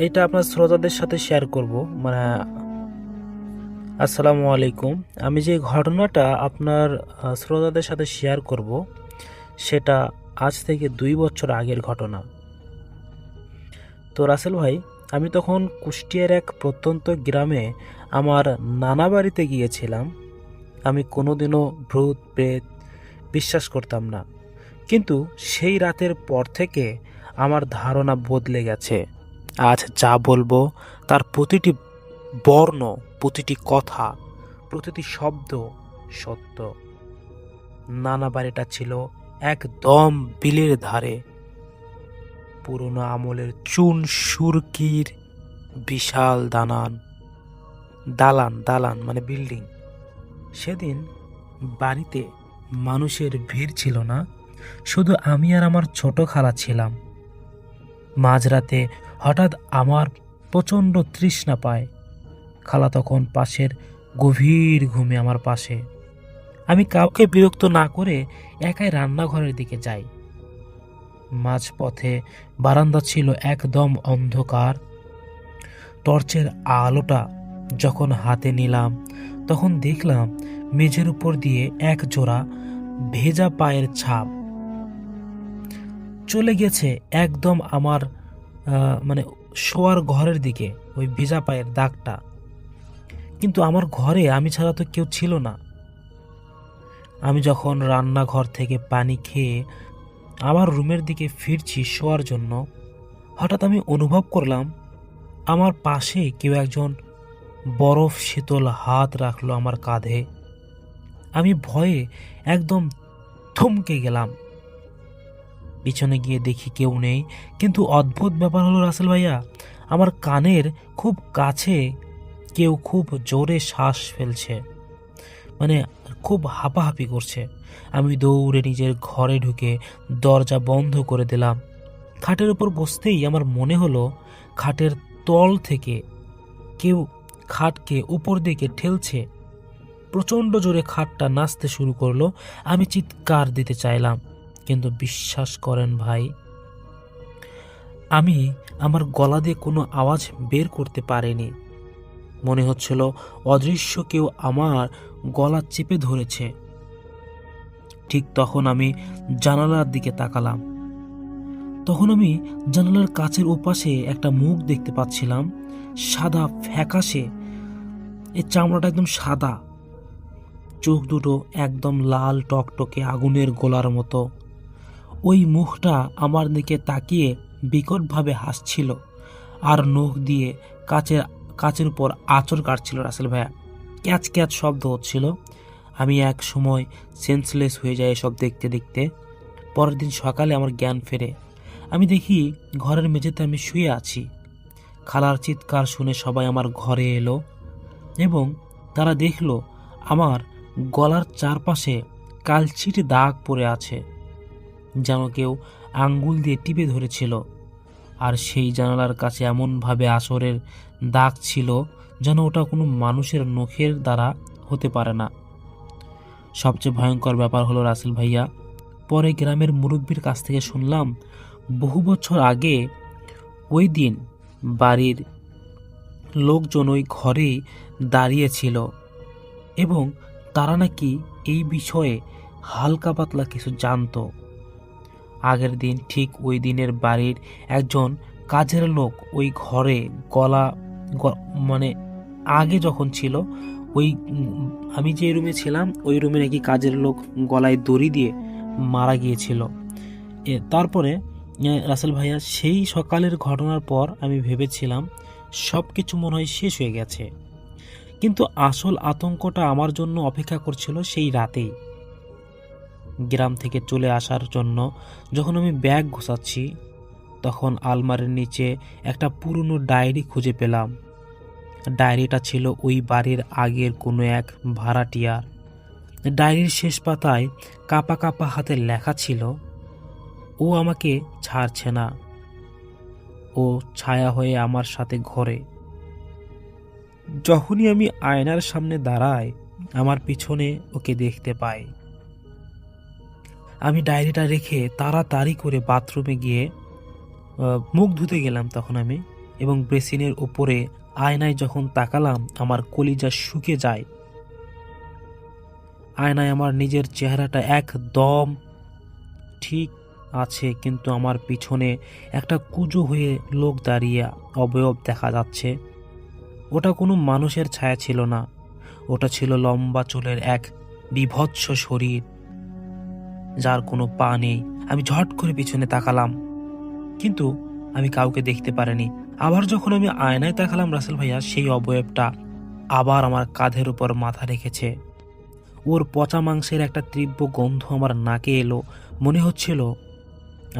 এটা আপনার শ্রোতাদের সাথে শেয়ার করব। মানে আসসালামু আলাইকুম, আমি যে ঘটনাটা আপনার শ্রোতাদের সাথে শেয়ার করব সেটা আজ থেকে 2 বছর আগের ঘটনা। তো রাসেল ভাই, আমি তখন কুষ্টিয়ার এক প্রত্যন্ত গ্রামে আমার নানা বাড়িতে গিয়েছিলাম। আমি কোনোদিনও ভূত প্রেত বিশ্বাস করতাম না, কিন্তু সেই রাতের পর থেকে আমার ধারণা বদলে গেছে। আজ যা বলবো তার প্রতিটি বর্ণ, প্রতিটি কথা, প্রতিটি শব্দ সত্য। নানা বাড়িটা ছিল একদম বিলের ধারে, পুরনো আমলের চুন সুরকির বিশাল দালান মানে বিল্ডিং। সেদিন বাড়িতে মানুষের ভিড় ছিল না, শুধু আমি আর আমার ছোট খালা ছিলাম। মাঝরাতে হঠাৎ আমার প্রচণ্ড তৃষ্ণা পায়। খালা তখন পাশের গভীর ঘুমে আমার পাশে। আমি কাউকে বিরক্ত না করে একাই রান্নাঘরের দিকে যাই। মাঝপথে বারান্দা ছিল একদম অন্ধকার। টর্চের আলোটা যখন হাতে নিলাম তখন দেখলাম মেঝের উপর দিয়ে এক জোড়া ভেজা পায়ের ছাপ চলে গেছে একদম আমার মানে শোয়ার ঘরের দিকে, ওই ভেজা পায়ের দাগটা। কিন্তু আমার ঘরে আমি ছাড়া তো কেউ ছিল না। আমি যখন রান্নাঘর থেকে পানি খেয়ে আমার রুমের দিকে ফিরছি শোয়ার জন্য, হঠাৎ আমি অনুভব করলাম আমার পাশে কেউ একজন বরফ শীতল হাত রাখলো আমার কাঁধে। আমি ভয়ে একদম থমকে গেলাম। পিছনে গিয়ে দেখি কেউ নেই, কিন্তু অদ্ভুত ব্যাপার হলো রাসেল ভাইয়া, আমার কানের খুব কাছে কেউ খুব জোরে শ্বাস ফেলছে, মানে খুব হাঁপাহাঁপি করছে। আমি দৌড়ে নিজের ঘরে ঢুকে দরজা বন্ধ করে দিলাম। খাটের উপর বসতেই আমার মনে হলো খাটের তল থেকে কেউ খাটকে উপর দিকে ঠেলছে। প্রচণ্ড জোরে খাটটা নাচতে শুরু করলো। আমি চিৎকার দিতে চাইলাম, কিন্তু বিশ্বাস করেন ভাই, আমি আমার গলা দিয়ে কোনো আওয়াজ বের করতে পারিনি। মনে হচ্ছিল অদৃশ্য কেউ আমার গলা চেপে ধরেছে। ঠিক তখন আমি জানালার দিকে তাকালাম। তখন আমি জানালার কাচের ওপাশে একটা মুখ দেখতে পাচ্ছিলাম, সাদা ফ্যাকাশে, এর চামড়াটা একদম সাদা, চোখ দুটো একদম লাল টকটকে আগুনের গোলার মতো। ওই মুখটা আমার দিকে তাকিয়ে বিকটভাবে হাসছিল আর নখ দিয়ে কাচের উপর আঁচড় কাটছিল রাসেল ভাইয়া। ক্যাচ ক্যাচ শব্দ হচ্ছিল। আমি এক সময় সেন্সলেস হয়ে যাই এসব দেখতে দেখতে। পরের দিন সকালে আমার জ্ঞান ফেরে। আমি দেখি ঘরের মেঝেতে আমি শুয়ে আছি। খালার চিৎকার শুনে সবাই আমার ঘরে এলো এবং তারা দেখলো আমার গলার চারপাশে কালচিটে দাগ পড়ে আছে, যেন কেউ আঙ্গুল দিয়ে টিপে ধরেছিল। আর সেই জানালার কাছে এমনভাবে আঁচড়ের দাগ ছিল যেন ওটা কোনো মানুষের নখের দ্বারা হতে পারে না। সবচেয়ে ভয়ঙ্কর ব্যাপার হলো রাসেল ভাইয়া, পরে গ্রামের মুরব্বীর কাছ থেকে শুনলাম বহু বছর আগে ওই দিন বাড়ির লোকজন ওই ঘরেই দাঁড়িয়েছিল এবং তারা নাকি এই বিষয়ে হালকা পাতলা কিছু জানতো। আগের দিন ঠিক ওই দিনের বাড়ির একজন কাজের লোক ওই ঘরে মানে আগে যখন ছিল ওই আমি যে রুমে ছিলাম ওই রুমে নাকি কাজের লোক গলায় দড়ি দিয়ে মারা গিয়েছিল। তারপরে রাসেল ভাইয়া সেই সকালের ঘটনার পর আমি ভেবেছিলাম সব কিছু মনে হয় শেষ হয়ে গেছে, কিন্তু আসল আতঙ্কটা আমার জন্য অপেক্ষা করছিল সেই রাতেই। গ্রাম থেকে চলে আসার জন্য যখন আমি ব্যাগ গোছাচ্ছি তখন আলমারির নিচে একটা পুরনো ডায়েরি খুঁজে পেলাম। ডায়েরিটা ছিল ওই বাড়ির আগের কোনো এক ভাড়াটিয়ার। ডায়েরির শেষ পাতায় কাপা কাপা হাতে লেখা ছিল, ও আমাকে ছাড়ছে না, ও ছায়া হয়ে আমার সাথে ঘরে। যখনই আমি আয়নার সামনে দাঁড়াই আমার পিছনে ওকে দেখতে পাই। আমি ডায়েরিটা রেখে তাড়াতাড়ি করে বাথরুমে গিয়ে মুখ ধুতে গেলাম তখন আমি, এবং বেসিনের উপরে আয়নায় যখন তাকালাম আমার কলিজা শুকে যায়। আয়নায় আমার নিজের চেহারাটা একদম ঠিক আছে, কিন্তু আমার পিছনে একটা কুজো হয়ে লোক দাঁড়িয়ে অবয়ব দেখা যাচ্ছে। ওটা কোনো মানুষের ছায়া ছিল না, ওটা ছিল লম্বা চুলের এক বিভৎস শরীর যার কোনো পা নেই। আমি ঝট করে পিছনে তাকালাম, কিন্তু আমি কাউকে দেখতে পারিনি। আবার যখন আমি আয়নায় তাকালাম রাসেল ভাইয়া, সেই অবয়বটা আবার আমার কাঁধের উপর মাথা রেখেছে। ওর পচা মাংসের একটা তীব্র গন্ধ আমার নাকে এলো। মনে হচ্ছিল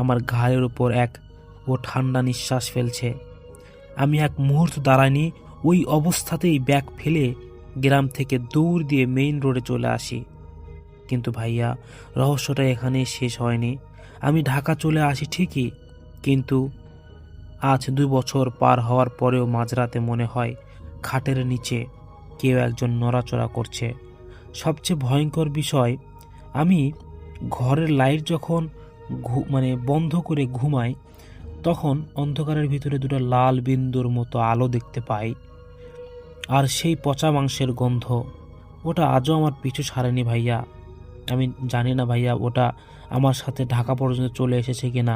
আমার ঘাড়ের উপর ও ঠান্ডা নিঃশ্বাস ফেলছে। আমি এক মুহূর্ত দাঁড়াইনি, ওই অবস্থাতেই ব্যাগ ফেলে গ্রাম থেকে দৌড় দিয়ে মেইন রোডে চলে আসি। কিন্তু ভাইয়া, রহস্যটা এখানেই শেষ হয়নি। আমি ঢাকা চলে আসি ঠিকই, কিন্তু আজ 2 বছর পার হওয়ার পরেও মাঝরাতে মনে হয় খাটের নিচে কেউ একজন নড়াচড়া করছে। সবচেয়ে ভয়ঙ্কর বিষয়, আমি ঘরের লাইট যখন বন্ধ করে ঘুমাই তখন অন্ধকারের ভিতরে 2টা লাল বিন্দুর মতো আলো দেখতে পাই, আর সেই পচা মাংসের গন্ধ ওটা আজও আমার পিছু ছাড়েনি ভাইয়া। আমি জানি না ভাইয়া ওটা আমার সাথে ঢাকা পর্যন্ত চলে এসেছে কিনা,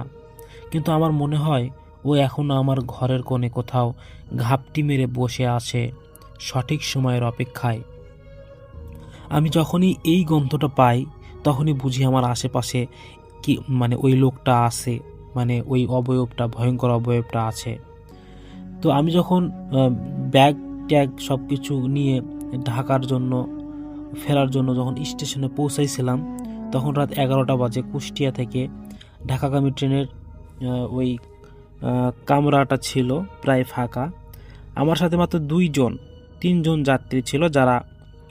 কিন্তু আমার মনে হয় ও এখনো আমার ঘরের কোণে কোথাও ঘাপটি মেরে বসে আছে সঠিক সময়ের অপেক্ষায়। আমি যখনই এই গন্ধটা পাই তখনই বুঝি আমার আশেপাশে কি ওই লোকটা আছে, ওই অবয়বটা, ভয়ঙ্কর অবয়বটা আছে। তো আমি যখন ব্যাগ ট্যাগ সব কিছু নিয়ে ফেরার জন্য যখন স্টেশনে পৌঁছাইছিলাম তখন রাত 11টা বাজে। কুষ্টিয়া থেকে ঢাকাগামী ট্রেনের ওই কামরাটা ছিল প্রায় ফাঁকা। আমার সাথে মাত্র 3জন যাত্রী ছিল, যারা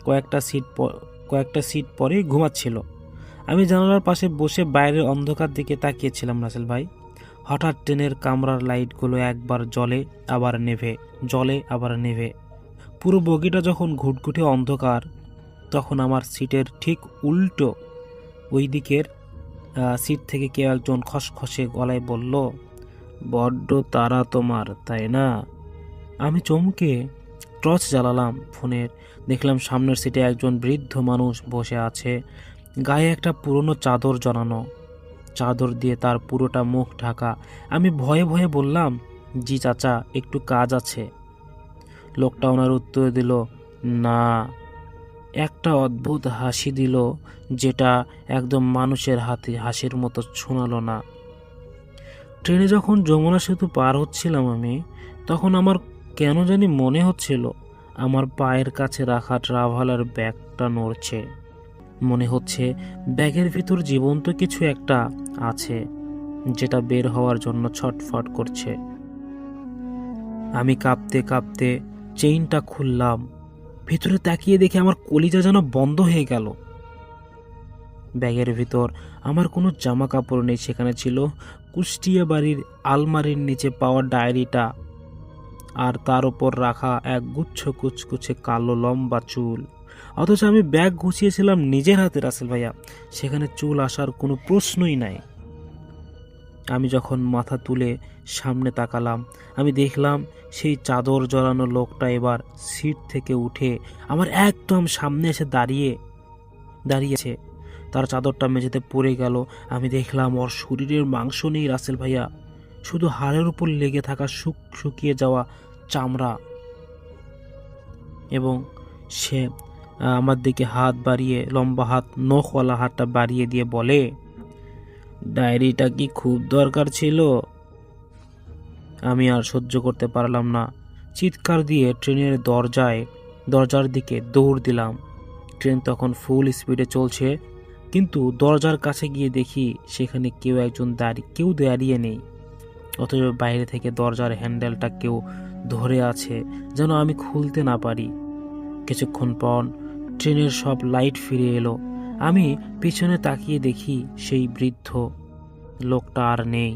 কয়েকটা সিট পরে ঘুমাচ্ছিল। আমি জানালার পাশে বসে বাইরের অন্ধকার দিকে তাকিয়েছিলাম রাসেল ভাই। হঠাৎ ট্রেনের কামরার লাইটগুলো একবার জ্বলে আবার নেভে, জ্বলে আবার নেভে। পুরো বগিটা যখন ঘুটঘুটে অন্ধকার, তখন আমার সিটের ঠিক উল্টো ওই দিকের সিট থেকে কেউ একজন খসখসে গলায় বলল, বড্ড তাড়া তোমার, তাই না? আমি চমকে টর্চ জ্বালালাম ফোনের। দেখলাম সামনের সিটে একজন বৃদ্ধ মানুষ বসে আছে, গায়ে একটা পুরনো চাদর জড়ানো, চাদর দিয়ে তার পুরোটা মুখ ঢাকা। আমি ভয়ে ভয়ে বললাম, জি চাচা, একটু কাজ আছে। লোকটা ওনার উত্তর দিল, না, একটা অদ্ভুত হাসি দিল, যেটা একদম মানুষের হাসির মতো শোনালো না। ট্রেনে যখন যমুনা সেতু পার হচ্ছিলাম আমি, তখন আমার কেন জানি মনে হচ্ছিল আমার পায়ের কাছে রাখা ট্রাভেলার ব্যাগটা নড়ছে। মনে হচ্ছে ব্যাগের ভিতর জীবন্ত কিছু একটা আছে, যেটা বের হওয়ার জন্য ছটফট করছে। আমি কাঁপতে কাঁপতে চেইনটা খুললাম। ভিতরে তাকিয়ে দেখে আমার কলিজা যেন বন্ধ হয়ে গেল। ব্যাগের ভিতর আমার কোনো জামা কাপড় নেই, সেখানে ছিল কুষ্টিয়া বাড়ির আলমারির নিচে পাওয়া ডায়েরিটা, আর তার উপর রাখা এক গুচ্ছ কুচকুচে কালো লম্বা চুল। অথচ আমি ব্যাগ গুছিয়েছিলাম নিজের হাতে রাসেল ভাইয়া, সেখানে চুল আসার কোনো প্রশ্নই নাই। আমি যখন মাথা তুলে সামনে তাকালাম, আমি দেখলাম সেই চাদর জড়ানো লোকটা এবার সিট থেকে উঠে আমার একদম সামনে এসে দাঁড়িয়েছে। তার চাদরটা মেঝেতে পড়ে গেল। আমি দেখলাম ওর শরীরের মাংস নেই রাসেল ভাইয়া, শুধু হাড়ের উপর লেগে থাকা শুকিয়ে যাওয়া চামড়া। এবং সে আমার দিকে হাত বাড়িয়ে, লম্বা হাত, নখওয়ালা হাতটা বাড়িয়ে দিয়ে বলে, ডায়েরিটা কি খুব দরকার ছিল? আমি আর সহ্য করতে পারলাম না। চিৎকার দিয়ে ট্রেনের দরজার দিকে দৌড় দিলাম। ট্রেন তখন ফুল স্পিডে চলছে, কিন্তু দরজার কাছে গিয়ে দেখি সেখানে কেউ দাঁড়িয়ে নেই। অথচ বাইরে থেকে দরজার হ্যান্ডেলটা কেউ ধরে আছে, যেন আমি খুলতে না পারি। কিছুক্ষণ পর ট্রেনের সব লাইট ফিরে এলো। আমি পিছনে তাকিয়ে দেখি সেই বৃদ্ধ লোকটা আর নেই।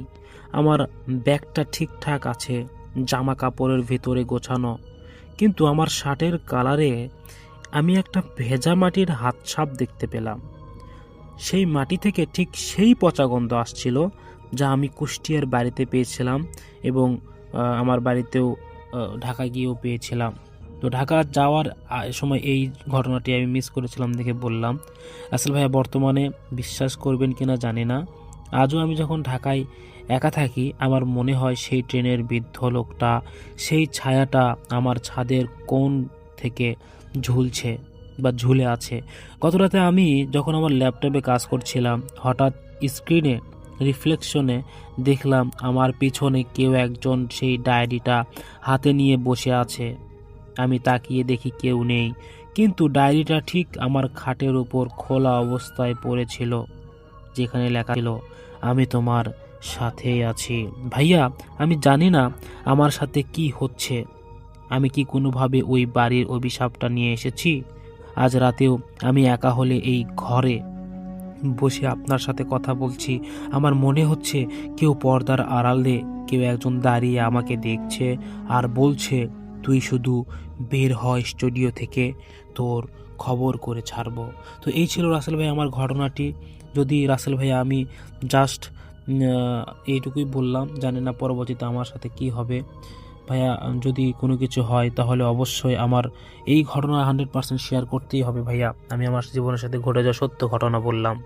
আমার ব্যাগটা ঠিকঠাক আছে, জামা কাপড়ের ভিতরে গোছানো, কিন্তু আমার শার্টের কালারে আমি একটা ভেজা মাটির হাতছাপ দেখতে পেলাম। সেই মাটি থেকে ঠিক সেই পচা গন্ধ আসছিল যা আমি কুষ্টিয়ার বাড়িতে পেয়েছিলাম, এবং আমার বাড়িতেও ঢাকা গিয়েও পেয়েছিলাম। তো ঢাকা যাওয়ার সময় এই ঘটনাটি আমি মিস করেছিলাম দেখে বললাম। আসলে ভাইয়া, বর্তমানে বিশ্বাস করবেন কিনা জানি না, আজও আমি যখন ঢাকায় একা থাকি, আমার মনে হয় সেই ট্রেনের বৃদ্ধ লোকটা, সেই ছায়াটা আমার ছাদের কোণ থেকে ঝুলছে বা ঝুলে আছে। গত রাতে আমি যখন আমার ল্যাপটপে কাজ করছিলাম, হঠাৎ স্ক্রিনে রিফ্লেকশনে দেখলাম আমার পিছনে কেউ একজন সেই ডায়েরিটা হাতে নিয়ে বসে আছে। আমি তাকিয়ে দেখি কেউ নেই, কিন্তু ডায়েরিটা ঠিক আমার খাটের উপর খোলা অবস্থায় পড়েছিল, যেখানে লেখা ছিল, আমি তোমার সাথেই আছি। ভাইয়া, আমি জানি না আমার সাথে কি হচ্ছে। আমি কি কোনোভাবে ওই বাড়ির অভিশাপটা নিয়ে এসেছি? আজ রাতেও আমি একা হলে এই ঘরে বসে আপনার সাথে কথা বলছি, আমার মনে হচ্ছে কেউ পর্দার আড়ালে কেউ একজন দাঁড়িয়ে আমাকে দেখছে আর বলছে, তুই শুধু বের হয় স্টুডিও থেকে, তোর খবর করে ছাড়বো। তো এই ছিল রাসেল ভাই আমার ঘটনাটি। যদি রাসেল ভাই, আমি জাস্ট এইটুকুই বললাম, জানি না পরবর্তীতে আমার সাথে কি হবে। ভাইয়া, যদি কোনো কিছু হয় তাহলে অবশ্যই আমার এই ঘটনা 100% শেয়ার করতেই হবে ভাইয়া। আমি আমার জীবনের সাথে ঘটে যাওয়া সত্য ঘটনা বললাম।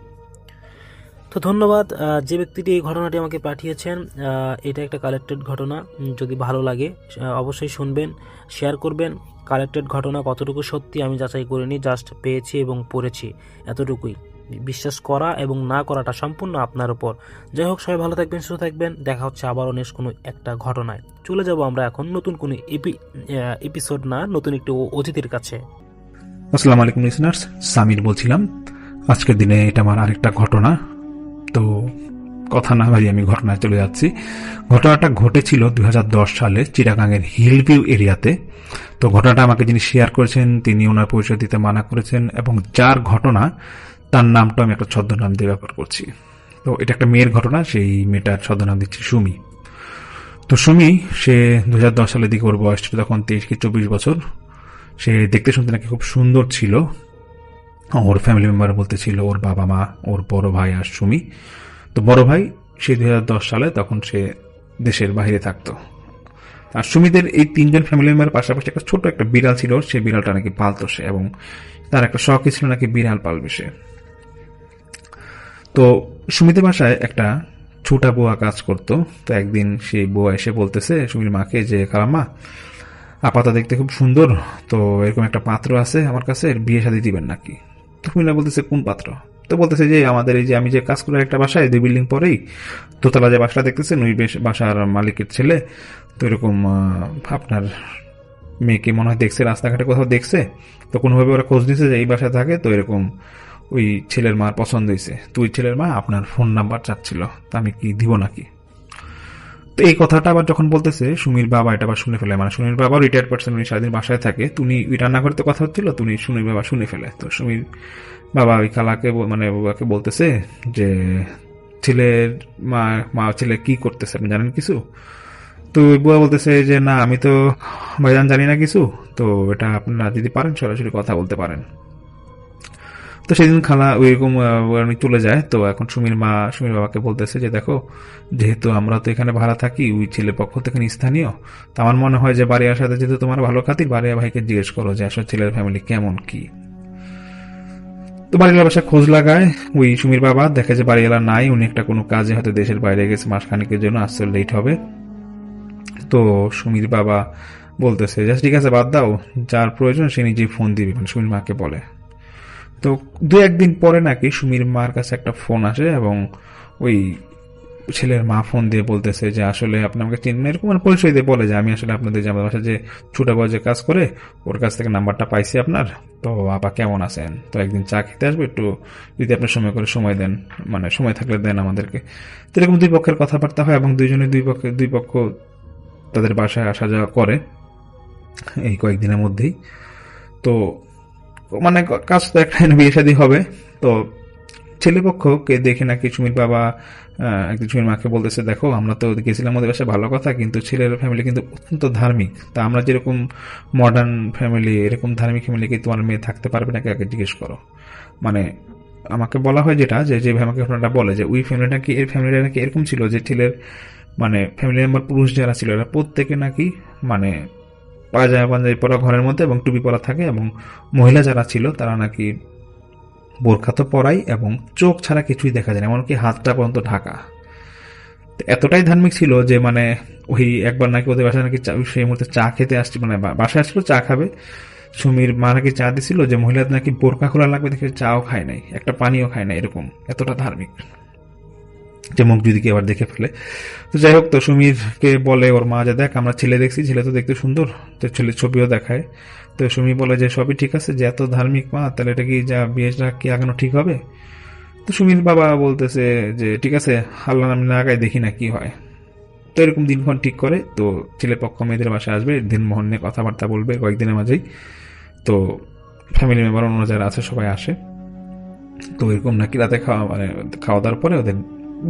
তো ধন্যবাদ যে ব্যক্তিটি এই ঘটনাটি আমাকে পাঠিয়েছেন। এটা একটা কালেক্টেড ঘটনা। যদি ভালো লাগে অবশ্যই শুনবেন, শেয়ার করবেন। কালেক্টেড ঘটনা কতটুকু সত্যি আমি যাচাই করিনি, জাস্ট পেয়েছি এবং পড়েছি, এতটুকুই। বিশ্বাস করা এবং না করাটা সম্পূর্ণ আপনার উপর। যাই হোক, সবাই ভালো থাকবেন, সুস্থ থাকবেন। দেখা হচ্ছে আবারও নেক্সট কোনো একটা ঘটনায়। চলে যাব আমরা এখন নতুন কোনো এপিসোড না, নতুন একটি অতিথির কাছে। আসসালামু আলাইকুম লিসনার্স, সামির বলছিলাম। আজকের দিনে এটা আমার আরেকটা ঘটনা। তো কথা না বাড়িয়ে আমি ঘটনায় চলে যাচ্ছি। ঘটনাটা ঘটেছিল 2010 সালে চিটাগাংয়ের হিলভিউ এরিয়াতে। তো ঘটনাটা আমাকে যিনি শেয়ার করেছেন তিনি ওনার পরিচয় দিতে মানা করেছেন, এবং যার ঘটনা তার নামটা আমি একটা ছদ্মনাম দিয়ে ব্যবহার করছি। তো এটা একটা মেয়ের ঘটনা, সেই মেয়েটার ছদ্মনাম দিচ্ছি সুমি। তো সুমি, সে 2010 সালের দিকে ওর বয়স ছিল তখন 23 কি 24 বছর। সে দেখতে শুনতে নাকি খুব সুন্দর ছিল। ওর ফ্যামিলি মেম্বার বলতে ছিল ওর বাবা মা, ওর বড় ভাই আর সুমি। তো বড় ভাই সে 2010 সালে তখন সে দেশের বাইরে থাকতো। আর সুমিদের এই 3জন ফ্যামিলি মেম্বার পাশাপাশি একটা ছোট একটা বিড়াল ছিল, সেই বিড়ালটা নাকি পালতো সে, এবং তার একটা শখই ছিল নাকি বিড়াল পালবে সে। তো সুমিদের বাসায় একটা ছোটা বুয়া কাজ করতো। তো একদিন সেই বুয়া এসে বলতেছে সুমির মাকে যে, খালাম্মা, আপাতত দেখতে খুব সুন্দর, তো এরকম একটা পাত্র আছে আমার কাছে, বিয়ে শাদী দিবেন নাকি? তো সুমিরা বলতেছে কোন পাত্র? তো বলতেছে যে আমাদের এই যে আমি যে কাজ করি একটা বাসায় 2 বিল্ডিং পরেই দোতলা যে বাসাটা দেখতেছেন ওই বাসার মালিকের ছেলে। তো এরকম আপনার মেয়েকে মনে হয় দেখছে, রাস্তাঘাটে কোথাও দেখছে, তো কোনোভাবে ওরা খোঁজ দিছে যে এই বাসায় থাকে, তো এরকম ওই ছেলের মার পছন্দ হয়েছে, তো ওই ছেলের মা আপনার ফোন নাম্বার চাচ্ছিল, তা আমি কি দিব নাকি? তো এই কথাটা আবার যখন বলতেছে সুমির বাবা এটা আবার শুনে ফেলে, মানে সুমির বাবা রিটায়ার্ড পার্সন, উনি সারাদিন বাসায় থাকে, তুমি ওই রান্নাঘরে কথা হচ্ছিল, তুমি সুমির বাবা শুনে ফেলে। তো সুমির বাবা ওই খালাকে মানে বাবাকে বলতেছে যে ছেলের মা মা ছেলে কি করতেছে আপনি জানেন কিছু? তো ওই বুয়া বলতেছে যে না আমি তো ভাইজান জানি না কিছু, তো এটা আপনারা যদি পারেন সরাসরি কথা বলতে পারেন। তো সেদিন খালা ওইরকম উনি চলে যায়। তো এখন সুমির বাবাকে বলতেছে যে দেখো, যেহেতু আমরা তো এখানে ভাড়া থাকি, ওই ছেলে পক্ষ থেকে স্থানীয়, তো আমার মনে হয় যে বাড়িয়ার সাথে যেহেতু তোমার ভালো খাতির, বাড়িয়া ভাইকে জিজ্ঞেস করো যে আসলে ছেলের ফ্যামিলি কেমন কি। তো বাড়িওয়ালা বাসায় খোঁজ লাগায় ওই সুমির বাবা, দেখে যে বাড়িওয়ালা নাই, উনি একটা কোনো কাজে হয়তো দেশের বাইরে গেছে, মাসখানেকের জন্য আসতে লেট হবে। তো সুমির বাবা বলতেছে যে ঠিক আছে বাদ দাও, যার প্রয়োজন সে নিজেই ফোন দিবে, মানে সুমির মাকে বলে। তো 2-1 দিন পরে নাকি সুমির মার কাছে একটা ফোন আসে এবং ওই ছেলের মা ফোন দিয়ে বলতেছে যে আসলে আপনি আমাকে চিনেন, এরকম মানে পরিচয় দিয়ে বলে যে আমি আসলে আপনাদের যে আমাদের বাসায় যে ছোট বড় যে কাজ করে ওর কাছ থেকে নাম্বারটা পাইছি আপনার, তো আপা কেমন আছেন, তো একদিন চা খেতে আসবে, একটু যদি আপনি সময় করে সময় দেন, মানে সময় থাকলে দেন আমাদেরকে। তো এরকম দুই পক্ষের কথাবার্তা হয় এবং দুই পক্ষ তাদের বাসায় আসা যাওয়া করে এই কয়েকদিনের মধ্যেই। তো মানে কাজ তো একটা বিয়ে শাদী হবে। তো ছেলেপক্ষকে দেখে নাকি সুমির বাবা একদিন সুমির মাকে বলতেছে দেখো আমরা তো গেছিলাম ওদের বাসায় ভালো কথা, কিন্তু ছেলের ফ্যামিলি কিন্তু অত্যন্ত ধার্মিক, তা আমরা যেরকম মডার্ন ফ্যামিলি এরকম ধার্মিক ফ্যামিলি কি তোমার মেয়ে থাকতে পারবে নাকি আগে জিজ্ঞেস করো। মানে আমাকে বলা হয় যেটা যে ভাই আমাকে ঘটনাটা বলে যে ওই ফ্যামিলিটা কি এর ফ্যামিলিটা নাকি এরকম ছিল যে ছেলের মানে ফ্যামিলি মেম্বার পুরুষ যারা ছিল এরা প্রত্যেকে নাকি মানে পাঞ্জাবি পরা ঘরের মধ্যে এবং টুপি পরা থাকে, এবং মহিলা যারা ছিল তারা নাকি বোরখা তো পরাই এবং চোখ ছাড়া কিছুই দেখা যায় না, এমনকি হাতটা পর্যন্ত ঢাকা। এতটাই ধার্মিক ছিল যে মানে ওই একবার নাকি ওদের বাসায় নাকি সেই মুহূর্তে চা খেতে আসছে, মানে বাসায় আসলো চা খাবে, সুমির মা নাকি চা দিছিল যে মহিলাদের নাকি বোরখা খোলা লাগবে, দেখে চাও খায় নাই, একটা পানিও খায় নাই, এরকম এতটা ধার্মিক যে মুখ যদি কেউ আবার দেখে ফেলে। তো যাই হোক, তো সুমিরকে বলে ওর মা যে দেখ আমরা ছেলে দেখছি, ছেলে তো দেখতে সুন্দর, তো ছেলের ছবিও দেখায়। তো সুমি বলে যে সবই ঠিক আছে, যে এত ধার্মিক মা তাহলে এটা কি যা বিয়েটা কি আগানো ঠিক হবে? তো সুমির বাবা বলতেছে যে ঠিক আছে আল্লাহ নাম না আগায় দেখি না কি হয়। তো এরকম দিনক্ষণ ঠিক করে, তো ছেলে পক্ষ মেয়েদের বাসায় আসবে, দিনমোহন নিয়ে কথাবার্তা বলবে কয়েকদিনের মাঝেই। তো ফ্যামিলি মেম্বার অন্য যারা আছে সবাই আসে। তো এরকম নাকি রাতে খাওয়া দাওয়ার পরে ওদের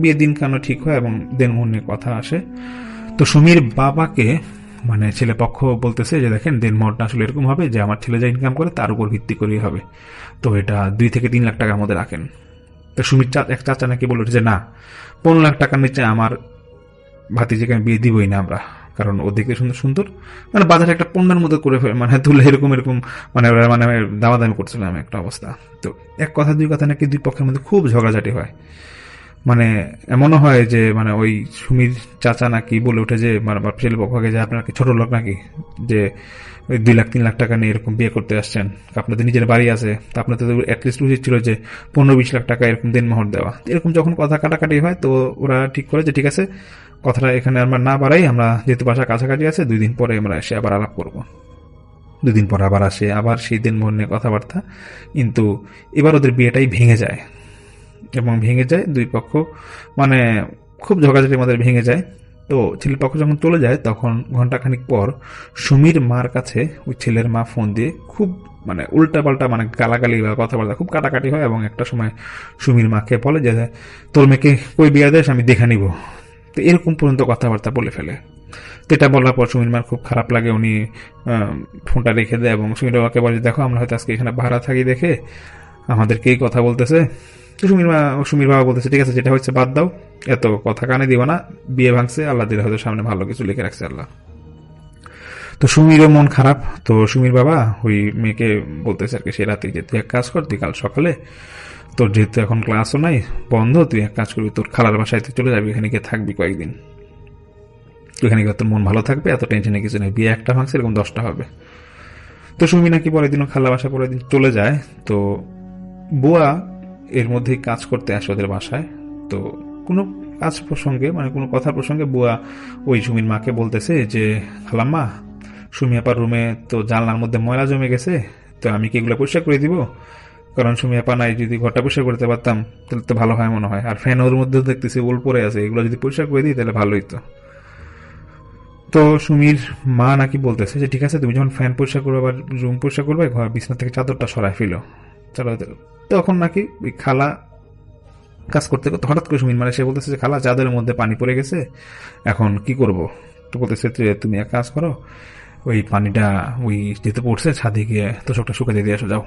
বিয়ে দিন কেন ঠিক হয় এবং দিনমোহন নিয়ে কথা আসে। তো সুমির বাবাকে মানে ছেলে পক্ষ বলতেছে যে দেখেন দিনমোহনটা আসলে এরকম হবে যে আমার ছেলে যা ইনকাম করে তার উপর ভিত্তি করেই হবে, তো এটা 2 থেকে 3 লাখ টাকার মধ্যে রাখেন। তো সুমির এক চাচা নাকি বলে যে না 15 লাখ টাকার নিচে আমার ভাতিজিকে আমি বিয়ে দিবই না আমরা, কারণ ও দেখতে সুন্দর সুন্দর, মানে বাজারে একটা পণ্যের মধ্যে করে মানে তুলে এরকম মানে ওরা মানে দামাদামি করছিলাম একটা অবস্থা। তো এক কথা দুই কথা নাকি দুই পক্ষের মধ্যে খুব ঝগড়াঝাটি হয়, মানে এমনও হয় যে মানে ওই সুমির চাচা নাকি বলে ওঠে যে মানে ছেলে পক্ষকে যে আপনার কি ছোট লোক নাকি, যে ওই 2 লাখ 3 লাখ টাকা নিয়ে এরকম বিয়ে করতে আসছেন, আপনাদের নিজের বাড়ি আছে, তো আপনাদের অ্যাটলিস্ট উচিত ছিল যে 15-20 লাখ টাকা এরকম দিনমোহর দেওয়া। এরকম যখন কথা কাটাকাটি হয়, তো ওরা ঠিক করে যে ঠিক আছে কথাটা এখানে আমরা না বাড়াই, আমরা যেহেতু বাসা কাছাকাছি আছে 2 দিন পরে আমরা এসে আবার আলাপ করব। 2 দিন পর আবার আসে, আবার সেই দিনমোহর নিয়ে কথাবার্তা, কিন্তু এবার ওদের বিয়েটাই ভেঙে যায় এবং ভেঙে যায় দুই পক্ষ মানে খুব ঝগড়াঝাটির মধ্যে ভেঙে যায়। তো ছেলের পক্ষ যখন চলে যায় তখন ঘন্টাখানিক পর সুমির মার কাছে ওই ছেলের মা ফোন দিয়ে খুব মানে উল্টাপাল্টা মানে গালাগালি বা কথাবার্তা খুব কাটাকাটি হয়, এবং একটা সময় সুমির মাকে বলে যে তোর মেয়েকে কই বিয়ে দেশ আমি দেখে নিব, তো এরকম পর্যন্ত কথাবার্তা বলে ফেলে। তো এটা বলার পর সুমির মার খুব খারাপ লাগে, উনি ফোনটা রেখে দেয় এবং সুমির বাবাকে বলে দেখো আমরা হয়তো আজকে এখানে ভাড়া থাকি দেখে আমাদেরকে এই কথা বলতেছে। তো সুমির বাবা বলতেছে ঠিক আছে যেটা হচ্ছে বাদ দাও, এত কথা কানে দিবা না, বিয়ে ভাঙছে, আল্লাহ দিলে হয়তো সামনে ভালো কিছু লিখে রাখছে আল্লাহ। তো সুমিরও মন খারাপ, তো সুমির বাবা ওই মেয়েকে বলতেছে আর কি সে রাতে যে তুই এক কাজ কর, তুই কাল সকালে তোর যেহেতু এখন ক্লাসও নাই বন্ধ, তুই এক কাজ করবি তোর খালার বাসায় তুই চলে যাবি, এখানে গিয়ে থাকবি কয়েকদিন। ওখানে গেলে তোর মন ভালো থাকবে, এত টেনশনে কিছু নেই, বিয়ে একটা ভাঙছে এরকম 10টা হবে। তো সুমি নাকি পরের দিনও খালা বাসা পরের দিন চলে যায়। তো বুয়া এর মধ্যেই কাজ করতে আসে ওদের বাসায়। তো কোনো কাজ প্রসঙ্গে মানে কোনো কথা প্রসঙ্গে বুয়া ওই সুমির মাকে বলতেছে যে খালাম্মা, সুমি আপার রুমে তো জানলার মধ্যে ময়লা জমে গেছে, তো আমি কি এগুলো পরিষ্কার করে দিব? কারণ সুমি আপা নাই, যদি ঘরটা পরিষ্কার করতে পারতাম তাহলে তো ভালো হয় মনে হয়। আর ফ্যান ওর মধ্যে দেখতেছি ওল পরে আছে, এগুলো যদি পরিষ্কার করে দিই তাহলে ভালোই তো। তো সুমির মা নাকি বলতেছে যে ঠিক আছে, তুমি যখন ফ্যান পরিষ্কার করবে বা রুম পরিষ্কার করবে, ঘর বিছনা থেকে চাদরটা সরাই ফেলো। তখন নাকি ওই খালা কাজ করতে করতে হঠাৎ করে সুমির মানে সে বলতেছে যে খালা, চাদরের মধ্যে পানি পড়ে গেছে, এখন কি করব? তো বলতেছে তুমি এক কাজ করো, ওই পানিটা ওই যেতে পড়ছে ছাদে গিয়ে তোষকটা শুকাতে দিয়ে আসো, যাও।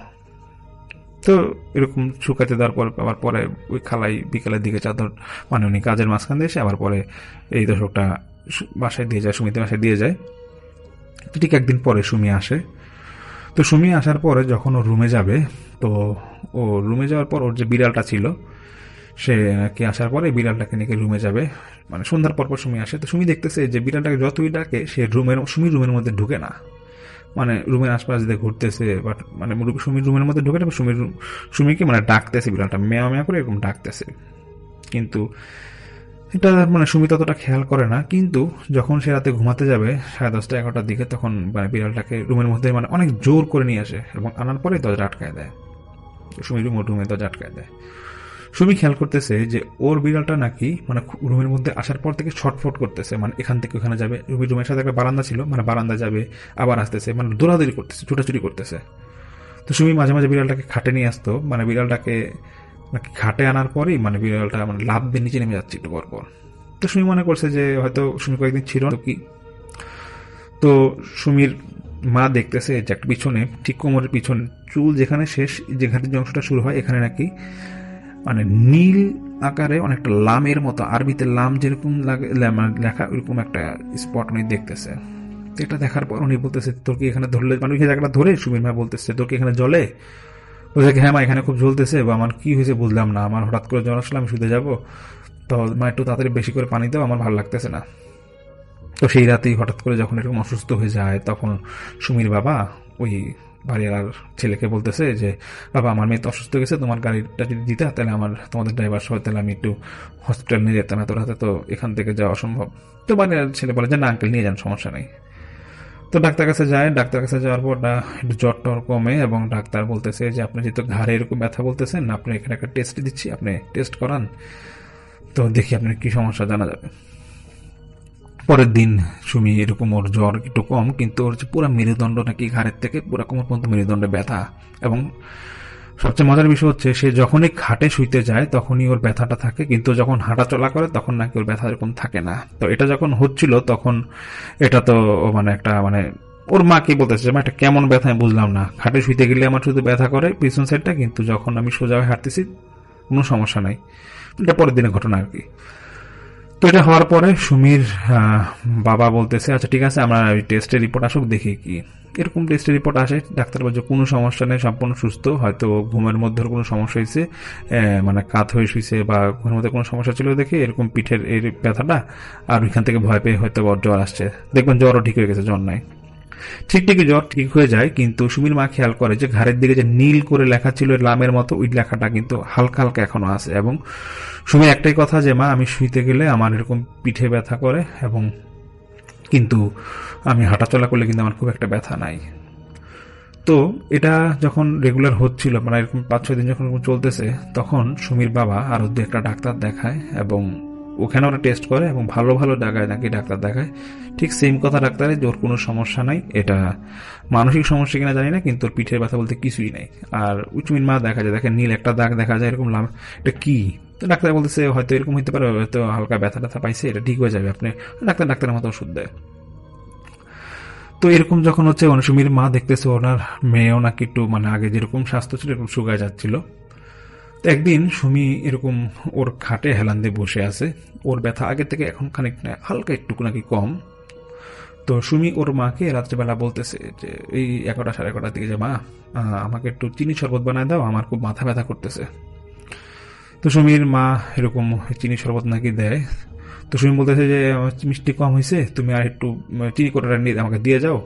তো এরকম শুকাতে দেওয়ার পর আবার পরে ওই খালাই বিকালের দিকে চাদর মানে উনি কাজের মাঝখান দিয়ে এসে আবার পরে এই তোষকটা বাসায় দিয়ে যায়, সুমিতে বাসায় দিয়ে যায়। তো ঠিক একদিন পরে সুমি আসে। তো সুমি আসার পরে যখন ও রুমে যাবে, তো ও রুমে যাওয়ার পর ওর যে বিড়ালটা ছিল সে নাকি আসার পরে বিড়ালটাকে নিয়ে রুমে যাবে, মানে সন্ধ্যার পর সুমি আসে। তো সুমি দেখতেছে যে বিড়ালটাকে যতই ডাকে সে সুমির রুমের মধ্যে ঢুকে না, মানে রুমের আশপাশ দিয়ে ঘুরতেছে, বাট মানে সুমির রুমের মধ্যে ঢুকে না, সুমিকে মানে ডাকতেছে, বিড়ালটা মেয়া মেয়া করে এরকম ডাকতেছে। কিন্তু এটা মানে সুমি ততটা খেয়াল করে না। কিন্তু যখন সে রাতে ঘুমাতে যাবে 10:30 11টার দিকে, তখন মানে বিড়ালটাকে রুমের মধ্যে মানে অনেক জোর করে নিয়ে আসে এবং আনার পরে দরজা আটকায় দেয়। সুমি রুমে দরজা আটকায় দেয়। সুমি খেয়াল করতেছে যে ওর বিড়ালটা নাকি মানে রুমের মধ্যে আসার পর থেকে ছটফট করতেছে, মানে এখান থেকে ওখানে যাবে। রুমের সাথে একটা বারান্দা ছিল, মানে বারান্দা যাবে আবার আসতেছে, মানে দৌড়াদৌড়ি করতেছে, ছুটাছুটি করতেছে। তো সুমি মাঝে মাঝে বিড়ালটাকে খাটে নিয়ে আসতো, মানে বিড়ালটাকে নাকি খাটে আনার পরেই মানে বিড়ালটা মানে লাফ দিয়ে নিচে নেমে যাচ্ছে একটু পর পর। তো সুমি মনে করছে যে হয়তো সুমি কয়েকদিন ছিল কি। তো সুমির মা দেখতেছে যে একটা পিছনে ঠিক কোমরের পিছনে চুল যেখানে শেষ, যেখানে যে অংশটা শুরু হয় এখানে নাকি মানে নীল আকারে অনেকটা লামের মতো, আরবিতে লাম যেরকম লাগে লেখা ওইরকম একটা স্পট উনি দেখতেছে। এটা দেখার পর উনি বলতেছে তোর কি এখানে ধরলে, মানে ওই জায়গাটা ধরে সুমির মা বলতেছে তোর কি এখানে জ্বলে? বলছে হ্যাঁ মা, এখানে খুব জ্বলতেছে, বা আমার কি হয়েছে বুঝলাম না, আমার হঠাৎ করে জ্বর আসলে আমি শুতে যাবো, তো মা একটু তাড়াতাড়ি বেশি করে পানি দাও, আমার ভালো লাগতেছে না। তো সেই রাতেই হঠাৎ করে যখন এরকম অসুস্থ হয়ে যায়, তখন সুমির বাবা ওই বাড়িওয়ালার ছেলেকে বলতেছে যে বাবা, আমার মেয়ে তো অসুস্থ হয়ে গেছে, তোমার গাড়িটা যদি দিতে তাহলে তোমাদের ড্রাইভার সহ তাহলে আমি একটু হসপিটাল নিয়ে যেতাম, এত রাতে তো এখান থেকে যাওয়া অসম্ভব। তো বাড়িওয়ালার ছেলে বলে যে না আঙ্কেল, নিয়ে যান, সমস্যা নেই। তো ডাক্তার কাছে যায়, ডাক্তার কাছে যাওয়ার পর একটু জ্বর টর কমে এবং ডাক্তার বলতেছে যে আপনি যেহেতু ঘাড়ে এরকম ব্যথা বলতেছেন, আপনি এখানে একটা টেস্ট দিচ্ছি, আপনি টেস্ট করান, তো দেখি আপনার কি সমস্যা জানা যাবে। পরের দিন সুমি এরকম ওর জ্বর একটু কম, কিন্তু ওর যে পুরো মেরুদণ্ড নাকি ঘাড়ের থেকে পুরো কোমর পর্যন্ত মেরুদণ্ডে ব্যথা। এবং সবচেয়ে মজার বিষয় হচ্ছে সে যখনই খাটে শুইতে যায় তখনই ওর ব্যথাটা থাকে, কিন্তু যখন হাঁটা চলা করে তখন নাকি ওর ব্যথা এরকম থাকে না। তো এটা যখন হচ্ছিল তখন এটা তো মানে একটা মানে ওর মা কি বলতেছে, এটা কেমন ব্যথা আমি বুঝলাম না, খাটে শুইতে গেলে আমার শুধু ব্যথা করে পিছন সাইডটা, কিন্তু যখন আমি সোজা হয়ে হাঁটতেছি কোনো সমস্যা নাই। এটা পরের দিনের ঘটনা আর কি। তো এটা হওয়ার পরে সুমির বাবা বলতেছে আচ্ছা ঠিক আছে, আমরা টেস্টের রিপোর্ট আসুক, দেখি কি। এরকম টেস্টের রিপোর্ট আসে, ডাক্তার বলছে কোনো সমস্যা নেই, সম্পূর্ণ সুস্থ, হয়তো ঘুমের মধ্যে কোনো সমস্যা হয়েছে, মানে কাত হয়ে শুয়েছে বা ঘুমের মধ্যে কোনো সমস্যা ছিল দেখে এরকম পিঠের এই ব্যথাটা, আর ওইখান থেকে ভয় পেয়ে হয়তো জ্বর আসছে, দেখবেন জ্বরও ঠিক হয়ে গেছে, জ্বর নাই। ঠিকই জ্বর ঠিক হয়ে যায়, কিন্তু সুমির মা খেয়াল করে যে ঘাড়ের দিকে যে নীল করে লেখা ছিল লামের মতো, ওই লেখাটা কিন্তু হালকা হালকা এখনো আছে। এবং সুমি একটাই কথা যে মা, আমি শুইতে গেলে আমার এরকম পিঠে ব্যথা করে, এবং কিন্তু আমি হাঁটাচলা করলে কিন্তু আমার খুব একটা ব্যথা নাই। তো এটা যখন রেগুলার হচ্ছিল, মানে এরকম 5-6 দিন যখন চলতেছে, তখন সুমির বাবা আরো দু একটা ডাক্তার দেখায় এবং ওখানে ওরা টেস্ট করে এবং ভালো ভালো জায়গায় নাকি ডাক্তার দেখায়। ঠিক সেম কথা ডাক্তারের যে ওর কোনো সমস্যা নাই, এটা মানসিক সমস্যা কিনা জানি না, কিন্তু ওর পিঠের ব্যথা বলতে কিছুই নাই। আর সুমির মা দেখা যায়, দেখে নীল একটা দাগ দেখা যায় এরকম, এটা কি? তো ডাক্তার বলতেছে হয়তো এরকম হইতে পারে, হয়তো হালকা ব্যথা ব্যথা পাইছে, এটা ঠিক হয়ে যাবে, আপনি ডাক্তারের মতো ওষুধ দেয়। তো এরকম যখন হচ্ছে সুমির মা দেখতেছে ওনার মেয়েও নাকি একটু মানে আগে যেরকম স্বাস্থ্য ছিল এরকম শুকায় যাচ্ছিল। তো একদিন সুমি এরকম ওর খাটে হেলান দিয়ে বসে আছে, ওর ব্যথা আগে থেকে এখন খানিক হালকা একটু নাকি কম। তো সুমি ওর মাকে রাত্রেবেলা বলতেছে যে এই 11টা 11:30 দিকে যে মা, আমাকে একটু চিনি শরবত বানায় দাও, আমার খুব মাথা ব্যথা করতেছে। তো সুমির মা এরকম চিনি শরবত নাকি দেয়। তো তো সুমি বলতেছে যে মিষ্টি কম হয়েছে, তুমি আর একটু চিনি কোটাটা নিয়ে আমাকে দিয়ে যাও,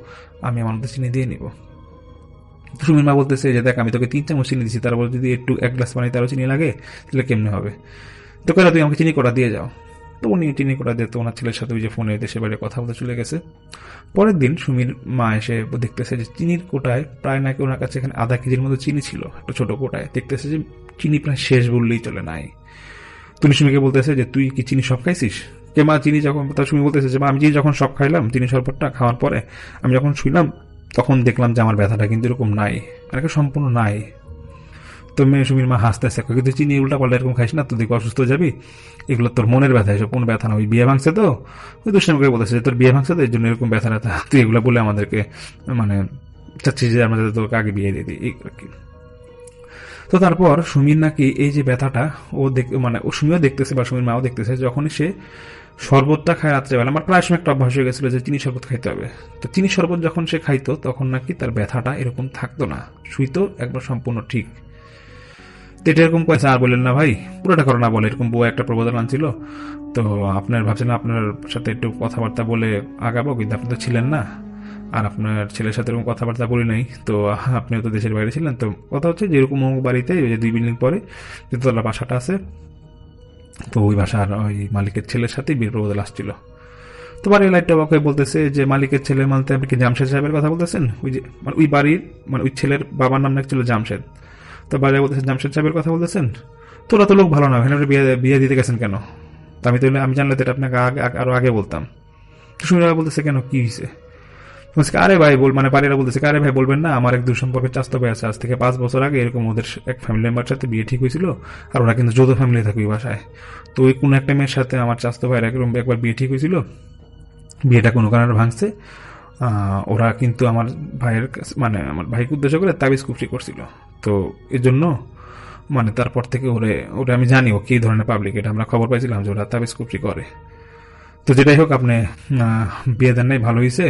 আমি আমার মধ্যে চিনি দিয়ে নিব। তো সুমির মা বলতেছে যে দেখ আমি তোকে 3 চামচ চিনি দিচ্ছি, তারপর যদি একটু 1 গ্লাস পানি তারও চিনি লাগে তাহলে কেমনে হবে, তো কেন তুই আমাকে চিনি কোটা দিয়ে যাও। তো উনি চিনি কোটা দিয়ে তো ওনার ছেলের সাথে ওই যে ফোনে দেশে বাইরে কথা বলতে চলে গেছে। পরের দিন সুমির মা এসে দেখতেছে যে চিনির কোটায় প্রায় নাকি ওনার কাছে এখানে আধা কেজির মতো চিনি ছিল একটা ছোট কোটায়, দেখতেছে যে চিনি প্রায় শেষ বললেই চলে নাই। তুমি সুমিকে বলতেছে যে তুই কি চিনি সব খাইছিস, যে মা চিনি যখন, তার সুমি বলতেছে যে মা আমি চিনি যখন সব খাইলাম, চিনি শরবতটা খাওয়ার পরে আমি যখন শুইলাম তখন দেখলাম যে আমার ব্যথাটা কিন্তু এরকম নাই, মানে সম্পূর্ণ নাই। তো মেয়ে সুমির মা হাসতেছে, কিন্তু চিনি উল্টা পাল্টা এরকম খাইস না, তো দেখো অসুস্থ হয়ে যাবি, এগুলো তোর মনের ব্যথা, এসব কোনো ব্যথা না, ওই বিয়ে ভাঙছে তো, ওই দুষ্টামি করে বলতেছে যে তোর বিয়ে ভাঙছে তো এর জন্য এরকম ব্যথা ব্যথা, তুই এগুলো বলে আমাদেরকে মানে চাচ্ছিস যে আমরা তোকে আগে বিয়ে দিয়ে দিই আর কি। তো তারপর সুমির নাকি এই যে ব্যথাটা ও মানে ও সুমিও দেখতেছে বা সুমির মাও দেখতেছে, যখনই সে শরবতটা খায় রাত্রেবেলা, আমার প্রায় সময় একটা অভ্যাস হয়ে গেছিল যে চিনি শরবত খাইতে হবে, তো চিনি শরবত যখন সে খাইতো তখন নাকি তার ব্যথাটা এরকম থাকতো না, শুইতো একবার সম্পূর্ণ ঠিক। তো এটা এরকম কয়েছে আর বললেন না ভাই, পুরোটা করো না বলে এরকম বউ একটা প্রবোধন আনছিল, তো আপনার ভাবছেন আপনার সাথে একটু কথাবার্তা বলে আগাবো, কিন্তু আপনি তো ছিলেন না, আর আপনার ছেলের সাথে এরকম কথাবার্তা বলি নাই, তো আপনিও তো দেশের বাইরে ছিলেন, তো কথা হচ্ছে যে এরকম বাড়িতে ওই যে 2 বিল্ডিং পরে যেতলা বাসাটা আছে, তো ওই বাসার ওই মালিকের ছেলের সাথে বিয়ের প্রপোজাল আসছিল। তো বাড়ির লাইটটা ওকে বলতেছে যে মালিকের ছেলে মানতে আপনি কি জামশেদ সাহেবের কথা বলতেছেন, ওই যে মানে ওই বাড়ির মানে ওই ছেলের বাবার নাম ছিল জামশেদ, তো বাড়ি বলতেছেন জামশেদ সাহেবের কথা বলতেছেন, তোরা তো লোক ভালো না, ভাই বিয়ে বিয়ে দিতে গেছেন কেন, তো আমি জানলে তো এটা আপনাকে আরো আগে বলতাম। তো শুনে বলতেছে কেন কি হয়েছে, আরে ভাই মানে বাড়িরা বলতেছে আরে ভাই বলবেন না, আমার এক দুঃসম্পর্কের চাস্তো ভাই আছে, আজ থেকে 5 বছর আগে এরকম ওদের এক ফ্যামিলি মেম্বার সাথে বিয়ে ঠিক হয়েছিল, আর ওরা কিন্তু যৌথ ফ্যামিলি থাকে ওই বাসায়, তো ওই কোনো একটা মেয়ের সাথে আমার চাস্তো ভাইয়ের একবার বিয়ে ঠিক হয়েছিল, বিয়েটা কোনো কারণে ভাঙছে, ওরা কিন্তু আমার ভাইয়ের মানে আমার ভাইকে উদ্দেশ্য করে তাবিজ কুফরি করছিল, তো এই জন্য মানে তারপর থেকে ওরা আমি জানি ও কি ধরনের পাবলিক, এটা আমরা খবর পাইছিলাম যে ওরা তাবিজ কুফরি করে। তো যেটাই হোক আপনি বিয়ে দেন নাই, ভালো হয়েছে।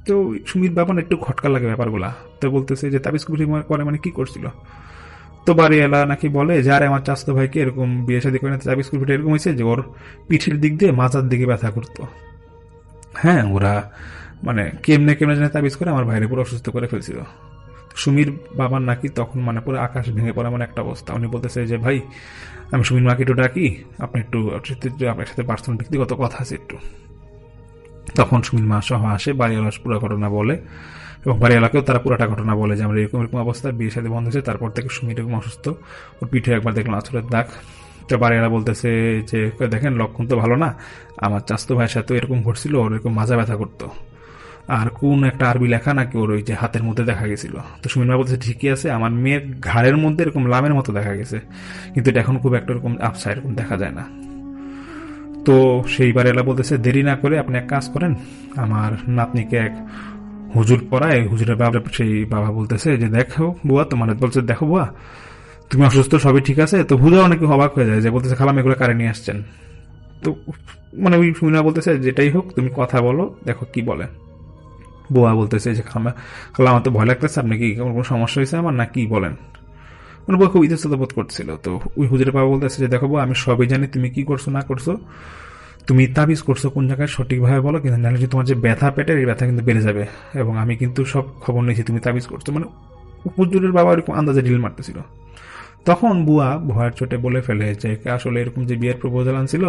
তো সুমির বাবার একটু খটকা লাগে ব্যাপারগুলা, তো বলতেছে যে তাবিজ কুফরি করে মানে কি করছিল, তো বাড়িওয়ালা নাকি বলে যে আরে আমার চাস্তো ভাইকে এরকম বিয়ে শাদী করে না, তাবিজ কুফরিটা এরকম হয়েছে যে ওর পিঠের দিক দিয়ে মাথার দিকে ব্যথা করতো, হ্যাঁ ওরা মানে কেমনে কেমনে জানে তাবিজ করে আমার ভাইরে পুরো অসুস্থ করে ফেলছিল। সুমির বাবার নাকি তখন মানে পুরো আকাশ ভেঙে পড়া মানে একটা অবস্থা, উনি বলতেছে যে ভাই আমি সুমির মাকে একটু ডাকি, আপনি একটু আপনার সাথে পার্সোনাল ব্যক্তিগত কথা আছে একটু। তখন সুমির মা সহ আসে, বাড়িওয়ালা পুরো ঘটনা বলে এবং বাড়িওয়ালাকেও তারা পুরোটা ঘটনা বলে যে আমরা এরকম এরকম অবস্থা, বিয়ের সাথে বন্ধ হয়েছে, তারপর থেকে সুমির এরকম অসুস্থ, ওর পিঠে একবার দেখলাম আছরের দাগ। তো বাড়িওয়ালা বলতেছে যে দেখেন লক্ষণ তো ভালো না, আমার চাস্তো ভাইয়ের সাথে এরকম ঘটছিল, ওর এরকম মাজা ব্যথা করতো, আর কোন একটা আরবি লেখা নাকি ওর ওই যে হাতের মধ্যে দেখা গেছিল। তো সুমির মা বলতেছে ঠিকই আছে, আমার মেয়ের ঘাড়ের মধ্যে এরকম লামের মতো দেখা গেছে, কিন্তু এটা এখন খুব একটা এরকম আপসা এরকম দেখা যায় না। তো সেইবার এলা বলতেছে দেরি না করে আপনি এক কাজ করেন, আমার নাতনিকে এক হুজুর পড়ায়, হুজুরের বাবা, সেই বাবা বলতেছে যে দেখো বুয়া, তোমার বলছে দেখো বুয়া তুমি অসুস্থ, সবই ঠিক আছে, তো হুজুর অনেক অবাক হয়ে যায় যে বলতেছে খালাম এগুলো কারে নিয়ে আসছেন, তো মানে ওই সুমিনা বলতেছে যেটাই হোক তুমি কথা বলো দেখো কি বলে। বুয়া বলতেছে যে খালাম আমার তো ভয় লাগতেছে, আপনি কি কোনো সমস্যা হয়েছে আমার না কি বলেন, মানে বউ খুব ইতস্তত বোধ করছিল। তো ওই হুজুরের বাবা বলতেছে যে দেখো বউ আমি সবই জানি, তুমি কি করছো না করছো, তুমি তাবিজ করছো কোন জায়গায় সঠিকভাবে বলো, কিন্তু নাহলে যে তোমার যে ব্যথা পেটের এই ব্যথা কিন্তু বেড়ে যাবে, এবং আমি কিন্তু সব খবর নিয়েছি তুমি তাবিজ করছো, মানে হুজুরের বাবা এরকম আন্দাজে ডিল মারতেছিল। তখন বুয়া ভয়ের চোটে বলে ফেলে যে আসলে এরকম যে বিয়ের প্রপোজাল আনছিল,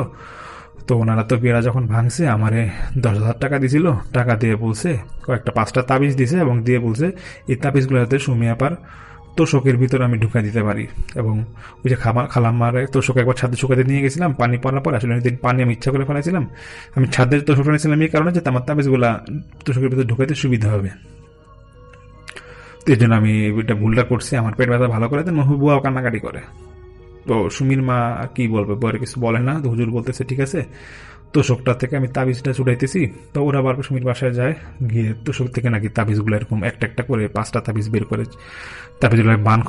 তো ওনারা তো বিয়েরা যখন ভাঙছে আমারে 10,000 টাকা দিছিল, টাকা দিয়ে বলছে কয়েকটা 5টা তাবিজ দিছে এবং দিয়ে বলছে এই তাবিজগুলো যাতে সুমি আপার তোষকের ভিতরে আমি ঢুকাই দিতে পারি, এবং ওই যে খালাম্মার তোষক একবার ছাদে শুকাতে নিয়ে গেছিলাম, পানি পড়ার পর আসলে পানি আমি ইচ্ছা করে ফেলাইছিলাম, আমি ছাদের তোষকটা নিয়েছিলাম এই কারণে যে আমার তাবিজগুলা তোষকের ভিতরে ঢুকাইতে সুবিধা হবে, এই জন্য আমি এটা ভুলটা করছি, আমার পেট ব্যথা ভালো করে দেন। বুয়াও কান্নাকাটি করে। তো সুমির মা আর কি বলবে, বউয়ের কিছু বলে না। তো হুজুর বলতেছে ঠিক আছে, তোষকটা থেকে আমি তাবিজটা ছুটাইতেছি। তো ওরা আবার সুমির বাসায় যায়, গিয়ে তোষক থেকে নাকি তাবিজগুলো এরকম একটা একটা করে 5টা তাবিজ বের করে তাবিজগুলো বান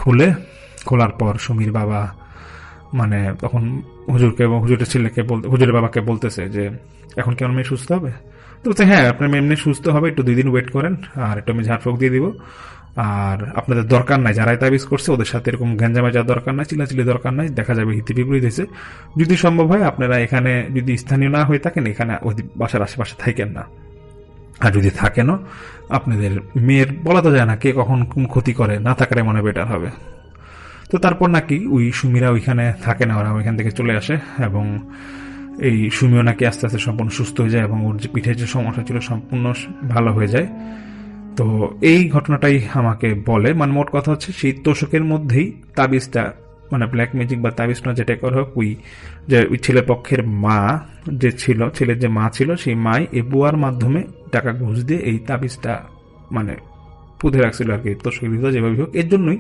খোলার পর সুমির বাবা মানে তখন হুজুরকে এবং হুজুরের ছেলেকে হুজুরের বাবাকে বলতেছে যে এখন কেমন মেয়ে সুস্থ হবে। তো বলছে হ্যাঁ আপনার মেয়ে এমনি সুস্থ হবে, একটু 2 দিন ওয়েট করেন, আর একটু আমি ঝাড়ফুঁক দিয়ে দিব, আর আপনাদের দরকার নাই, যারাই তাবিজ করছে ওদের সাথে এরকম গ্যাঞ্জামে যাওয়ার দরকার নাই, চিলাচিলি দরকার নাই, দেখা যাবে হিতে বিপরীত হয়েছে। যদি সম্ভব হয় আপনারা এখানে যদি স্থানীয় না হয়ে থাকেন, এখানে ওই বাসার আশেপাশে থাকেন না। আর যদি থাকেনও, আপনাদের মেয়ের বলা তো যায় না কে কখন কোন ক্ষতি করে, না থাকাটাই মনে বেটার হবে। তো তারপর নাকি ওই সুমিরা ওইখানে থাকে না, ওরা ওইখান থেকে চলে আসে এবং এই সুমিও নাকি আস্তে আস্তে সম্পূর্ণ সুস্থ হয়ে যায় এবং ওর যে পিঠের যে সমস্যা ছিল সম্পূর্ণ ভালো হয়ে যায়। তো এই ঘটনাটাই আমাকে বলে, মানে মোট কথা হচ্ছে সেই তোষকের মধ্যেই তাবিজটা, মানে ব্ল্যাক ম্যাজিক বা তাবিজটা যেটা করা হোক, ওই ছেলের পক্ষের মা যে ছিল, ছেলের যে মা ছিল, সেই মাই এ বুয়ার মাধ্যমে টাকা ঘুষ দিয়ে এই তাবিজটা মানে পুঁতে রাখছিল আর কি, তোষকের ভিতরে যেভাবে হোক। এর জন্যই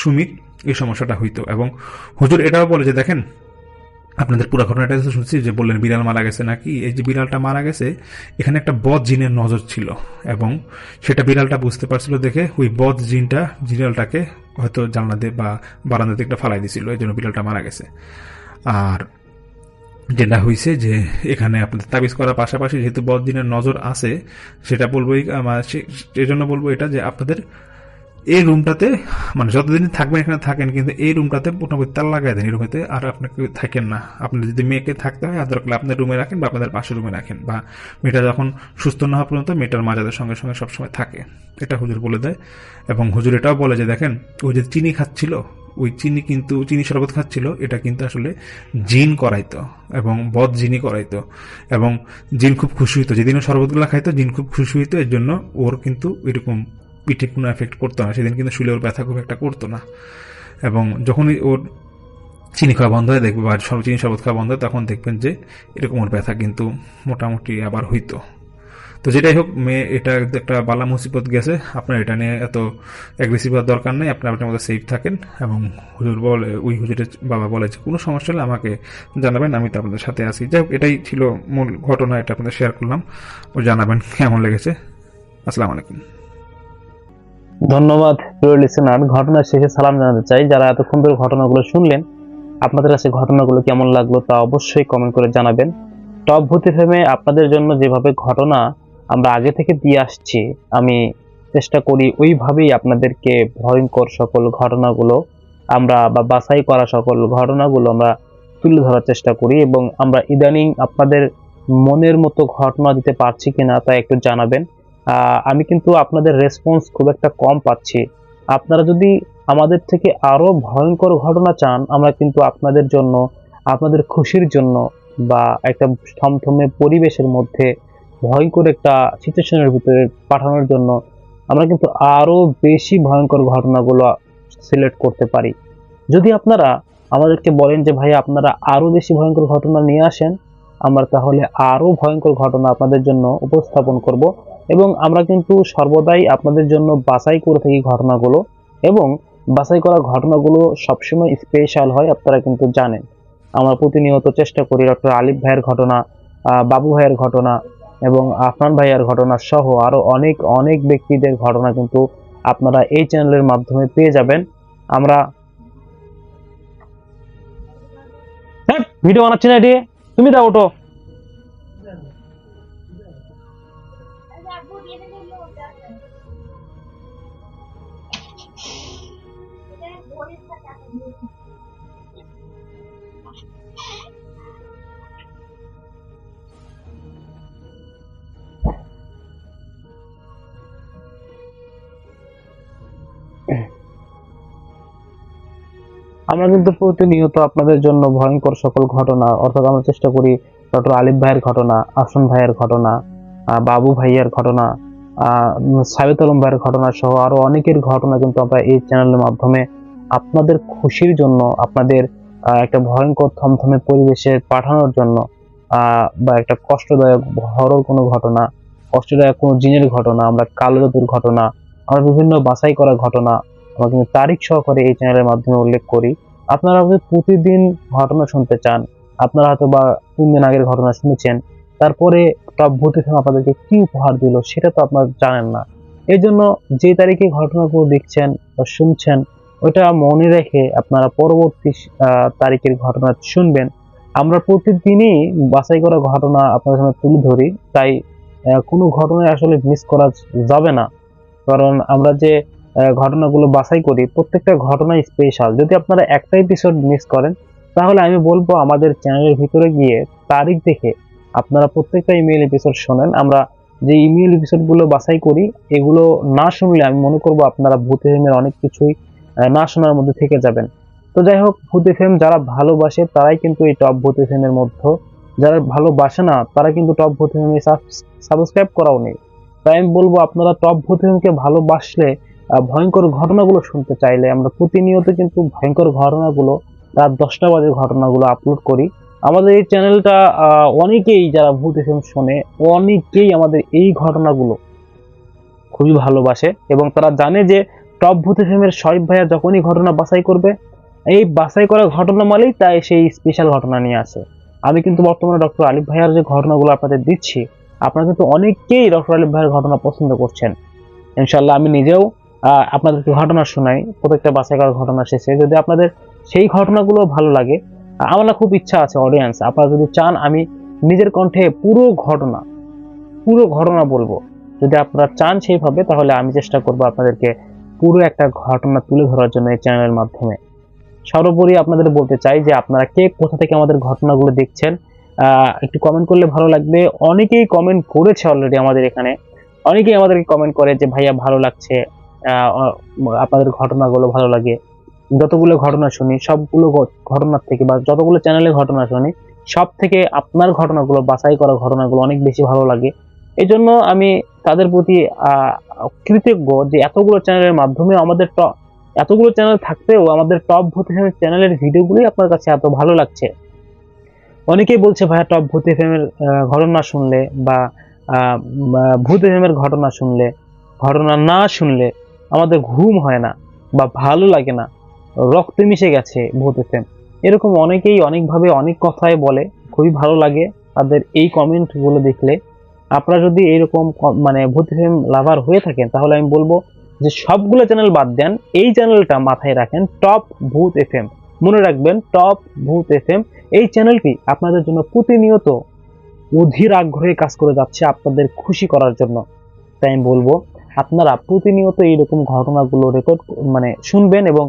সুমির এই সমস্যাটা হইতো। এবং হুজুর এটাও বলে যে দেখেন, আপনাদের পুরো ঘটনাটা শুনছি যে বললেন বিড়াল মারা গেছে নাকি, এই যে বিড়ালটা মারা গেছে এখানে একটা বদ জিনের নজর ছিল এবং সেটা বিড়ালটা বুঝতে পারছিল দেখে ওই বদ জিনটা বিড়ালটাকে হয়তো জানলা দিয়ে বা বারান্দাতে একটা ফালাই দিছিল, এই জন্য বিড়ালটা মারা গেছে। আর যেটা হয়েছে যে এখানে আপনাদের তাবিজ করার পাশাপাশি যেহেতু বদ জিনের নজর আছে, সেটা বলবোই আমার, সেই জন্য বলবো এটা যে আপনাদের এই রুমটাতে মানে যতদিন থাকবেন এখানে থাকেন, কিন্তু এই রুমটাতে মোটামুটি তালা লাগাই দেন এই রুমেতে, আর আপনাকে থাকেন না। আপনি যদি মেয়েকে থাকতে হয় আর দরকার আপনার রুমে রাখেন বা আপনাদের পাশের রুমে রাখেন, বা মেয়েটা যখন সুস্থ না হওয়া পর্যন্ত মেয়েটার মা যাদের সঙ্গে সঙ্গে সবসময় থাকে, এটা হুজুর বলে দেয়। এবং হুজুর এটাও বলে যে দেখেন, ওই যে চিনি খাচ্ছিল, ওই চিনি কিন্তু চিনি শরবত খাচ্ছিল, এটা কিন্তু আসলে জিন করাইতো এবং বদ জিনি করাইতো, এবং জিন খুব খুশি হইতো যেদিন শরবতগুলো খাইতো, জিন খুব খুশি হইতো। এর জন্য ওর কিন্তু এরকম পিঠে কোনো এফেক্ট করতো না, সেদিন কিন্তু শুলে ওর ব্যথা খুব একটা করতো না। এবং যখনই ওর চিনি খাওয়া বন্ধ হয় দেখবে, বা চিনি শরবত খাওয়া বন্ধ হয়, তখন দেখবেন যে এরকম ওর ব্যথা কিন্তু মোটামুটি আবার হইতো। তো যেটাই হোক, মেয়ে এটা একটা বালা মুসিবত গেছে, আপনার এটা নিয়ে এত অ্যাগ্রেসিভ হওয়ার দরকার নেই, আপনার আপনার মধ্যে সেফ থাকেন। এবং হুজুর বলে, ওই হুজুরের বাবা বলে যে কোনো সমস্যা হলে আমাকে জানাবেন, আমি তো আপনাদের সাথে আছি। যাই হোক, এটাই ছিল মূল ঘটনা, এটা আপনাদের শেয়ার করলাম। ও জানাবেন কেমন লেগেছে। আসসালামু আলাইকুম। ধন্যবাদ প্রিয় লিসেনার। ঘটনার শেষে সালাম জানাতে চাই, যারা এতক্ষণ ধরে ঘটনাগুলো শুনলেন, আপনাদের কাছে ঘটনাগুলো কেমন লাগলো তা অবশ্যই কমেন্ট করে জানাবেন। টপ ভূতি ফেমে আপনাদের জন্য যেভাবে ঘটনা আমরা আগে থেকে দিয়ে আসছি, আমি চেষ্টা করি ওইভাবেই আপনাদেরকে ভয়ঙ্কর সকল ঘটনাগুলো আমরা বা বাছাই করা সকল ঘটনাগুলো আমরা তুলে ধরার চেষ্টা করি। এবং আমরা ইদানিং আপনাদের মনের মতো ঘটনা দিতে পারছি কিনা তা একটু জানাবেন। আমি কিন্তু আপনাদের রেসপন্স খুব একটা কম পাচ্ছি। আপনারা যদি আমাদের থেকে আরো ভয়ঙ্কর ঘটনা চান, আমরা কিন্তু আপনাদের জন্য, আপনাদের খুশির জন্য বা একটা থমথমে পরিবেশের মধ্যে ভয়ঙ্কর একটা সিচুয়েশনের ভিতরে পাঠানোর জন্য আমরা কিন্তু আরো বেশি ভয়ঙ্কর ঘটনাগুলো সিলেক্ট করতে পারি। যদি আপনারা আমাদেরকে বলেন যে ভাই আপনারা আরো বেশি ভয়ঙ্কর ঘটনা নিয়ে আসেন, আমরা তাহলে আরো ভয়ঙ্কর ঘটনা আপনাদের জন্য উপস্থাপন করব। এবং আমরা কিন্তু সর্বদাই আপনাদের জন্য বাছাই করে থাকি ঘটনাগুলো, এবং বাছাই করা ঘটনাগুলো সবসময় স্পেশাল হয়, আপনারা কিন্তু জানেন। আমরা প্রতিনিয়ত চেষ্টা করি ডক্টর আলিফ ভাইয়ের ঘটনা, বাবু ভাইয়ের ঘটনা এবং আফনান ভাইয়ের ঘটনা সহ আরো অনেক অনেক ব্যক্তিদের ঘটনা কিন্তু আপনারা এই চ্যানেলের মাধ্যমে পেয়ে যাবেন। আমরা ভিডিও বানাচ্ছি না, এটি তুমি দাও, ওটো। আমরা কিন্তু প্রতিনিয়ত আপনাদের জন্য ভয়ঙ্কর সকল ঘটনা, অর্থাৎ আমরা চেষ্টা করি ডক্টর আলিফ ভাইয়ের ঘটনা, আফসান ভাইয়ের ঘটনা, বাবু ভাইয়ের ঘটনা, সাইয়েদ আলম ভাইয়ের ঘটনা সহ আরো অনেকের ঘটনা কিন্তু আমরা এই চ্যানেলের মাধ্যমে আপনাদের খুশির জন্য, আপনাদের একটা ভয়ঙ্কর থমথমে পরিবেশে পাঠানোর জন্য, বা একটা কষ্টদায়ক হরর কোনো ঘটনা, কষ্টদায়ক কোনো জিনের ঘটনা, আমরা কালো জাদুর ঘটনা, আমরা বিভিন্ন বাছাই করা ঘটনা আমরা কিন্তু তারিখ সহকারে এই চ্যানেলের মাধ্যমে উল্লেখ করি। আপনারা যদি প্রতিদিন ঘটনা শুনতে চান, আপনারা হয়তো বা 3 দিন আগের ঘটনা শুনেছেন, তারপরে টপ ভূতি ফেম আপনাদেরকে কি উপহার দিল সেটা তো আপনারা জানেন না। এই জন্য যে তারিখে ঘটনাগুলো দেখছেন বা শুনছেন, ওইটা মনে রেখে আপনারা পরবর্তী তারিখের ঘটনা শুনবেন। আমরা প্রতিদিনই বাছাই করা ঘটনা আপনাদের সামনে তুলে ধরি, তাই কোনো ঘটনা আসলে মিস করা যাবে না। কারণ আমরা যে ঘটনাগুলো বাছাই করি, প্রত্যেকটা ঘটনা স্পেশাল। যদি আপনারা একটা এপিসোড মিস করেন তাহলে আমি বলবো আমাদের চ্যানেলের ভিতরে গিয়ে তারিখ দেখে আপনারা প্রত্যেকটা ইমেল এপিসোড শোনেন। আমরা যে ইমেল এপিসোডগুলো বাছাই করি এগুলো না শুনলে আমি মনে করব আপনারা ভূত এফএমের অনেক কিছুই না শোনার মধ্যে থেকে যাবেন। তো যাই হোক, ভূত এফএম যারা ভালোবাসে তারাই কিন্তু এই টপ ভূত এফএম এর মধ্যে, যারা ভালোবাসে না তারা কিন্তু টপ ভূত এফএম সাবস্ক্রাইব করাও নেই। তাই আমি বলবো আপনারা টপ ভূত এফএম কে ভালোবাসলে ভয়ঙ্কর ঘটনাগুলো শুনতে চাইলে আমরা প্রতিনিয়ত কিন্তু ভয়ঙ্কর ঘটনাগুলো রাত 10টা বাজে ঘটনাগুলো আপলোড করি। আমাদের এই চ্যানেলটা অনেকেই যারা ভূত এফএম শোনে অনেকেই আমাদের এই ঘটনাগুলো খুবই ভালোবাসে এবং তারা জানে যে টপ ভূত এফএম এর শরীফ ভাইয়া যখনই ঘটনা বাছাই করবে এই বাছাই করা ঘটনা মানেই তাই সেই স্পেশাল ঘটনা নিয়ে আসে। আমি কিন্তু বর্তমানে ডক্টর আলিফ ভাইয়ার যে ঘটনাগুলো আপনাদের দিচ্ছি, আপনারা কিন্তু অনেকেই ডক্টর আলিফ ভাইয়ের ঘটনা পছন্দ করছেন। ইনশাল্লাহ আমি নিজেও আপনাদেরকে ঘটনা শোনাই প্রত্যেকটা বাছাই করার ঘটনা শেষে। যদি আপনাদের সেই ঘটনাগুলো ভালো লাগে, আমার না খুব ইচ্ছা আছে অডিয়েন্স, আপনারা যদি চান আমি নিজের কণ্ঠে পুরো ঘটনা বলবো, যদি আপনারা চান সেইভাবে তাহলে আমি চেষ্টা করবো আপনাদেরকে পুরো একটা ঘটনা তুলে ধরার জন্য এই চ্যানেলের মাধ্যমে। সর্বোপরি আপনাদের বলতে চাই যে আপনারা কে কোথা থেকে আমাদের ঘটনাগুলো দেখছেন একটু কমেন্ট করলে ভালো লাগবে। অনেকেই কমেন্ট করেছে অলরেডি আমাদের এখানে, অনেকেই আমাদেরকে কমেন্ট করে যে ভাইয়া ভালো লাগছে, আপনাদের ঘটনাগুলো ভালো লাগে। যতগুলো ঘটনা শুনি সবগুলো ঘটনার থেকে বা যতগুলো চ্যানেলে ঘটনা শুনি সব থেকে আপনার ঘটনাগুলো বাছাই করা ঘটনাগুলো অনেক বেশি ভালো লাগে। এই জন্য আমি তাদের প্রতি কৃতজ্ঞ যে এতগুলো চ্যানেলের মাধ্যমে আমাদের এতগুলো চ্যানেল থাকতেও আমাদের টপ ভূত এফএম চ্যানেলের ভিডিওগুলোই আপনার কাছে এত ভালো লাগছে। অনেকেই বলছে ভাইয়া টপ ভূত এফএম এর ঘটনা শুনলে বা ভূত এফএম এর ঘটনা শুনলে, ঘটনা না শুনলে আমাদের ঘুম হয় না বা ভালো লাগে না, রক্তে মিশে গেছে ভূত এফএম। এরকম অনেকেই অনেকভাবে অনেক কথাই বলে, খুবই ভালো লাগে তাদের এই কমেন্ট গুলো দেখলে। আপনারা যদি এরকম মানে ভূত এফএম লাভার হয়ে থাকেন তাহলে আমি বলবো যে সবগুলো চ্যানেল বাদ দেন, এই চ্যানেলটা মাথায় রাখেন, টপ ভূত এফএম মনে রাখবেন, টপ ভূত এফএম। এই চ্যানেলটি আপনাদের জন্য প্রতিনিয়ত অধীর আগ্রহে কাজ করে যাচ্ছে আপনাদের খুশি করার জন্য। তাই আমি বলবো আপনারা প্রতিনিয়ত এইরকম ঘটনাগুলো রেকর্ড মানে শুনবেন এবং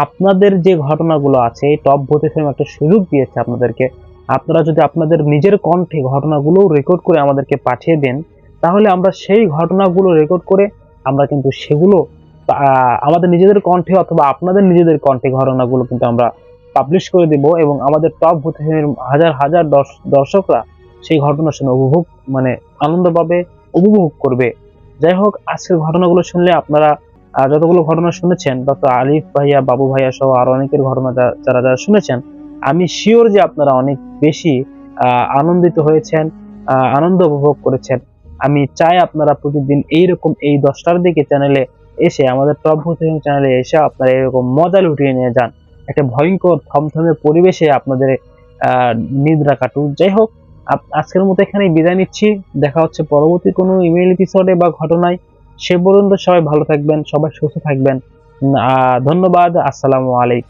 আপনাদের যে ঘটনাগুলো আছে টপ ভূত এফএম একটা সুযোগ দিয়েছে আপনাদেরকে, আপনারা যদি আপনাদের নিজের কণ্ঠে ঘটনাগুলো রেকর্ড করে আমাদেরকে পাঠিয়ে দেন তাহলে আমরা সেই ঘটনাগুলো রেকর্ড করে আমরা কিন্তু সেগুলো আমাদের নিজেদের কণ্ঠে অথবা আপনাদের নিজেদের কণ্ঠে ঘটনাগুলো কিন্তু আমরা পাবলিশ করে দিব এবং আমাদের টপ ভূত এফএমের হাজার হাজার দর্শকরা সেই ঘটনা শুনে মানে আনন্দ পাবে, উপভোগ করবে। যাই হোক, আজকের ঘটনাগুলো শুনলে আপনারা যতগুলো ঘটনা শুনেছেন ডক্টর আলিফ ভাইয়া, বাবু ভাইয়া সহ আরো অনেকের ঘটনা যারা শুনেছেন, আমি শিওর যে আপনারা অনেক বেশি আনন্দিত হয়েছেন, আনন্দ উপভোগ করেছেন। আমি চাই আপনারা প্রতিদিন এইরকম এই 10টার দিকে চ্যানেলে এসে আমাদের টপ ভূত এফএম চ্যানেলে এসে আপনারা এরকম মজা লুটিয়ে নিয়ে যান, একটা ভয়ঙ্কর থমথমে পরিবেশে আপনাদের নিদ্রা কাটুক। যাই হোক, আজকের মতো এখানেই বিদায় নিচ্ছি। দেখা হচ্ছে পরবর্তী কোনো ইমেল এপিসোডে বা ঘটনায়। সে পর্যন্ত সবাই ভালো থাকবেন, সবাই সুস্থ থাকবেন। ধন্যবাদ। আসসালামু আলাইকুম।